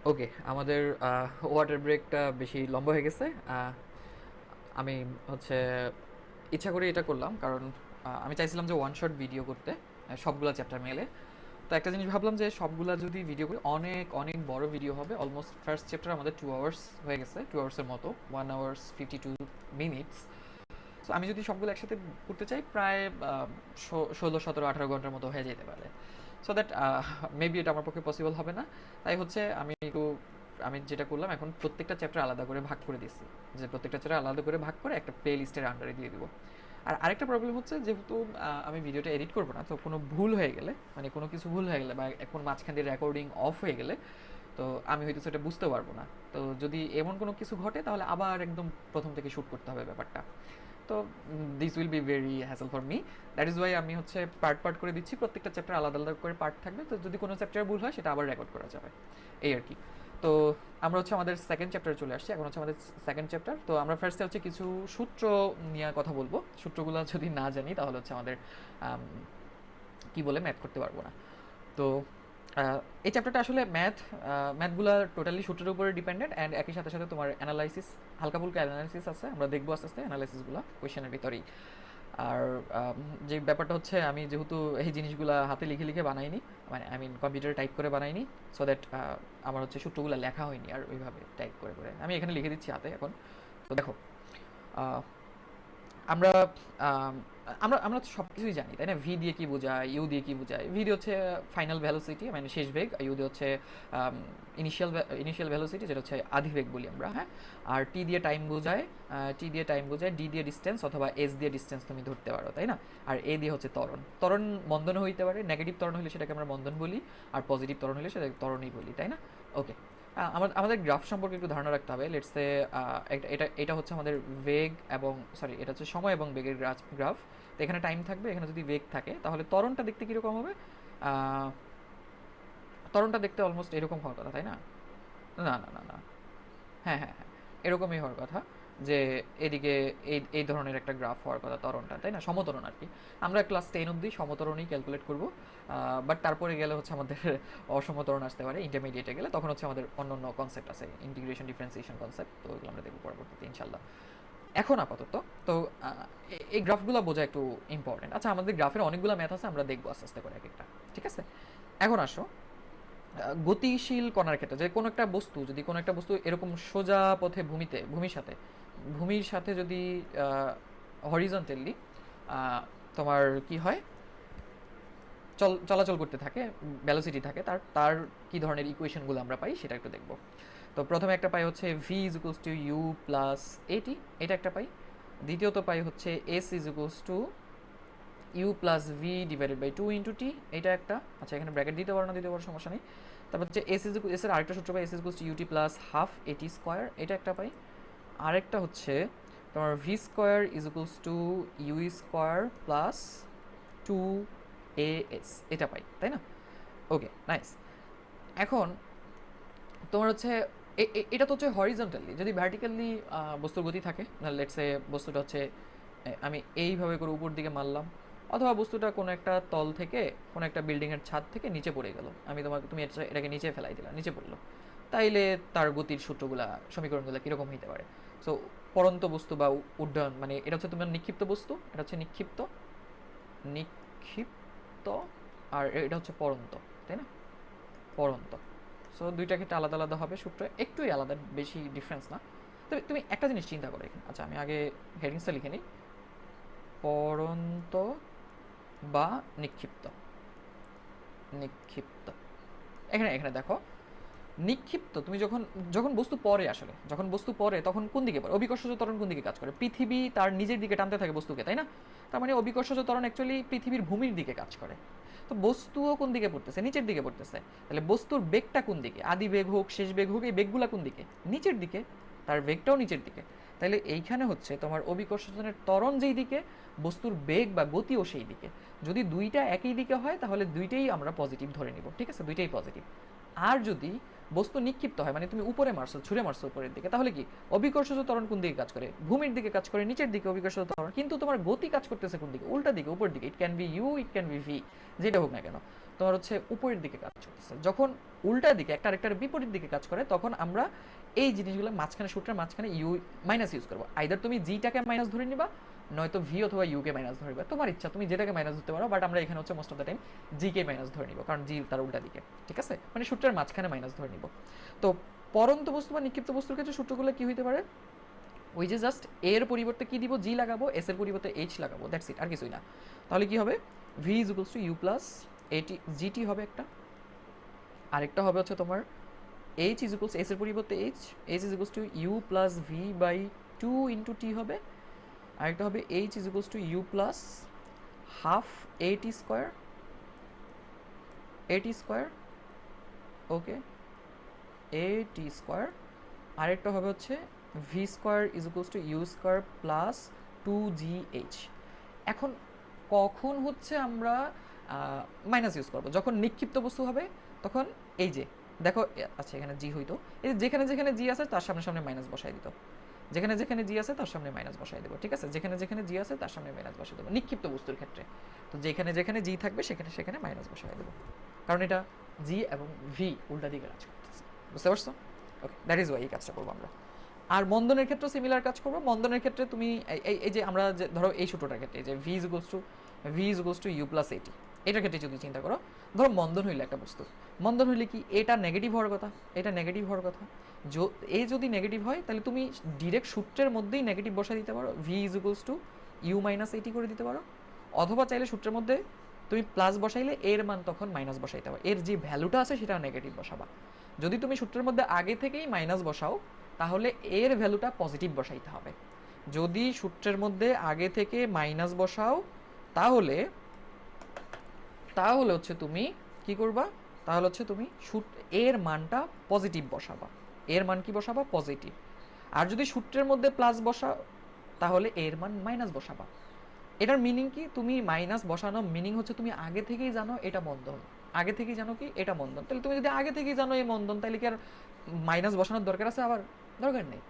ওকে, আমাদের ওয়াটার ব্রেকটা বেশি লম্বা হয়ে গেছে। আমি হচ্ছে ইচ্ছা করে এটা করলাম, কারণ আমি চাইছিলাম যে ওয়ান শট ভিডিও করতে, সবগুলা চ্যাপ্টার মেলে। তো একটা জিনিস ভাবলাম যে সবগুলা যদি ভিডিও করি অনেক অনেক বড় ভিডিও হবে। অলমোস্ট ফার্স্ট চ্যাপ্টার আমাদের 2 আওয়ার্স হয়ে গেছে, 2 আওয়ার্সের মতো, 1 hours 52 minutes। সো আমি যদি সবগুলো একসাথে করতে চাই প্রায় 16, 17, 18 ঘন্টার মতো হয়ে যেতে পারে। সো দ্যাট মেবি এটা আমার পক্ষে পসিবল হবে না। তাই হচ্ছে আমি যেটা করলাম, এখন প্রত্যেকটা চ্যাপ্টার আলাদা করে ভাগ করে দিচ্ছি, যে প্রত্যেকটা চ্যাপ্টার আলাদা করে ভাগ করে একটা প্লে লিস্টের আন্ডারে দিয়ে দিব। আর আরেকটা প্রবলেম হচ্ছে, যেহেতু আমি ভিডিওটা এডিট করবো না, তো কোনো ভুল হয়ে গেলে, মানে কোনো কিছু ভুল হয়ে গেলে বা এখন মাঝখান দিয়ে রেকর্ডিং অফ হয়ে গেলে, তো আমি হয়তো সেটা বুঝতে পারবো না। তো যদি এমন কোনো কিছু ঘটে তাহলে আবার একদম প্রথম থেকে শ্যুট করতে হবে ব্যাপারটা। তো this will be very hassle for me. That is Y আমি হচ্ছে পার্ট পার্ট করে দিচ্ছি, প্রত্যেকটা চ্যাপ্টার আলাদা আলাদা করে পার্ট থাকবে। তো যদি কোনো চ্যাপ্টারে ভুল হয় সেটা আবার রেকর্ড করা যাবে, এই আর কি। তো আমরা হচ্ছে আমাদের সেকেন্ড চ্যাপ্টারে চলে আসছি। এখন হচ্ছে আমাদের সেকেন্ড চ্যাপ্টার। তো আমরা ফার্স্টে হচ্ছে কিছু সূত্র নিয়ে কথা বলবো। সূত্রগুলো যদি না জানি তাহলে হচ্ছে আমাদের কি বলে ম্যাথ করতে পারবো না। তো এই চ্যাপ্টারটা আসলে ম্যাথগুলো টোটালি সূত্রের উপরে ডিপেন্ডেন্ট, অ্যান্ড একই সাথে সাথে তোমার অ্যানালাইসিস, হালকা ফুলকা অ্যানালাইসিস আছে, আমরা দেখবো আস্তে আস্তে অ্যানালাইসিসগুলো কোয়েশ্চেনের ভিতরেই। আর যে ব্যাপারটা হচ্ছে, আমি যেহেতু এই জিনিসগুলো হাতে লিখে লিখে বানাইনি, মানে আই মিন কম্পিউটারে টাইপ করে বানাইনি, সো দ্যাট আমার হচ্ছে সূত্রগুলো লেখা হয়নি আর ওইভাবে টাইপ করে করে আমি এখানে লিখে দিচ্ছি হাতে এখন। তো দেখো, আহ, আমরা আম, আমরা আমরা তো সব কিছুই জানি, তাই না? ভি দিয়ে কি বোঝায়, ইউ দিয়ে কি বোঝায়। ভি দিয়ে হচ্ছে ফাইনাল ভ্যালোসিটি, মানে শেষ বেগ। ইউ দিয়ে হচ্ছে ইনিশিয়াল ভ্যালোসিটি, যেটা হচ্ছে আধি বেগ বলি আমরা, হ্যাঁ। আর টি দিয়ে টাইম বোঝায়, ডি দিয়ে ডিস্টেন্স, অথবা এস দিয়ে ডিস্টেন্স তুমি ধরতে পারো, তাই না? আর এ দিয়ে হচ্ছে ত্বরণ। ত্বরণ মন্দন হইতে পারে, নেগেটিভ ত্বরণ হলে সেটাকে আমরা মন্দন বলি, আর পজিটিভ ত্বরণ হলে সেটাকে ত্বরণই বলি, তাই না? ওকে, আমাদের গ্রাফ সম্পর্কে একটু ধারণা রাখতে হবে। লেটস সে এটা এটা হচ্ছে আমাদের বেগ এবং সরি, এটা হচ্ছে সময় এবং বেগের গ্রাফ। তো এখানে টাইম থাকবে, এখানে যদি বেগ থাকে তাহলে ত্বরণটা দেখতে কীরকম হবে? আহ, ত্বরণটা দেখতে অলমোস্ট এরকম হওয়ার কথা, তাই না? না না না না, হ্যাঁ হ্যাঁ হ্যাঁ, এরকমই হওয়ার কথা, যে এদিকে এই এই ধরনের একটা গ্রাফ হওয়ার কথা ত্বরণটা, তাই না? সমতরণ আর কি। আমরা ক্লাস 10 অবধি সমতরণই ক্যালকুলেট করব। বাট তারপরে গেলে হচ্ছে আমাদের অসমতরণ আসতে পারে, ইন্টারমিডিয়েটে গেলে তখন হচ্ছে আমাদের অন্য অন্য কনসেপ্ট আছে, ইন্টিগ্রেশন ডিফারেন্সিয়েশন কনসেপ্ট, তো ওইগুলো আমরা দেখব পরবর্তীতে ইনশাল্লাহ। এখন আপাতত তো এই গ্রাফগুলো বোঝা একটু ইম্পর্টেন্ট। আচ্ছা, আমাদের গ্রাফের অনেকগুলো ম্যাথ আছে, আমরা দেখবো আস্তে আস্তে করে এক একটা, ঠিক আছে? এখন আসো, গতিশীল কণার ক্ষেত্রে, যে কোনো একটা বস্তু, যদি কোনো একটা বস্তু এরকম সোজা পথে ভূমির সাথে যদি হরিজন্টালি তোমার কি হয়, চলাচল করতে থাকে, ভ্যালোসিটি থাকে, তার তার কী ধরনের ইকুয়েশনগুলো আমরা পাই সেটা একটু দেখব। তো প্রথমে একটা পাই হচ্ছে V is equals to U plus AT, এটা একটা পাই। দ্বিতীয়ত পাই হচ্ছে S is equals to U plus V divided by 2 × T, এটা একটা। আচ্ছা, এখানে ব্র্যাকেট দিতে পারো না দিতে পারো, সমস্যা নেই। তারপর হচ্ছে এস এর আরেকটা সূত্র পাই, S is equals to UT plus half এটি স্কোয়ার, এটা একটা পাই। আরেকটা হচ্ছে তোমার V square is equals to U square plus 2 AS, এটা পাই, তাই না? Okay, nice. এখন তোমার হচ্ছে এটা তো হচ্ছে হরিজন্টালি। যদি ভার্টিক্যালি বস্তুর গতি থাকে, লেটসে বস্তুটা হচ্ছে আমি এইভাবে করে উপর দিকে মারলাম, অথবা বস্তুটা কোনো একটা তল থেকে, কোনো একটা বিল্ডিংয়ের ছাদ থেকে নিচে পড়ে গেল, তুমি এটাকে নিচে ফেলাই দিলা, নিচে পড়লো, তাইলে তার গতির সূত্রগুলা, সমীকরণগুলো কীরকম হইতে পারে? সো পরন্ত বস্তু বা উড্ডয়ন, মানে এটা হচ্ছে তোমার নিক্ষিপ্ত বস্তু, এটা হচ্ছে নিক্ষিপ্ত নিক্ষিপ্ত আর এটা হচ্ছে পরন্ত, তাই না? পরন্ত। সো দুইটা ক্ষেত্রে আলাদা আলাদা হবে সূত্র, একটুই আলাদা, বেশি ডিফারেন্স না। তবে তুমি একটা জিনিস চিন্তা করো এখানে। আচ্ছা, আমি আগে হেডিংসটা লিখে নিই, পরন্ত বা নিক্ষিপ্ত। নিক্ষিপ্ত, এখানে এখানে দেখো, নিক্ষিপ্ত তুমি যখন যখন বস্তু পড়ে, আসলে যখন বস্তু পড়ে তখন কোন দিকে পড়ে? অভিকর্ষজ ত্বরণ কোন দিকে কাজ করে? পৃথিবী তার নিজের দিকে টানতে থাকে বস্তুকে, তাই না? তার মানে অভিকর্ষজ ত্বরণ অ্যাকচুয়ালি পৃথিবীর ভূমির দিকে কাজ করে। তো বস্তুও কোন দিকে পড়তেছে? নিচের দিকে পড়তেছে। তাহলে বস্তুর বেগটা কোন দিকে? আদি বেগ হোক, শেষ বেগ হোক, এই বেগগুলা কোন দিকে? নিচের দিকে। তার বেগটাও নিচের দিকে। তাহলে এইখানে হচ্ছে তোমার অভিকর্ষজনের ত্বরণ যেই দিকে, বস্তুর বেগ বা গতিও সেই দিকে। যদি দুইটা একই দিকে হয় তাহলে দুইটাই আমরা পজিটিভ ধরে নিব, ঠিক আছে? দুইটাই পজিটিভ। আর যদি বস্তু নিক্ষিপ্ত হয়, মানে তুমি উপরে মারছো, ছুঁড়ে মারছো উপরের দিকে, তাহলে কি অভিকর্ষজ ত্বরণ কোন দিকে কাজ করে? ভূমির দিকে কাজ করে, নিচের দিকে অভিকর্ষজ ত্বরণ। কিন্তু তোমার গতি কাজ করতেছে কোন দিকে? উল্টা দিকে, উপর দিকে। It can be U, it can be V, যেটা হোক না কেন, তোমার হচ্ছে উপরের দিকে কাজ করতেছে। যখন উল্টা দিকে একটা আরেকটার বিপরীত দিকে কাজ করে, তখন আমরা এই জিনিসগুলো মাঝখানে, সূত্রের মাঝখানে ইউ মাইনাস ইউজ করবো। আইদার তুমি জিটাকে মাইনাস ধরে নিবা, নয়তো ভি অথবা ইউকে মাইনাস ধরে নিবা, তোমার ইচ্ছা, তুমি যেটাকে মাইনাস ধরতে পারো। বাট আমরা এখানে হচ্ছে most of the time GK minus ধরে নিব, কারণ জি তার উল্টা দিকে, ঠিক আছে? মানে সূত্রের মাঝখানে মাইনাস ধরে নিব। তো পরন্ত বস্তু বা নিক্ষিপ্ত বস্তুর ক্ষেত্রে সূত্রগুলো কি হইতে পারে? ওই যে জাস্ট এর পরিবর্তে কি দিব? জি লাগাবো, এস এর পরিবর্তে এইচ লাগাবো, দ্যাটস ইট, আর কিছুই না। তাহলে কি হবে? V is equals to U plus AT, GT হবে একটা, আরেকটা হবে হচ্ছে তোমার এইচ ইজ ইকুয়ালস, এস এর পরিবর্তে H, H is equals to U plus V by 2 into T হবে। আরেকটা হবে H is equals to U plus half এটি square, A T square, okay, A T square. আরেকটা হবে হচ্ছে V square is equals to U square plus 2gh। এখন কখন হচ্ছে আমরা মাইনাস ইউজ করবো? যখন নিক্ষিপ্ত বস্তু হবে, তখন এই যে দেখো, আচ্ছা এখানে জি হইতো, এই যেখানে যেখানে জি আছে তার সামনে সামনে মাইনাস বসাই দিত, যেখানে যেখানে জি আছে তার সামনে মাইনাস বসাই দেবো, ঠিক আছে? যেখানে যেখানে জি আছে তার সামনে মাইনাস বসাই দেবো নিক্ষিপ্ত বস্তুর ক্ষেত্রে। তো যেখানে যেখানে জি থাকবে সেখানে সেখানে মাইনাস বসাই দেবো, কারণ এটা জি এবং ভি উল্টা দিকে কাজ করতেছে, বুঝতে পারছো? ওকে, দ্যাট ইজ ওয়াই এই কাজটা করবো আমরা। আর মন্দনের ক্ষেত্রে সিমিলার কাজ করবো। মন্দনের ক্ষেত্রে তুমি এই যে আমরা যে ধরো এই সূত্রটার ক্ষেত্রে যে V is equals to U plus AT, এটার ক্ষেত্রে যদি চিন্তা করো, ধরো মন্দন হইলে একটা বস্তু, মন্দন হইলে কি এটা নেগেটিভ হওয়ার কথা, এটা নেগেটিভ হওয়ার কথা। এ যদি নেগেটিভ হয় তাহলে তুমি ডিরেক্ট সূত্রের মধ্যেই নেগেটিভ বসাই দিতে পারো, V is equals to U minus AT করে দিতে পারো। অথবা চাইলে সূত্রের মধ্যে তুমি প্লাস বসাইলে এর মান তখন মাইনাস বসাইতে হবে, এর যে ভ্যালুটা আছে সেটা নেগেটিভ বসাবা। যদি তুমি সূত্রের মধ্যে আগে থেকেই মাইনাস বসাও, তাহলে এর ভ্যালুটা পজিটিভ বসাইতে হবে। যদি সূত্রের মধ্যে আগে থেকে মাইনাস বসাও, তাহলে তাহলে হচ্ছে তুমি কি করবা? তাহলে হচ্ছে তুমি এর মানটা পজিটিভ বসাবা, এর মান কি বসাবা? পজিটিভ। আর যদি সূত্রের মধ্যে প্লাস বসাও, তাহলে এর মান মাইনাস বসাবা। এটার মিনিং কি? তুমি মাইনাস বসানো মিনিং হচ্ছে তুমি আগে থেকেই জানো এটা মন্দন, আগে থেকেই জানো কি এটা মন্দন। তাহলে তুমি যদি আগে থেকেই জানো এই মন্দন, তাহলে কি আর মাইনাস বসানোর দরকার আছে? আবার দরকার নেই।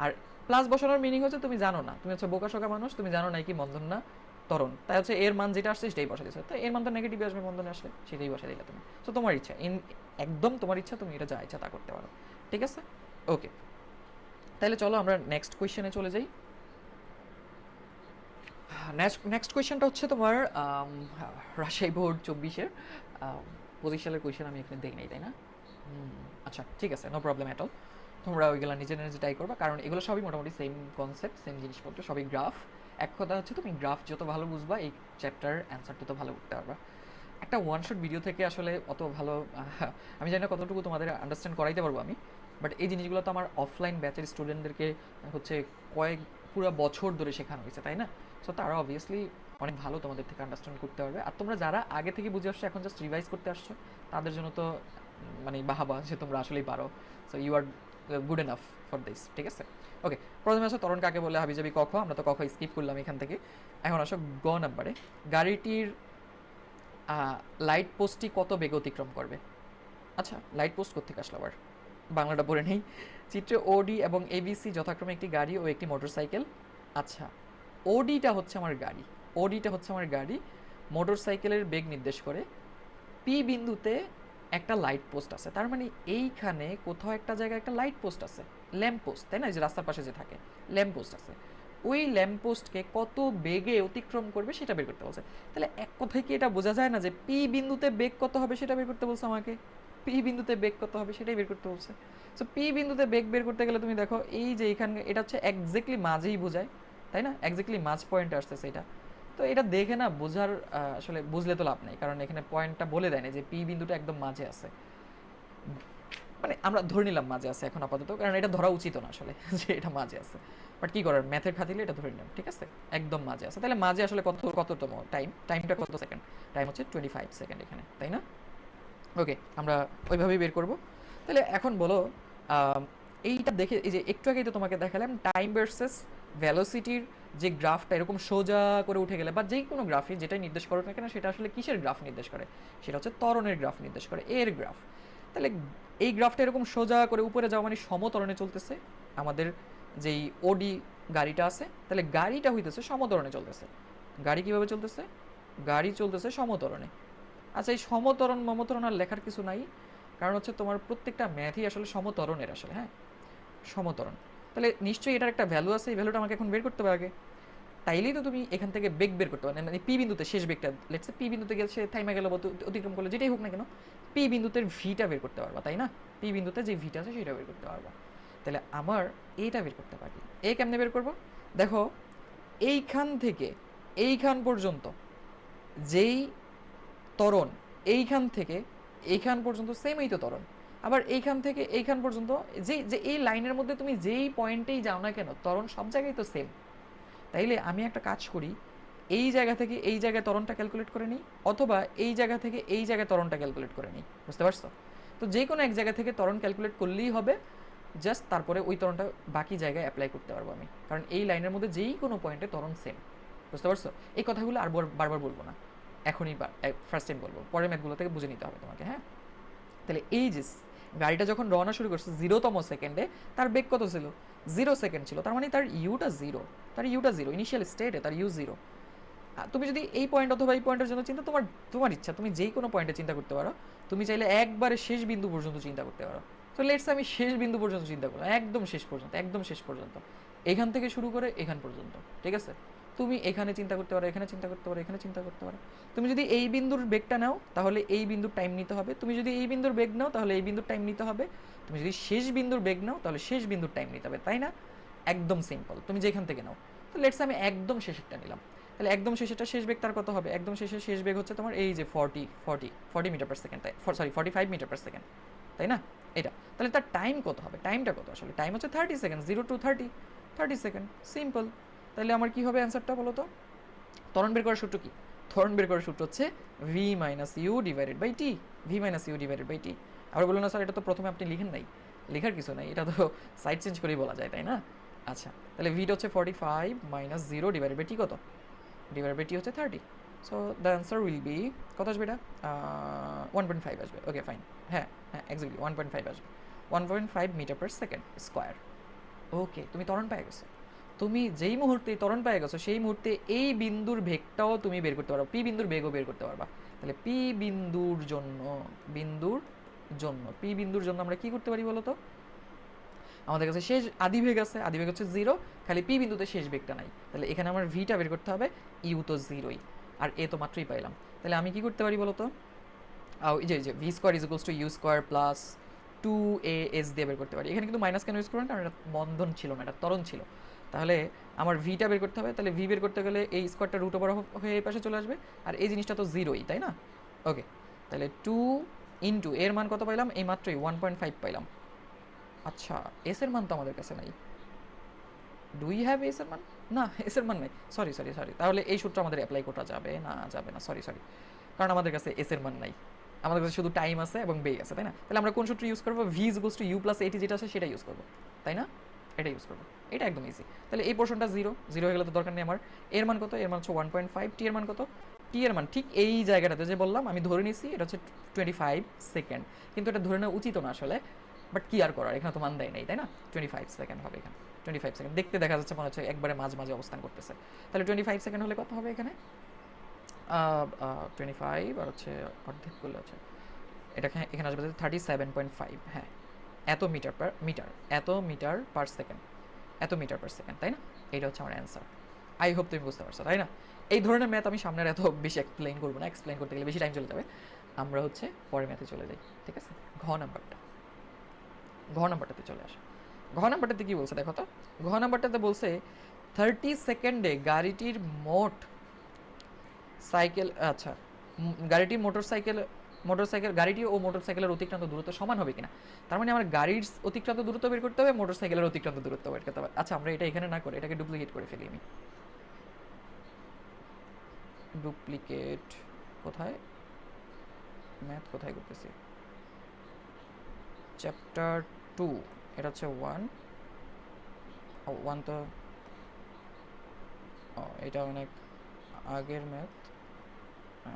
আর প্লাস বসানোর মিনিং হচ্ছে তুমি জানো না, তুমি হচ্ছে বোকাশোকা মানুষ, তুমি জানো না কি মন্দন না ত্বরণ, তাই হচ্ছে এর মান যেটা আসছে সেটাই বসা দিচ্ছে। তো এর মান তো নেগেটিভ আসবে মন্দনে আসলে, সেটাই বসা দিলে তুমি। তো তোমার ইচ্ছা, একদম তোমার ইচ্ছা, তুমি এটা যা ইচ্ছা তা করতে পারো, ঠিক আছে? ওকে, তাহলে চলো আমরা নেক্সট কোয়েশ্চেনে চলে যাই। নেক্সট কোয়েশ্চেনটা হচ্ছে তোমার রাজশাহী বোর্ড 24-এর 25 সালের কোয়েশ্চেন। আমি এখানে দেখি নাই, তাই না? আচ্ছা ঠিক আছে, নো প্রবলেম অ্যাট অল। তোমরা ওইগুলো নিজে নিজে ট্রাই করবা, কারণ এগুলো সবই মোটামুটি সেম কনসেপ্ট, সেম জিনিসপত্র, সবই গ্রাফ। এক কথা হচ্ছে তুমি গ্রাফ যত ভালো বুঝবা, এই চ্যাপ্টার অ্যান্সার তত ভালো করতে পারবা। একটা ওয়ান শট ভিডিও থেকে আসলে অত ভালো আমি জানি না কতটুকু তোমাদের আন্ডারস্ট্যান্ড করাইতে পারবো আমি, বাট এই জিনিসগুলো তো আমার অফলাইন ব্যাচের স্টুডেন্টদেরকে হচ্ছে পুরো বছর ধরে শেখানো হয়েছে, তাই না? সো তারা অবভিয়াসলি অনেক ভালো তোমাদের থেকে আন্ডারস্ট্যান্ড করতে পারবে। আর তোমরা যারা আগে থেকে বুঝে আসছো, এখন জাস্ট রিভাইজ করতে আসছো, তাদের জন্য তো মানে বাহাবা যে তোমরা আসলেই পারো। So you are good enough for this, ঠিক আছে? ওকে, প্রথমে আসো ত্বরণ কাকে বলে, হাবিজাবি ক খ, আমরা তো ক খ স্কিপ করলাম এখান থেকে। এখন আসো গ নাম্বারে, গাড়িটির লাইট পোস্টটি কত বেগে অতিক্রম করবে? আচ্ছা, লাইট পোস্ট কোত্থেকে আসলো আবার? বাংলাটা পড়ে নেই। চিত্রে ওডি এবং এবিসি যথাক্রমে একটি গাড়ি ও একটি মোটরসাইকেল। আচ্ছা, ওডিটা হচ্ছে আমার গাড়ি, ওডিটা হচ্ছে আমার গাড়ি, মোটরসাইকেলের বেগ নির্দেশ করে। পি বিন্দুতে একটা লাইট পোস্ট আছে, তার মানে এইখানে কোথাও একটা জায়গায় একটা লাইট পোস্ট আছে, ল্যাম্প পোস্ট, তাই না? যে রাস্তার পাশে যে থাকে ল্যাম্প পোস্ট আছে, ওই ল্যাম্প পোস্টকে কত বেগে অতিক্রম করবে সেটা বের করতে বলছে। তাহলে এক কথায় কি এটা বোঝা যায় না যে পি বিন্দুতে বেগ কত হবে সেটা বের করতে বলছে আমাকে? পি বিন্দুতে বেগ কত হবে সেটাই বের করতে বলছে। সো পি বিন্দুতে বেগ বের করতে গেলে তুমি দেখো এই যে এখানে এটা হচ্ছে এক্স্যাক্টলি মাঝেই বোঝায়, তাই না? এক্স্যাক্টলি মাঝ পয়েন্টে আসতেছে এটা। তো এটা দেখে না বোঝার আসলে বুঝলে তো লাভ নেই, কারণ এখানে পয়েন্টটা বলে দেয় না যে পি বিন্দুটা একদম মাঝে আছে। মানে আমরা ধরে নিলাম মাঝে আছে এখন আপাতত, কারণ এটা ধরা উচিত না আসলে যে এটা মাঝে আছে, বাট কি করার, ম্যাথের খাতিলে এটা ধরে নিলাম, ঠিক আছে? একদম মাঝে আছে। তাহলে মাঝে আসলে কততম টাইমটা কত সেকেন্ড? টাইম হচ্ছে 25 সেকেন্ড এখানে, তাই না? ওকে, আমরা ওইভাবেই বের করব। তাহলে এখন বলো, এইটা দেখে, এই যে একটু আগেই তো তোমাকে দেখালাম টাইম ভার্সেস ভ্যালোসিটির যে গ্রাফটা এরকম সোজা করে উঠে গেলে, বা যেই কোনো গ্রাফই যেটাই নির্দেশ করো না কেন, সেটা আসলে কিসের গ্রাফ নির্দেশ করে? সেটা হচ্ছে ত্বরণের গ্রাফ নির্দেশ করে, এর গ্রাফ। তাহলে এই গ্রাফটা এরকম সোজা করে উপরে যাওয়া মানে সমতরণে চলতেছে আমাদের যেই ওডি গাড়িটা আছে, তাহলে গাড়িটা হইতেছে সমতরণে চলতেছে। গাড়ি কিভাবে চলতেছে? গাড়ি চলতেছে সমতরণে। আচ্ছা, এই সমতরণ মমতরণ আর লেখার কিছু নাই, কারণ হচ্ছে তোমার প্রত্যেকটা ম্যাথই আসলে সমতরণের আসলে, হ্যাঁ, সমতরণ। তাহলে নিশ্চয়ই এটার একটা ভ্যালু আছে, এই ভ্যালুটা আমাকে এখন বের করতে হবে আগে। তাইলেই তো তুমি এখান থেকে বেগ বের করতে পারবে, মানে পি বিন্দুতে শেষ বেগটা, লেটসে পি বিন্দুতে গেলে সে থাইমা গেল বা অতিক্রম করলো, যেটাই হোক না কেন, পি বিন্দুতে ভিটা বের করতে পারবা, তাই না? পি বিন্দুতে যে ভিটা আছে সেটা বের করতে পারবা। তাহলে আমার এইটা বের করতে পারি। এই কেমনে বের করবো? দেখো, এইখান থেকে এইখান পর্যন্ত যেই ত্বরণ, এইখান থেকে এইখান পর্যন্ত সেমই তো ত্বরণ। আবার এইখান থেকে এইখান পর্যন্ত যে যে এই লাইনের মধ্যে তুমি যেই পয়েন্টেই যাও না কেন, ত্বরণ সব জায়গায় তো সেম। তাইলে আমি একটা কাজ করি, এই জায়গা থেকে এই জায়গায় ত্বরণটা ক্যালকুলেট করে নিই, অথবা এই জায়গা থেকে এই জায়গায় ত্বরণটা ক্যালকুলেট করে নিই। বুঝতে পারছো? তো যে কোনো এক জায়গা থেকে ত্বরণ ক্যালকুলেট করলেই হবে, জাস্ট তারপরে ওই ত্বরণটা বাকি জায়গায় অ্যাপ্লাই করতে পারবো আমি, কারণ এই লাইনের মধ্যে যেই কোনো পয়েন্টে ত্বরণ সেম। বুঝতে পারছো? এই কথাগুলো আর বারবার বলবো না, এখনই ফার্স্ট টাইম বলবো, পরের ম্যাথগুলো থেকে বুঝে নিতে হবে তোমাকে, হ্যাঁ? তাহলে এই যে গাড়িটা যখন রওনা শুরু করছে 0তম সেকেন্ডে, তার বেগ কত ছিল? 0 সেকেন্ড ছিল, তার মানে তার ইউটা জিরো, তার ইউটা জিরো, ইনিশিয়াল স্টেটে তার ইউ জিরো। তুমি যদি এই পয়েন্ট অথবা এই পয়েন্টের জন্য চিন্তা, তোমার তোমার ইচ্ছা, তুমি যেই কোনো পয়েন্টে চিন্তা করতে পারো। তুমি চাইলে একবারে শেষ বিন্দু পর্যন্ত চিন্তা করতে পারো। তো লেটস আমি শেষ বিন্দু পর্যন্ত চিন্তা করলাম, একদম শেষ পর্যন্ত, একদম শেষ পর্যন্ত, এখান থেকে শুরু করে এখান পর্যন্ত, ঠিক আছে? তুমি এখানে চিন্তা করতে পারো, এখানে চিন্তা করতে পারো, এখানে চিন্তা করতে পারো। তুমি যদি এই বিন্দুর বেগটা নাও তাহলে এই বিন্দুর টাইম নিতে হবে, তুমি যদি এই বিন্দুর বেগ নাও তাহলে এই বিন্দুর টাইম নিতে হবে, তুমি যদি শেষ বিন্দুর বেগ নাও তাহলে শেষ বিন্দুর টাইম নিতে হবে, তাই না? একদম সিম্পল, তুমি যেখান থেকে নাও। তো লেটস আমি একদম শেষেরটা নিলাম। তাহলে একদম শেষেরটা শেষ বেগ তার কত হবে? একদম শেষের শেষ বেগ হচ্ছে তোমার এই যে 40 মিটার পার সেকেন্ড, তাই সরি 45 মিটার পার সেকেন্ড, তাই না? এটা তাহলে তার টাইম কত হবে? টাইমটা কত আসলে? টাইম হচ্ছে 30 সেকেন্ড, 0 to 30 সেকেন্ড, সিম্পল। তাহলে আমার কি হবে অ্যান্সারটা বলো তো? ত্বরণ বের করার সূত্র কি? ত্বরণ বের করার সূত্র হচ্ছে V minus U divided by T, V minus U divided by T. আবার বলুন না স্যার, এটা তো প্রথমে আপনি লিখেন নাই। লেখার কিছু নাই, এটা তো সাইড চেঞ্জ করেই বলা যায়, তাই না? আচ্ছা, তাহলে ভিটা হচ্ছে 45 মাইনাস 0 ডিভাইডেড বাই টি কত? ডিভাইড বাই টি হচ্ছে 30। So the answer will be, কত আসবে এটা? 1.5 আসবে। ওকে ফাইন, হ্যাঁ হ্যাঁ এক্স্যাক্টলি 1.5 আসবে, 1.5 মিটার পার সেকেন্ড স্কোয়ার। ওকে, তুমি ত্বরণ পেয়ে গেছো। তুমি যেই মুহূর্তে ত্বরণ পেয়ে গেছো সেই মুহূর্তে এই বিন্দুর বেগটাও তুমি বের করতে পারো, পি বিন্দুর বেগও বের করতে পারবা। তাহলে পি বিন্দুর জন্য, পি বিন্দুর জন্য আমরা কি করতে পারি বলো তো? আমাদের কাছে শেষ আদি বেগ আছে, আদি বেগ হচ্ছে 0, খালি পি বিন্দুতে শেষ বেগটা নাই। তাহলে এখানে আমার ভিটা বের করতে হবে, ইউ তো 0ই, আর এ তো মাত্রই পাইলাম। তাহলে আমি কি করতে পারি বলো তো? এই যে V square is equals to U square plus 2a s দিয়ে বের করতে পারি। এখানে কিন্তু মাইনাস কেন ইউজ করবেন? কারণ এটা বন্ধন ছিল না, এটা ত্বরণ ছিল। তাহলে আমার ভিটা বের করতে হবে, তাহলে ভি বের করতে গেলে এই স্কোয়ারটা রুট ওভার হয়ে এই পাশে চলে আসবে, আর এই জিনিসটা তো 0ই, তাই না? ওকে, তাহলে 2 ইন্টু এর মান কত পাইলাম? এই মাত্রই 1.5 পাইলাম। আচ্ছা, এস এর মান তো আমাদের কাছে নাই। ডু ইউ হ্যাভ এস এর মান? না, এস এর মান নাই। সরি সরি সরি, তাহলে এই সূত্র আমাদের অ্যাপ্লাই করা যাবে না, যাবে না, সরি সরি, কারণ আমাদের কাছে এস এর মান নাই। আমাদের কাছে শুধু টাইম আছে এবং বেগ আছে, তাই না? তাহলে আমরা কোন সূত্র ইউজ করবো? V is equals to U plus AT যেটা আছে সেটা ইউজ করবো, তাই না? এটা ইউজ করবো, এটা একদম ইজি। তাহলে এই পোর্শনটা জিরো হয়ে গেলে তো দরকার নেই আমার। এর মান কত? এর মান হচ্ছে 1.5। টি এর মান কত? টি এর মান ঠিক এই জায়গাটাতে যে বললাম আমি ধরে নিছি এটা হচ্ছে 25 সেকেন্ড, কিন্তু এটা ধরে নেওয়া উচিত না আসলে, বাট কি আর করার, এখানে তো মান দেয় নাই, তাই না? 25 সেকেন্ড হবে এখানে, 25 সেকেন্ড দেখতে দেখা যাচ্ছে মনে হচ্ছে একবারে মাঝে অবস্থান করতেছে। তাহলে 25 সেকেন্ড হলে কত হবে এখানে? 25 আর হচ্ছে অর্ধেক করলে হচ্ছে এটা এখানে আসবে 37.5, হ্যাঁ, এত মিটার পার মিটার, এত মিটার পার সেকেন্ড, এত মিটার পার সেকেন্ড, তাই না? এইটা হচ্ছে আমার অ্যান্সার। আই হোপ তুমি বুঝতে পারছো, তাই না? এই ধরনের ম্যাথ আমি সামনের এত বেশি এক্সপ্লেইন করবো না, এক্সপ্লেইন করতে গেলে বেশি টাইম চলে যাবে। আমরা হচ্ছে পরের ম্যাথে চলে যাই, ঠিক আছে? ঘ নাম্বারটাতে চলে আসে। ঘ নাম্বারটাতে কি বলছে দেখো তো? ঘ নাম্বারটাতে বলছে 30 সেকেন্ডে গাড়িটির মোট সাইকেল, আচ্ছা, গাড়িটির মোটরসাইকেল গাড়িটি ও মোটরসাইকেলের অতিক্রান্ত দূরত্ব সমান হবে কিনা। তার মানে আমার গাড়ির অতিক্রান্ত দূরত্ব বের করতে হবে, মোটরসাইকেলের অতিক্রান্ত দূরত্ব বের করতে হবে। আচ্ছা, আমরা এটা এখানে না করে এটাকে ডুপ্লিকেট করে ফেলি। আমি ডুপ্লিকেট কোথায়, ম্যাথ কোথায় করতেছি? চ্যাপ্টার 2, এটা হচ্ছে 1 তো, এটা অনেক আগের ম্যাথ।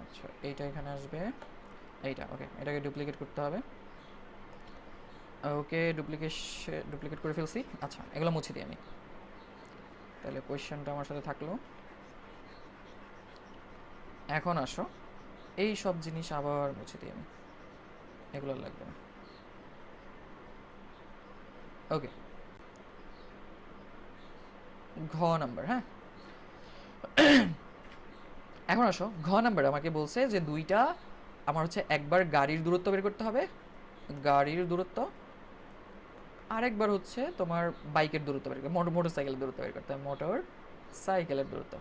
আচ্ছা, এইটা এখানে আসবে, এইটা ওকে, এটাকে ডুপ্লিকেট করতে হবে। ওকে, ডুপ্লিকেট করে ফেলছি। আচ্ছা, এগুলো মুছে দিই আমি। তাহলে কোয়েশ্চেনটা আমার সাথে থাকলো। এখন আসো, এই সব জিনিস আবার মুছে দিই আমি, এগুলো লাগবে না। ওকে, ঘ নাম্বার। হ্যাঁ, এখন আসো, ঘ নাম্বার আমাকে বলছে যে দুইটা আমার হচ্ছে একবার গাড়ির দূরত্ব বের করতে হবে, গাড়ির দূরত্ব, আরেকবার হচ্ছে তোমার বাইকের দূরত্ব বের করতে, মোটর সাইকেলের দূরত্ব বের করতে হবে, মোটর সাইকেলের দূরত্ব।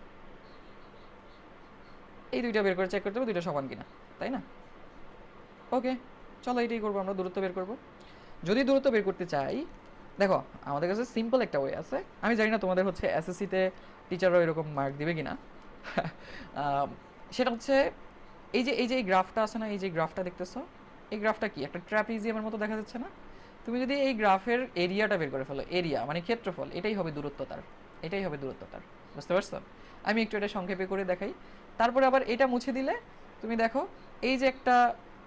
এই দুইটা বের করে চেক করতে হবে দুইটা সমান কিনা, তাই না? ওকে, চলো এটাই করবো, আমরা দূরত্ব বের করবো। যদি দূরত্ব বের করতে চাই, দেখো আমাদের কাছে সিম্পল একটা ওয়ে আছে। আমি জানি না তোমাদের হচ্ছে এসএসসিতে টিচাররা এরকম মার্ক দিবে কিনা। সেটা হচ্ছে এই যে এই গ্রাফটা আছে না, এই যে গ্রাফটা দেখতেছো, এই গ্রাফটা কি একটা ট্র্যাপিজিয়ামের মতো দেখা যাচ্ছে না? তুমি যদি এই গ্রাফের এরিয়াটা বের করে ফেলো, এরিয়া মানে ক্ষেত্রফল, এটাই হবে দূরত্ব তার, এটাই হবে দূরত্ব তার। বুঝতে পারছো? আমি একটু এটা সংক্ষেপে করে দেখাই। তারপরে আবার এটা মুছে দিলে তুমি দেখো, এই যে একটা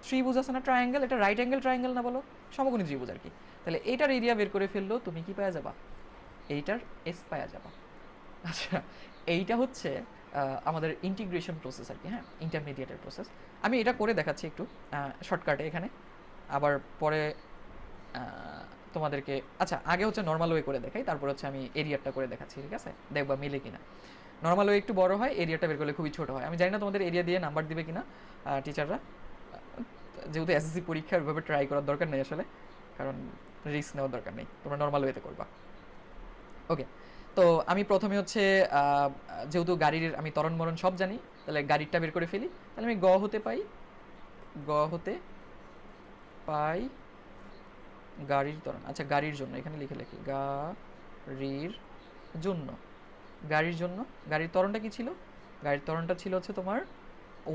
ত্রিভুজ আছে না, ট্রায়াঙ্গেল, এটা রাইট অ্যাঙ্গেল ট্রায়াঙ্গেল না বলো, সমকোণী ত্রিভুজ আর কি। তাহলে এইটার এরিয়া বের করে ফেললেও তুমি কি পাওয়া যাবা? এইটার এস পাওয়া যাবা। আচ্ছা, এইটা হচ্ছে আমাদের ইন্টিগ্রেশন প্রসেস আর কি। হ্যাঁ, ইন্টারমিডিয়েটের প্রসেস। আমি এটা করে দেখাচ্ছি একটু শর্টকাটে এখানে, আবার পরে তোমাদেরকে, আচ্ছা আগে হচ্ছে নর্মাল ওয়ে করে দেখাই, তারপর হচ্ছে আমি এরিয়াটা করে দেখাচ্ছি, ঠিক আছে? দেখবা মিলে কিনা। নর্মাল ওয়ে একটু বড় হয়, এরিয়াটা বের করলে খুবই ছোট হয়। আমি জানি না তোমাদের এরিয়া দিয়ে নাম্বার দিবে কিনা টিচাররা, যেহেতু এসএসসি পরীক্ষার ওইভাবে ট্রাই করার দরকার নেই আসলে, কারণ রিস্ক নেওয়ার দরকার নেই, তোমরা নর্মাল ওয়েতে করবা। ওকে, তো আমি প্রথমে হচ্ছে যেহেতু গাড়ির আমি ত্বরণ মরণ সব জানি, তাহলে গাড়িরটা বের করে ফেলি। তাহলে আমি গ হতে পাই, গ হতে পাই গাড়ির ত্বরণ। আচ্ছা, গাড়ির জন্য এখানে লিখে লিখি গাড়ির জন্য, গাড়ির জন্য গাড়ির ত্বরণটা কি ছিল? গাড়ির ত্বরণটা ছিল হচ্ছে তোমার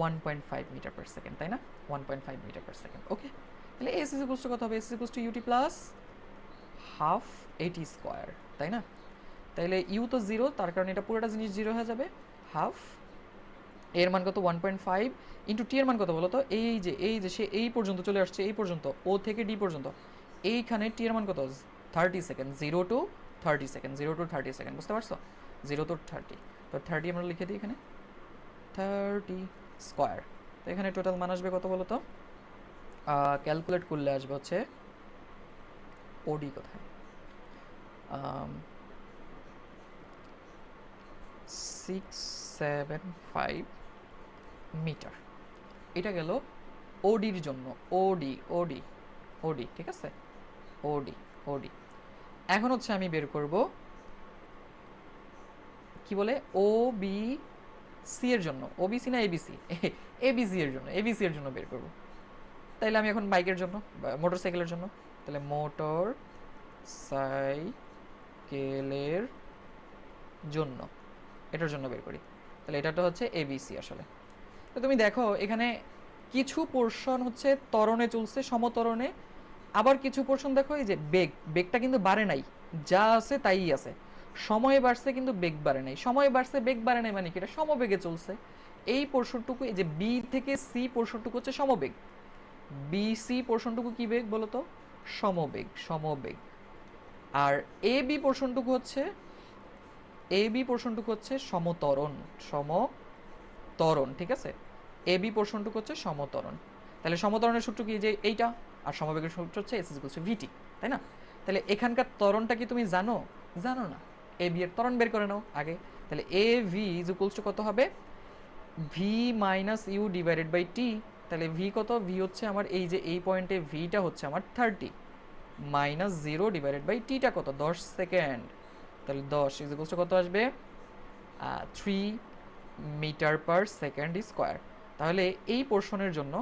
1.5 মিটার পার সেকেন্ড, তাই না? 1.5 মিটার পার সেকেন্ড। ওকে, তাহলে এস ইজ ইকুয়ালস টু কত হবে? S is equals to UT plus half এটি স্কোয়ার, তাই না? তাইলে ইউ তো জিরো, তার কারণে এটা পুরোটা জিনিস জিরো হয়ে যাবে। হাফ এর মান কত? 1.5 ইন্টু টি এর মান কত বলো তো? এই যে সে এই পর্যন্ত চলে আসছে, এই পর্যন্ত, ও থেকে ডি পর্যন্ত, এইখানে টি এর মান কত? 30 second, 0 to 30 second, 0 to 30 second, বুঝতে পারছো? 0 to 30, তো 30 আমরা লিখে দিই এখানে, 30 স্কোয়ার। তো এখানে টোটাল মান আসবে কত বলো তো? ক্যালকুলেট করলে আসবে হচ্ছে, ওডি কোথায়, 675 মিটার। এটা গেল ওডির জন্য, ওডি ওডি ওডি, ঠিক আছে? ওডি ওডি। এখন হচ্ছে আমি বের করব কি বলে, ও বি সি এর জন্য, ওবিসি না এবিসি, এবিসি এর জন্য, এবিসি এর জন্য বের করব। তাইলে আমি এখন বাইকের জন্য, মোটর সাইকেলের জন্য, তাহলে মোটর সাইকেলের জন্য, এটার জন্য বের করি। তাহলে এটা তো হচ্ছে এবিসি আসলে। তো তুমি দেখো এখানে কিছু পোর্শন হচ্ছে ত্বরণে চলছে, সমত্বরণে, আবার কিছু পোর্শন দেখো এই যে বেগটা কিন্তু বাড়ে নাই, যা আছে তাই আছে। সময় বাড়ছে কিন্তু বেগ বাড়ে নাই, সময় বাড়ছে বেগ বাড়ে নাই মানে কি? এটা সমবেগে চলছে। এই পোর্শনটুকু, এই যে বি থেকে সি পোর্শনটুকু হচ্ছে সমবেগ, বি সি পোর্শনটুকু কি বেগ বলো তো? সমবেগ, সমবেগ। আর এ বি পোর্শনটুকু হচ্ছে, এ বি পোর্শনটুকু হচ্ছে সমত্বরণ, সমত্বরণ, ঠিক আছে? এ বি পোর্শনটুকু হচ্ছে সমত্বরণ। তাহলে সমত্বরণের সূত্র কি? যে এইটা। আর সমবেগের সূত্র হচ্ছে এস ইকুয়ালস টু ভিটি, তাই না? তাহলে এখানকার ত্বরণটা কি তুমি জানো? জানো না। এ বি এর ত্বরণ বের করে নাও আগে। তাহলে A V is equals to কত হবে? V minus U divided by T. তাহলে ভি কত? ভি হচ্ছে আমার এই যে এই পয়েন্টে ভিটা হচ্ছে আমার 30, মাইনাস 0 ডিভাইডেড বাই টিটা কত? 10 সেকেন্ড। তাহলে 10 ইজ ইকুয়ালস টু কত আসবে? 3 মিটার পার সেকেন্ড স্কোয়ার। তাহলে এই পোর্শনের জন্য,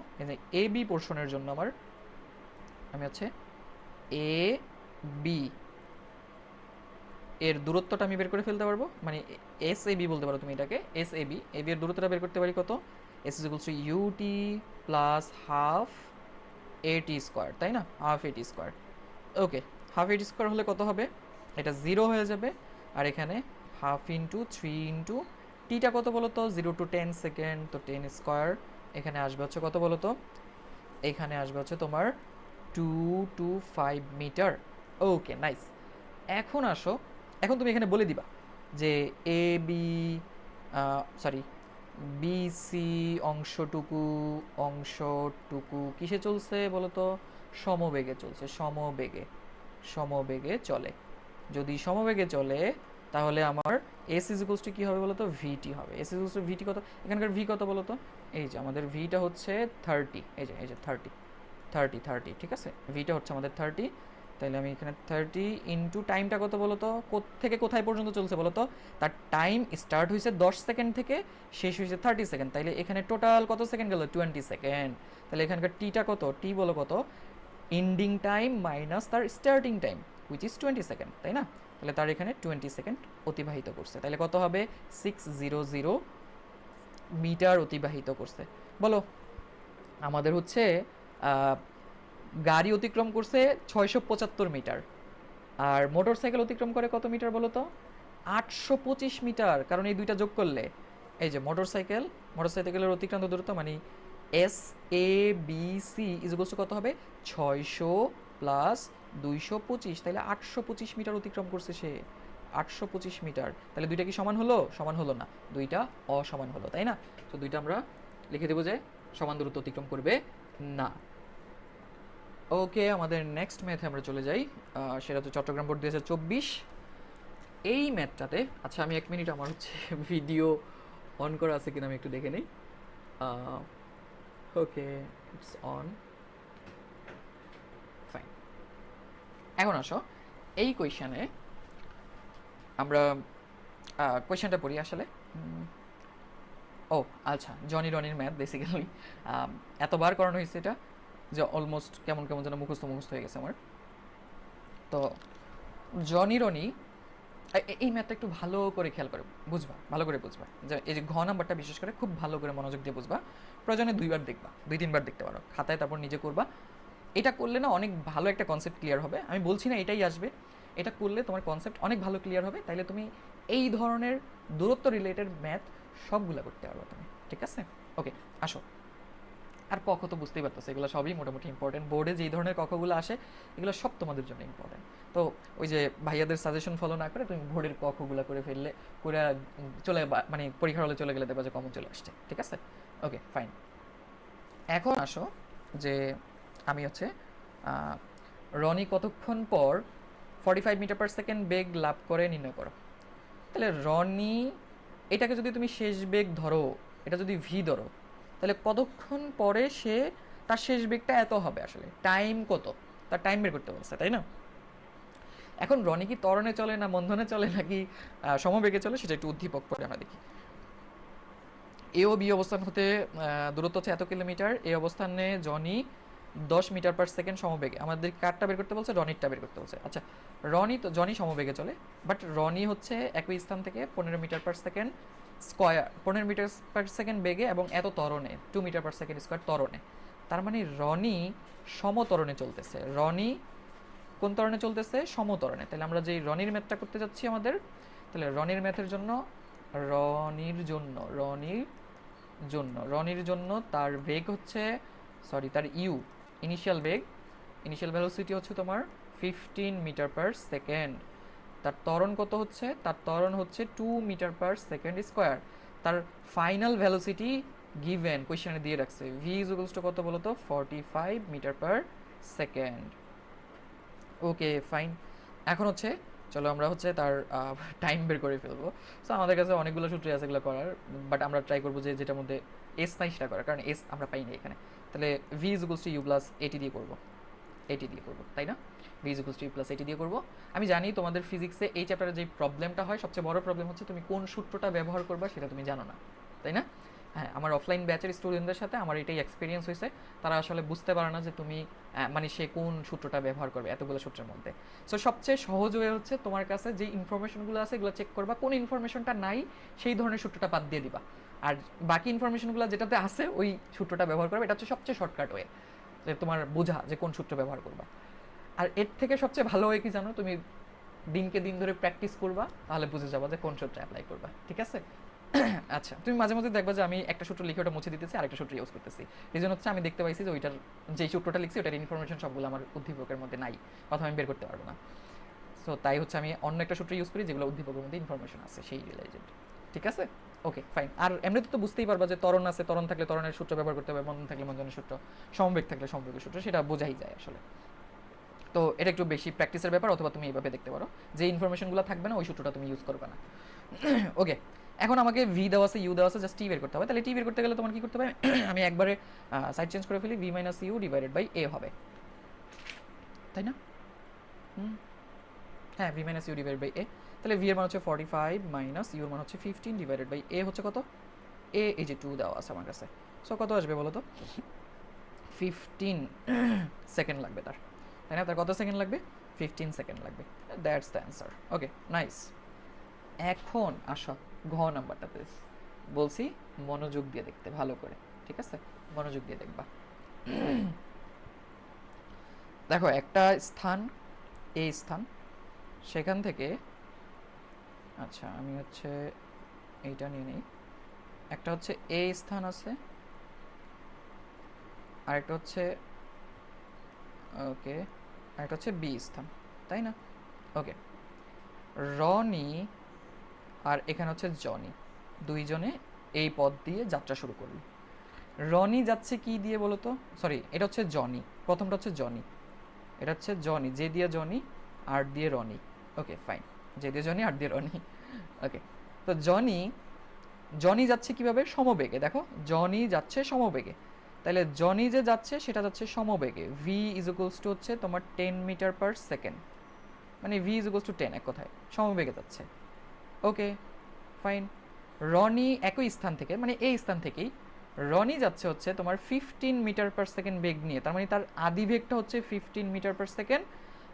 এ বি পোর্শনের জন্য আমি হচ্ছে এ বি এর দূরত্বটা আমি বের করে ফেলতে পারবো, মানে এস এ বি বলতে পারো তুমি এটাকে, S A B, A B এর দূরত্বটা বের করতে পারি কত? S is equals to UT plus half এটি স্কোয়ার, তাই না? হাফ এটি স্কোয়ার। ওকে, হাফ এটি স্কোয়ার হলে কত হবে? এটা 0 হয়ে যাবে। আর এখানে হাফ ইন্টু 3 ইন্টু টিটা কত বলো তো? 0 to 10 সেকেন্ড, তো 10 স্কোয়ার। এখানে আসবে হচ্ছে কত বলো তো? এখানে আসবে হচ্ছে তোমার 225 মিটার। ওকে, নাইস। এখন আসো, এখন তুমি এখানে বলে দিবা যে A B, sorry, B C অংশটুকু কিসে চলছে বলো তো? সমবেগে চলছে, সমবেগে চলে। যদি সমবেগে চলে তাহলে আমার এস ইকুয়ালস টু কী হবে বলো তো? ভিটি হবে। এস ইকুয়ালস টু ভিটি কত? এখানকার ভি কত বলো তো? এই যে আমাদের ভিটা হচ্ছে 30, এই যে 30, ঠিক আছে? ভিটা হচ্ছে আমাদের 30। তাহলে আমি এখানে 30 ইন্টু টাইমটা কত বলো তো? থেকে কোথায় পর্যন্ত চলছে বলো তো? তার টাইম স্টার্ট হয়েছে 10 সেকেন্ড থেকে, শেষ হয়েছে 30 সেকেন্ড। তাইলে এখানে টোটাল কত সেকেন্ড গেল? 20 সেকেন্ড। তাহলে এখানকার টিটা কত? টি বলো কত? এন্ডিং টাইম মাইনাস তার starting time, which is 20 second, তাই না? তাহলে তার এখানে 20 সেকেন্ড অতিবাহিত করছে। তাহলে কত হবে? 600 মিটার অতিবাহিত করছে। বলো, আমাদের হচ্ছে গাড়ি অতিক্রম করছে 675 মিটার, আর মোটর সাইকেল অতিক্রম করে কত মিটার বলো তো? 825 মিটার। কারণ এই দুইটা যোগ করলে, এই যে মোটর সাইকেলের অতিক্রান্ত দূরত্ব মানে S A B C is কত হবে? 600 প্লাস 225, তাহলে 825 মিটার অতিক্রম করছে সে। 825 মিটার। তাহলে দুইটা কি সমান হলো? সমান হলো না, দুইটা অসমান হলো, তাই না? তো দুইটা আমরা লিখে দেবো যে সমান দূরত্ব অতিক্রম করবে না। ওকে, আমাদের নেক্সট ম্যাথে আমরা চলে যাই। সেটা হচ্ছে চট্টগ্রাম বোর্ড 2024। এই ম্যাথটাতে, আচ্ছা আমি 1 মিনিট, আমার হচ্ছে ভিডিও অন করা আছে কিনা আমি একটু দেখে নিই। ওকে, ইটস অন, ফাইন। এখন আসো, এই কোয়েশনে আমরা কোয়েশনটা পড়ি আসলে। ও আচ্ছা, জনি রনির ম্যাথ বেসিক্যালি এতবার করানো হয়েছে এটা যে অলমোস্ট কেমন কেমন যেন মুখস্থ হয়ে গেছে আমার। তো জনি রনি, এই ম্যাথটা একটু ভালো করে খেয়াল করে বুঝবা, ভালো করে বুঝবা, যে এই যে ঘ নাম্বারটা বিশেষ করে খুব ভালো করে মনোযোগ দিয়ে বুঝবা। প্রয়োজনে 2বার দেখবা, 2-3বার দেখতে পারো, খাতায় তারপর নিজে করবা। এটা করলে না অনেক ভালো একটা কনসেপ্ট ক্লিয়ার হবে। আমি বলছি না এটাই আসবে, এটা করলে তোমার কনসেপ্ট অনেক ভালো ক্লিয়ার হবে। তাইলে তুমি এই ধরনের দূরত্ব রিলেটেড ম্যাথ সবগুলা করতে পারবে তুমি, ঠিক আছে? ওকে, আসো। আর কখ তো বুঝতেই পারতেছে, এগুলো সবই মোটামুটি ইম্পর্টেন্ট। বোর্ডে যেই ধরনের কখগুলো আসে এগুলো সব তোমাদের জন্য ইম্পর্টেন্ট। তো ওই যে ভাইয়াদের সাজেশন ফলো না করে তুমি বোর্ডের কখগুলো করে ফেললে, করে চলে মানে পরীক্ষার হলে চলে গেলে দেখবা যে কমন চলে আসছে, ঠিক আছে? ওকে, ফাইন। এখন আসো যে আমি হচ্ছে রনি কতক্ষণ পর 45 মিটার পার সেকেন্ড বেগ লাভ করে নির্ণয় করো। তাহলে রনি, এটাকে যদি তুমি শেষ বেগ ধরো, এটা যদি ভি ধরো, তাহলে কতক্ষণ পরে সে তার শেষ বেগটা এত হবে, আসলে টাইম কত, তার টাইম বের করতে বলছে, তাই না? এখন রনি কি ত্বরণে চলে না মন্দনে চলে নাকি সমবেগে চলে, সেটা একটু উদ্দীপক পরে আমরা দেখি। এ ও বি অবস্থান হতে দূরত্ব হচ্ছে এত কিলোমিটার। এই অবস্থানে জনি 10 মিটার পার সেকেন্ড সমবেগে, আমাদের কারটা বের করতে বলছে, রনিরটা বের করতে বলছে। আচ্ছা, জনি সমবেগে চলে, বাট রনি হচ্ছে একই স্থান থেকে 15 meter per second square, 15 meter per second বেগে এবং এত ত্বরণে 2 মিটার পার সেকেন্ড স্কোয়ার ত্বরণে। তার মানে রনি সমত্বরণে চলতেছে। রনি কোন ত্বরণে চলতেছে? সমত্বরণে। তাহলে আমরা যেই রনির ম্যাথটা করতে যাচ্ছি আমাদের, তাহলে রনির ম্যাথের জন্য, রনির জন্য তার বেগ হচ্ছে, তার ইনিশিয়াল ভেলোসিটি হচ্ছে তোমার 15 মিটার পার সেকেন্ড। তার ত্বরণ কত হচ্ছে? তার ত্বরণ হচ্ছে 2 মিটার পার সেকেন্ড স্কোয়ার। তার ফাইনাল ভেলোসিটি গিভেন কোয়েশ্চেনে দিয়ে রাখছে, ভি ইজ ইকুয়ালস টু কত বলো তো? 45 মিটার পার সেকেন্ড। ওকে, ফাইন। এখন হচ্ছে চলো আমরা হচ্ছে তার টাইম বের করে ফেলবো। সো আমাদের কাছে অনেকগুলো সূত্রই আছে এগুলো করার, বাট আমরা ট্রাই করবো যে যেটার মধ্যে এস নাই সেটা করার, কারণ এস আমরা পাই না এখানে। তাহলে V is equals to U plus AT দিয়ে করবো, তাই না? V is equals to U plus AT দিয়ে করবো। আমি জানি তোমাদের ফিজিক্সে এই চ্যাপ্টারে যে প্রবলেমটা হয়, সবচেয়ে বড় প্রবলেম হচ্ছে তুমি কোন সূত্রটা ব্যবহার করবা সেটা তুমি জানো না, তাই না? হ্যাঁ, আমার অফলাইন ব্যাচের স্টুডেন্টদের সাথে আমার এটাই এক্সপিরিয়েন্স হয়েছে। তারা আসলে বুঝতে পারে না যে তুমি মানে সে কোন সূত্রটা ব্যবহার করবে এতগুলো সূত্রের মধ্যে। সো সবচেয়ে সহজ ওয়ে হচ্ছে তোমার কাছে যে ইনফরমেশনগুলো আছে এগুলো চেক করবা, কোন ইনফরমেশনটা নাই সেই ধরনের সূত্রটা বাদ দিয়ে দিবা, আর বাকি ইনফরমেশনগুলো যেটাতে আছে ওই সূত্রটা ব্যবহার করবে। এটা হচ্ছে সবচেয়ে শর্টকাট ওয়ে যে তোমার বোঝা যে কোন সূত্র ব্যবহার করবা। আর এর থেকে সবচেয়ে ভালো ওয়ে কি জানো? তুমি দিনকে দিন ধরে প্র্যাকটিস করবা, তাহলে বুঝে যাবা যে কোন সূত্রে অ্যাপ্লাই করবা, ঠিক আছে? আচ্ছা, তুমি মাঝে মধ্যে দেখবা যে আমি একটা সূত্র লিখে ওটা মুছে দিতেছি, আরেকটা সূত্র ইউজ করতেছি। রিজন হচ্ছে আমি দেখতে পাইছি যে ওইটার যেই সূত্রটা লিখছি ওটার ইনফরমেশন সবগুলো আমার উদ্দীপকের মধ্যে নাই, অথবা আমি বের করতে পারবো না। সো তাই হচ্ছে আমি অন্য একটা সূত্র ইউজ করি যেগুলো উদ্দীপকের মধ্যে ইনফরমেশন আছে সেই রিলেটেড। ঠিক আছে, ওকে ফাইন। আর এমনিতে তো বুঝতেই পারবা যে ত্বরণ আছে, ত্বরণ থাকলে ত্বরণের সূত্র ব্যবহার করতে হবে, মন্দন থাকলে মন্দনের সূত্র, সমবেগ থাকলে সমবেগের সূত্র, সেটা বোঝাই যায় আসলে। তো এটা একটু বেশি প্র্যাকটিসের ব্যাপার, অথবা তুমি এইভাবে দেখতে পারো যে ইনফরমেশনগুলো থাকবে না ওই সূত্রটা তুমি ইউজ করবে না। ওকে, এখন আমাকে ভি দেওয়া আছে, ইউ দেওয়া আছে, জাস্ট টি বের করতে হবে। তাহলে টি বের করতে গেলে তোমার কি করতে হবে? আমি একবারে সাইড চেঞ্জ করে ফেলি, V minus U divided by A হবে, তাই না? হ্যাঁ, V minus U divided by A. তাহলে ভি এর মান হচ্ছে 45 মাইনাস ইউর মান হচ্ছে 15 ডিভাইডেড বাই এ হচ্ছে কত? এ এই যে 2 দেওয়া আছে আমার কাছে। সো কত আসবে বলো তো? 15 সেকেন্ড লাগবে তার, তাই না? তার কত সেকেন্ড লাগবে? 15 সেকেন্ড লাগবে। That's the answer. Okay, nice. এখন আসো ঘ নাম্বারটাতে, বলছি মনোযোগ দিয়ে দেখতে ভালো করে, ঠিক আছে? মনোযোগ দিয়ে দেখবা। দেখো, একটা স্থান, এই স্থান, সেখান থেকে, আচ্ছা আমি হচ্ছে এইটা নিয়ে নিই। একটা হচ্ছে এ স্থান আছে, আরেকটা হচ্ছে, ওকে, আরেকটা হচ্ছে বি স্থান, তাই না? ওকে, রনি আর এখানে হচ্ছে জনি, দুইজনে এই পথ দিয়ে যাত্রা শুরু করলো। রনি যাচ্ছে কি দিয়ে বলো তো? সরি, এটা হচ্ছে জনি, প্রথমটা হচ্ছে জনি, এটা হচ্ছে জনি, যে দিয়ে জনি, আর দিয়ে রনি। ওকে ফাইন, যে দিয়ে জনি, আর দিয়ে রনি। ওকে, তো জনি, জনি যাচ্ছে কিভাবে? সমবেগে। দেখো, জনি যাচ্ছে সমবেগে, তাহলে জনি যে যাচ্ছে সেটা যাচ্ছে সমবেগে। ভি ইজ ইকুয়ালস টু হচ্ছে তোমার 10 মিটার পার সেকেন্ড, মানে ভি ইজ ইকুয়ালস টু 10, এক কথায় সমবেগে যাচ্ছে। Okay fine. রনি একই স্থান থেকে, মানে এই স্থান থেকেই রনি যাচ্ছে হচ্ছে তোমার 15 মিটার পার সেকেন্ড বেগ নিয়ে, তার মানে তার আদি বেগটা হচ্ছে 15 মিটার পার সেকেন্ড,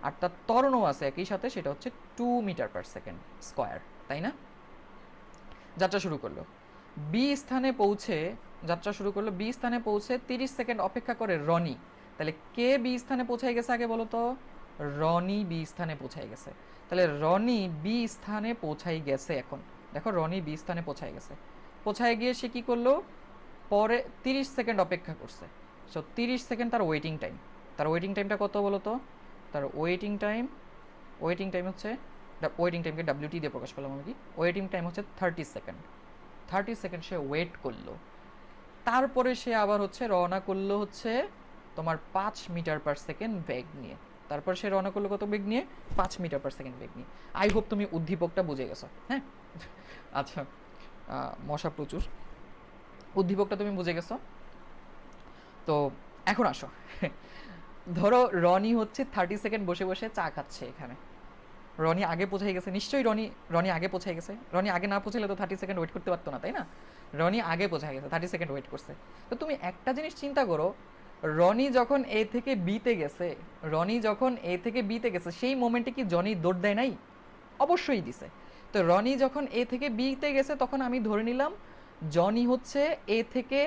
আর তার ত্বরণও আছে একই সাথে, সেটা হচ্ছে 2 মিটার পার সেকেন্ড স্কোয়ার, তাই না? যাত্রা শুরু করলো, বি স্থানে পৌঁছে, যাত্রা শুরু করলো, বি স্থানে পৌঁছে 30 সেকেন্ড অপেক্ষা করে রনি। তাহলে কে বি স্থানে পৌঁছায় গেছে আগে বলো তো? রনি বি স্থানে পৌঁছায় গেছে। তাহলে রনি বি স্থানে পৌঁছাই গেছে। এখন দেখো, রনি বি স্থানে পৌঁছায় গেছে, পৌঁছায় গিয়ে সে কি করলো? পরে 30 সেকেন্ড অপেক্ষা করছে। সো 30 সেকেন্ড তার ওয়েটিং টাইম। তার ওয়েটিং টাইমটা কত বলো তো? তার ওয়েটিং টাইম, ওয়েটিং টাইম হচ্ছে, ওয়েটিং টাইমকে ডাব্লিউটি দিয়ে প্রকাশ করলাম আমি, কি ওয়েটিং টাইম হচ্ছে 30 সেকেন্ড। 30 সেকেন্ড সে ওয়েট করলো, তারপরে সে আবার হচ্ছে রওনা করলো হচ্ছে তোমার 5 মিটার পার সেকেন্ড বেগ নিয়ে। তারপর সে রওনা করলো কত বেগ নিয়ে? 5 মিটার পার সেকেন্ড বেগ নিয়ে। আই হোপ তুমি উদ্দীপকটা বুঝে গেছো, হ্যাঁ? আচ্ছা, মশা প্রচুর, উদ্দীপকটা তুমি বুঝে গেছো। তো এখন আসো, ধরো রনি হচ্ছে 30 সেকেন্ড বসে বসে চা খাচ্ছে এখানে। রনি আগে পৌঁছে গেছে নিশ্চয়ই, রনি রনি আগে পৌঁছে গেছে। রনি আগে না পৌঁছলে তো 30 সেকেন্ড ওয়েট করতে পারতো না, তাই না? রনি আগে পৌঁছে গেছে, 30 সেকেন্ড ওয়েট করছে। তো তুমি একটা জিনিস চিন্তা করো, রনি যখন এ থেকে বিতে গেছে, রনি যখন এ থেকে বিতে গেছে, সেই মোমেন্টে কি জনি দৌড় দেয় নাই? অবশ্যই দিছে। তো রনি যখন এ থেকে বিতে গেছে, তখন আমি ধরে নিলাম জনি হচ্ছে এ থেকে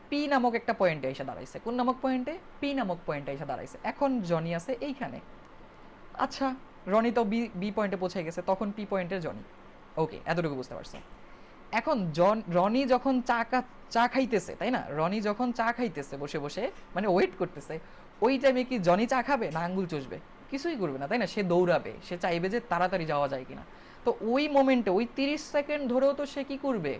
পি নামক একটা পয়েন্টে এসে দাঁড়াইছে। কোন নামক পয়েন্টে? পি নামক পয়েন্টে এসে দাঁড়াইছে। এখন জনি আছে এইখানে। আচ্ছা, রনি তো বি বি পয়েন্টে পৌঁছে গেছে, তখন পি পয়েন্টের জনি। ওকে, এতটুকু বুঝতে পারছো। এখন রনি যখন চা খাইতেছে, তাই না? রনি যখন চা খাইতেছে বসে বসে, মানে ওয়েট করতেছে, ওই টাইমে কি জনি চা খাবে না আঙ্গুল চষবে? কিছুই করবে না, তাই না? সে দৌড়াবে, সে চাইবে যে তাড়াতাড়ি যাওয়া যায় কিনা। তো ওই মোমেন্টে, ওই 30 সেকেন্ড ধরেও তো সে কি করবে?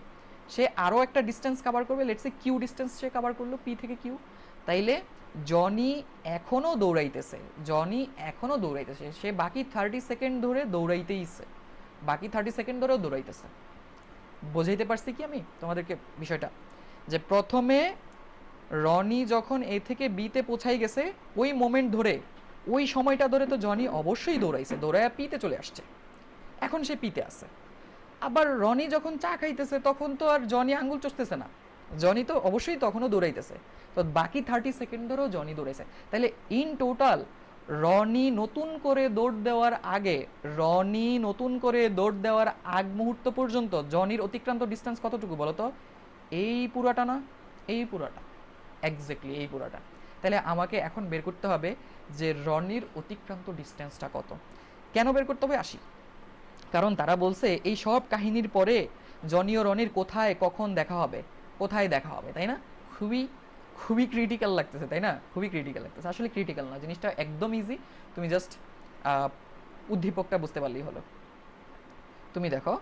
সে আরও একটা ডিস্টেন্স কাভার করবে। লেটসে কিউ ডিস্টেন্স সে কাভার করলো, পি থেকে কিউ। তাইলে জনি এখনও দৌড়াইতেছে, জনি এখনও দৌড়াইতেছে, সে বাকি 30 সেকেন্ড ধরে দৌড়াইতেইছে, বাকি 30 সেকেন্ড ধরেও দৌড়াইতেছে। বোঝাইতে পারছি কি আমি তোমাদেরকে বিষয়টা? যে প্রথমে রনি যখন এ থেকে বিতে পৌঁছাই গেছে, ওই মোমেন্ট ধরে, ওই সময়টা ধরে তো জনি অবশ্যই দৌড়াইছে, দৌড়াইয়া পিতে চলে আসছে, এখন সে পিতে আছে। আবার রনি যখন চা খাইতেছে, তখন তো আর জনি আঙ্গুল চষতেছে না, জনি তো অবশ্যই তখনও দৌড়াইতেছে। তো বাকি 30 সেকেন্ড ধরেও জনি দৌড়াইছে। তাহলে ইন টোটাল রনি নতুন করে দৌড় দেওয়ার আগে, রনি নতুন করে দৌড় দেওয়ার আগ মুহূর্ত পর্যন্ত জনির অতিক্রান্ত ডিস্টেন্স কতটুকু বলো তো? এই পুরাটা না? এই পুরাটা, এক্স্যাক্টলি এই পুরাটা। তাহলে আমাকে এখন বের করতে হবে যে রনির অতিক্রান্ত ডিস্টেন্সটা কত। কেন বের করতে হবে? আসি, কারণ তারা বলছে এই সব কাহিনীর পরে জনি ও রনির কোথায় কখন দেখা হবে, কোথায় দেখা হবে, তাই না? খুবই খুবই ক্রিটিক্যাল লাগতেছে, তাই না? খুবই ক্রিটিক্যাল লাগতেছে। আসলে ক্রিটিক্যাল না, জিনিসটা একদম ইজি। তুমি জাস্ট উদ্দীপকটা বুঝতে পারলেই হলো। তুমি দেখো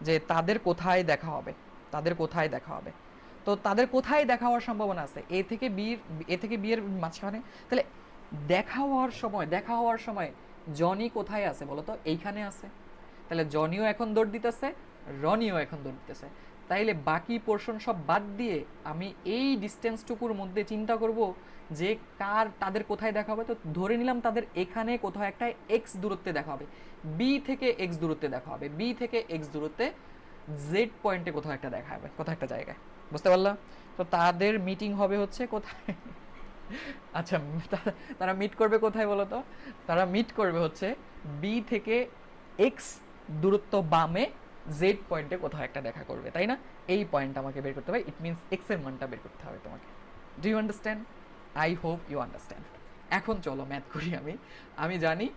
যে তাদের কোথায় দেখা হবে, তাদের কোথায় দেখা হবে। তো তাদের কোথায় দেখা হওয়ার সম্ভাবনা আছে? এ থেকে বিয়ের মাঝখানে। তাহলে দেখা হওয়ার সময় জনি কোথায় আছে বলো তো? এইখানে আছে। তাহলে জনিও এখন দৌড় দিতেছে, রনিও এখন দৌড় দিতেছে। তাইলে বাকি পোর্শন সব বাদ দিয়ে আমি এই ডিস্টেন্সটুকুর মধ্যে চিন্তা করব যে তাদের কোথায় দেখা হবে। তো ধরে নিলাম তাদের এখানে কোথাও একটা এক্স দূরত্বে দেখা হবে, বি থেকে এক্স দূরত্বে দেখা হবে, বি থেকে এক্স দূরত্বে জেড পয়েন্টে কোথাও একটা দেখা হবে, কোথাও একটা জায়গায়। বুঝতে পারলাম? তো তাদের মিটিং হবে হচ্ছে কোথায়? আচ্ছা, তারা মিট করবে কোথায় বলো তো? তারা মিট করবে হচ্ছে বি থেকে এক্স দূরত্ব বামে জেড পয়েন্টে কোথাও একটা দেখা করবে, তাই না? এই পয়েন্ট আমাকে বের করতে হবে। ইট মিনস এক্স এর মানটা বের করতে হবে তোমাকে। Do you understand? I hope you understand. এখন চলো ম্যাথ করি। আমি জানি